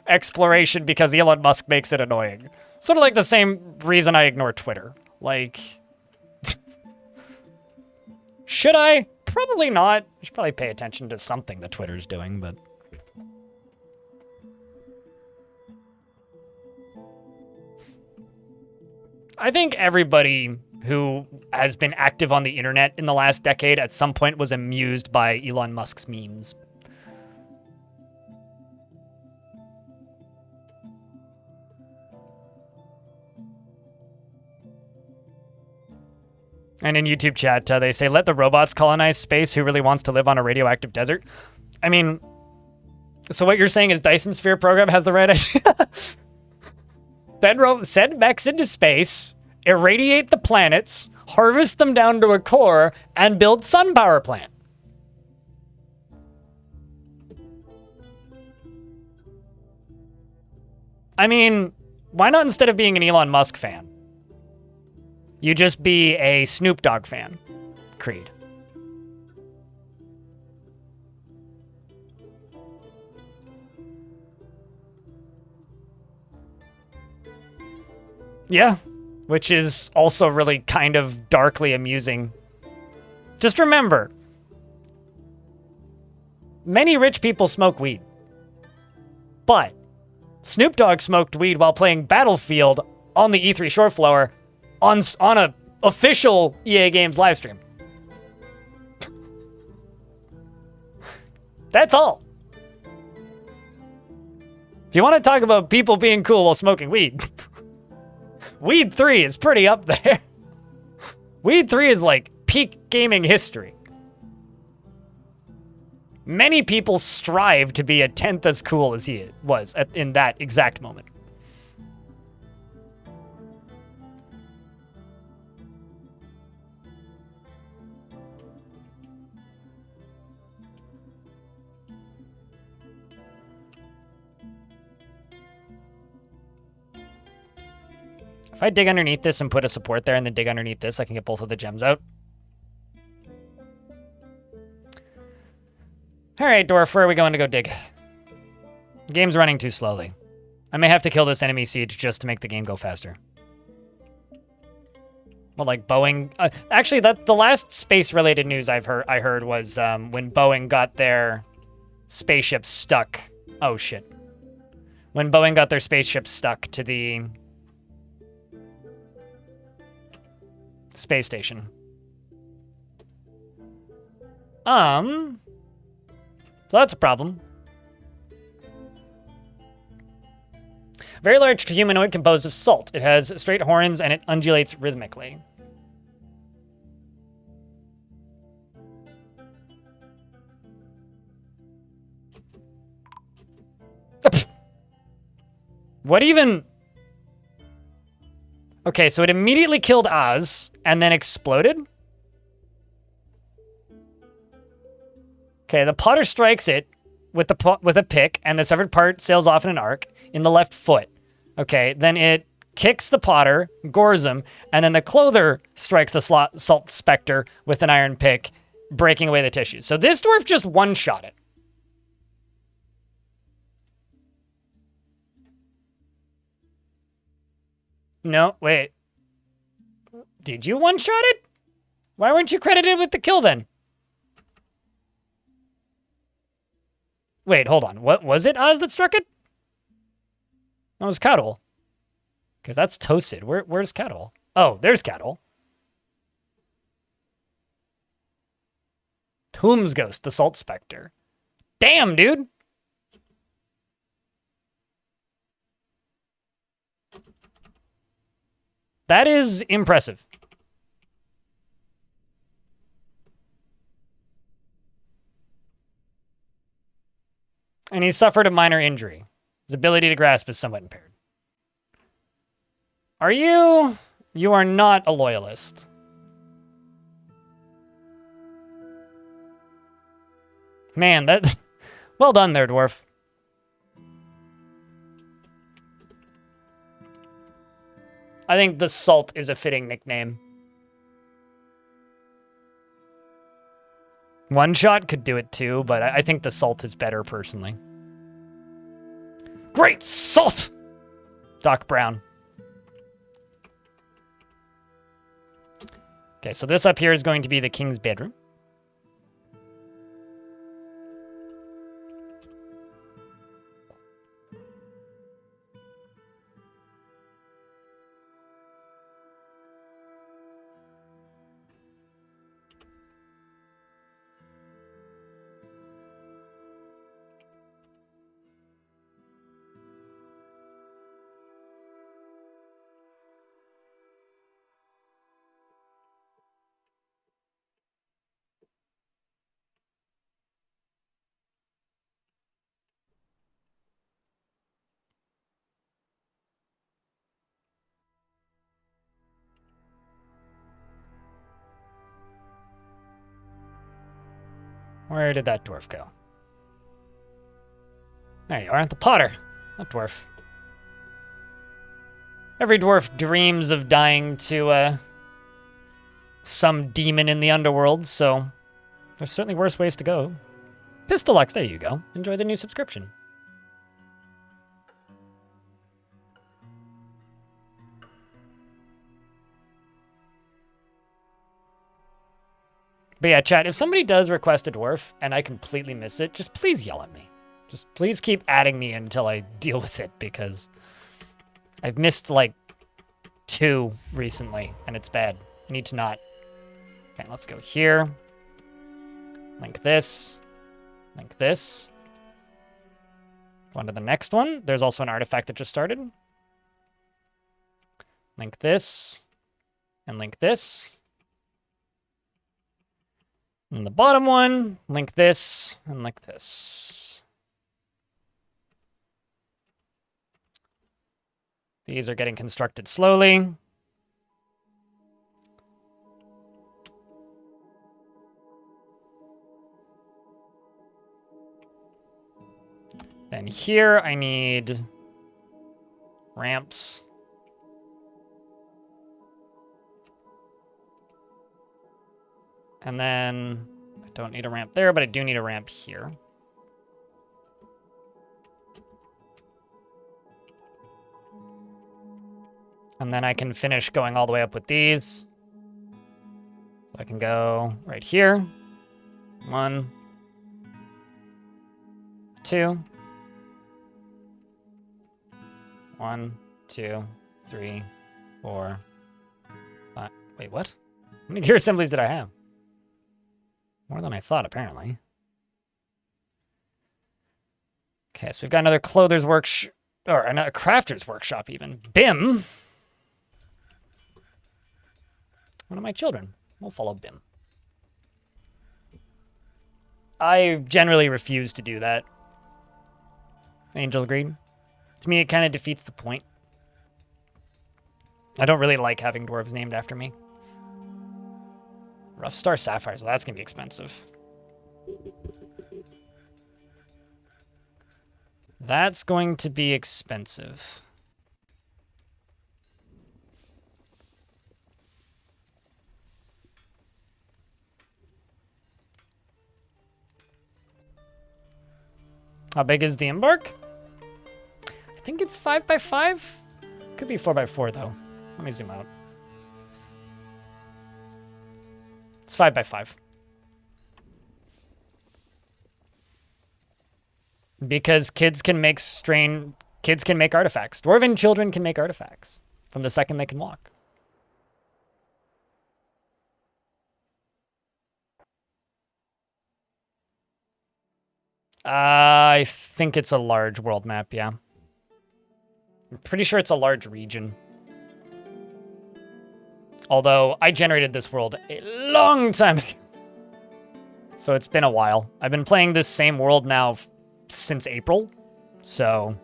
exploration because Elon Musk makes it annoying. Sort of like the same reason I ignore Twitter. Like, should I? Probably not. I should probably pay attention to something that Twitter's doing, but... I think everybody who has been active on the internet in the last decade at some point was amused by Elon Musk's memes. And in YouTube chat, they say, let the robots colonize space. Who really wants to live on a radioactive desert? I mean, so what you're saying is Dyson Sphere program has the right idea? Send mechs into space, irradiate the planets, harvest them down to a core, and build sun power plant. I mean, why not instead of being an Elon Musk fan, you just be a Snoop Dogg fan, Creed? Yeah, which is also really kind of darkly amusing. Just remember, many rich people smoke weed, but Snoop Dogg smoked weed while playing Battlefield on the E3 short floor on a official EA Games livestream. That's all. If you want to talk about people being cool while smoking weed, Weed 3 is pretty up there. Weed 3 is like peak gaming history. Many people strive to be a tenth as cool as he was in that exact moment. If I dig underneath this and put a support there and then dig underneath this, I can get both of the gems out. All right, Dwarf, where are we going to go dig? The game's running too slowly. I may have to kill this enemy siege just to make the game go faster. Well, like Boeing... actually, the last space-related news I heard was when Boeing got their spaceship stuck. Oh, shit. When Boeing got their spaceship stuck to the space station. So that's a problem. Very large humanoid composed of salt. It has straight horns and it undulates rhythmically. What even? Okay, so it immediately killed Oz and then exploded. Okay, the potter strikes it with a pick, and the severed part sails off in an arc in the left foot. Okay, then it kicks the potter, gores him, and then the clother strikes the salt specter with an iron pick, breaking away the tissue. So this dwarf just one-shot it. No, wait. Did you one-shot it? Why weren't you credited with the kill then? Wait, hold on. What was it, Oz, that struck it? That was Cattle. Because that's toasted. Where's Cattle? Oh, there's Cattle. Tomb's Ghost, the Salt Spectre. Damn, dude! That is impressive. And he suffered a minor injury. His ability to grasp is somewhat impaired. Are you? You are not a loyalist. Man, that... Well done there, Dwarf. I think the Salt is a fitting nickname. One Shot could do it too, but I think the Salt is better personally. Great Salt! Doc Brown. Okay, so this up here is going to be the king's bedroom. Where did that dwarf go? There you are, the Potter. That dwarf. Every dwarf dreams of dying to some demon in the underworld, so there's certainly worse ways to go. Pistolux, there you go. Enjoy the new subscription. But yeah, chat, if somebody does request a dwarf and I completely miss it, just please yell at me. Just please keep adding me until I deal with it, because I've missed like 2 recently and it's bad. I need to not. Okay, let's go here. Link this. Link this. Go on to the next one. There's also an artifact that just started. Link this. And link this. And the bottom one, link this, and link this. These are getting constructed slowly. Then here I need ramps. And then I don't need a ramp there, but I do need a ramp here. And then I can finish going all the way up with these. So I can go right here. 1, 2. 1, 2, 3, 4, 5. Wait, what? How many gear assemblies did I have? More than I thought, apparently. Okay, so we've got another clother's workshop, or another crafter's workshop even. Bim! One of my children. We'll follow Bim. I generally refuse to do that. Angel agreed. To me, it kind of defeats the point. I don't really like having dwarves named after me. Rough Star Sapphires. Well, that's going to be expensive. That's going to be expensive. How big is the embark? I think it's 5x5. Could be 4x4 though. Let me zoom out. It's 5x5. Because kids can make artifacts. Dwarven children can make artifacts from the second they can walk. I think it's a large world map, yeah. I'm pretty sure it's a large region. Although, I generated this world a long time ago. So it's been a while. I've been playing this same world now since April. So,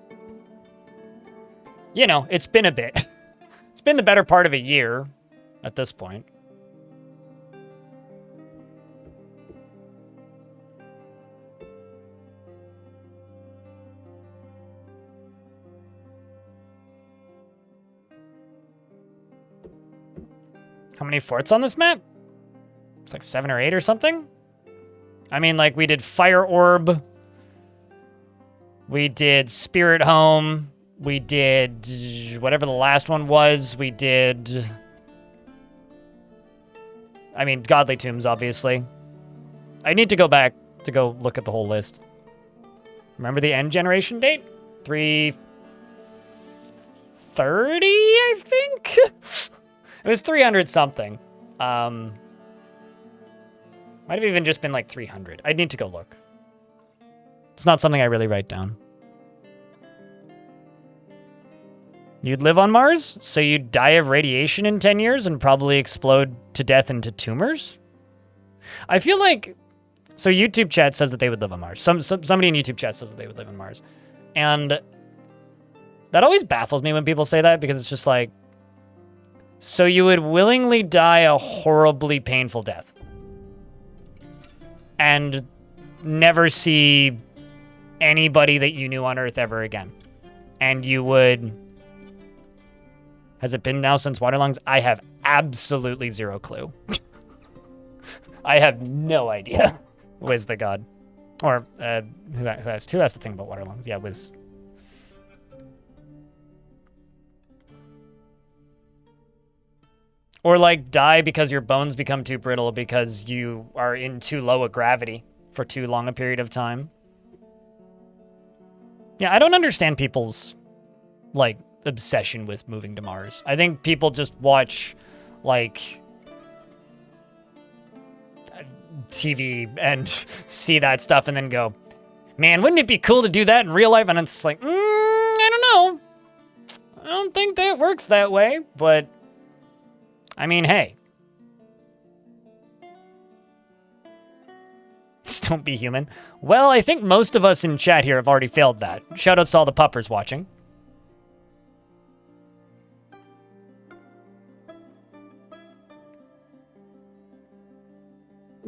you know, it's been a bit. It's been the better part of a year at this point. How many forts on this map? It's like 7 or 8 or something. I mean, like, we did Fire Orb. We did Spirit Home. We did whatever the last one was. We did... I mean, Godly Tombs, obviously. I need to go back to go look at the whole list. Remember the end generation date? 330, I think? It was 300 something. Might have even just been like 300. I'd need to go look. It's not something I really write down. You'd live on Mars? So you'd die of radiation in 10 years and probably explode to death into tumors? I feel like... So YouTube chat says that they would live on Mars. Somebody in YouTube chat says that they would live on Mars. And that always baffles me when people say that, because it's just like... So you would willingly die a horribly painful death and never see anybody that you knew on Earth ever again. And you would... Has it been now since Waterlungs? I have absolutely zero clue. I have no idea. Wiz the God. Or who has to think about Waterlungs? Yeah, Wiz. Or like die because your bones become too brittle because you are in too low a gravity for too long a period of time. Yeah, I don't understand people's like obsession with moving to Mars. I think people just watch like TV and see that stuff and then go, man, wouldn't it be cool to do that in real life? And it's like, I don't know. I don't think that works that way, but I mean, hey. Just don't be human. Well, I think most of us in chat here have already failed that. Shoutouts to all the puppers watching.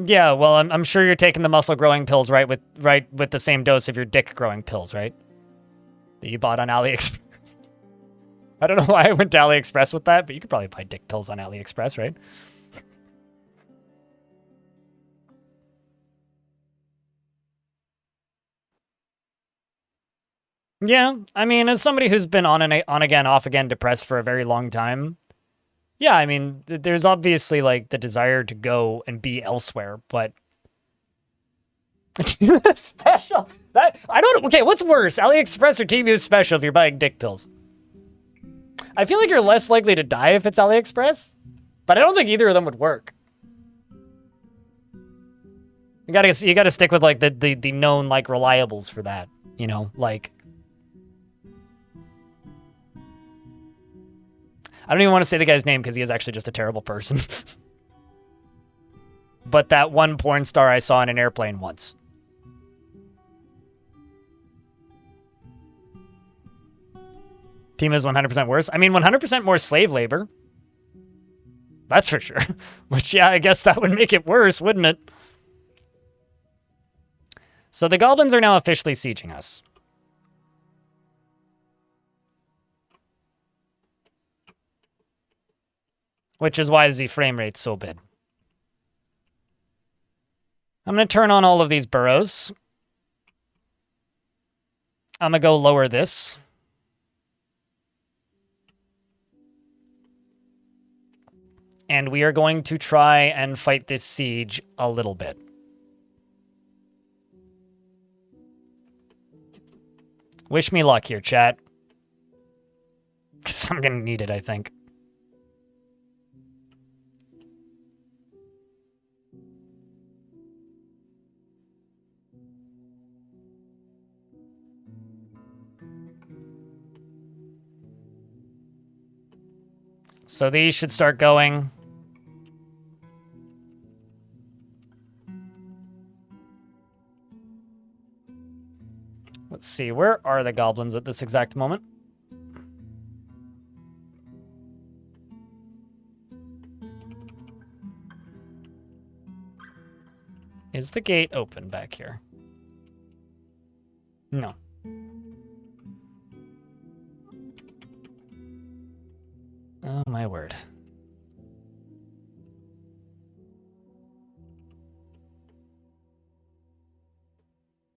Yeah, well, I'm sure you're taking the muscle growing pills right with the same dose of your dick growing pills, right? That you bought on AliExpress. I don't know why I went to AliExpress with that, but you could probably buy dick pills on AliExpress, right? Yeah, I mean, as somebody who's been on again, off again, depressed for a very long time, yeah, I mean, there's obviously like the desire to go and be elsewhere, but special. That I don't. Okay, what's worse, AliExpress or Temu special if you're buying dick pills? I feel like you're less likely to die if it's AliExpress, but I don't think either of them would work. You gotta stick with like the known like reliables for that, you know, like. I don't even want to say the guy's name because he is actually just a terrible person. But that one porn star I saw in an airplane once. Team is 100% worse. I mean, 100% more slave labor. That's for sure. Which, yeah, I guess that would make it worse, wouldn't it? So the goblins are now officially sieging us. Which is why the frame rate's so bad. I'm going to turn on all of these burrows. I'm going to go lower this. And we are going to try and fight this siege a little bit. Wish me luck here, chat. Because I'm going to need it, I think. So these should start going. Let's see, where are the goblins at this exact moment? Is the gate open back here? No. Oh, my word.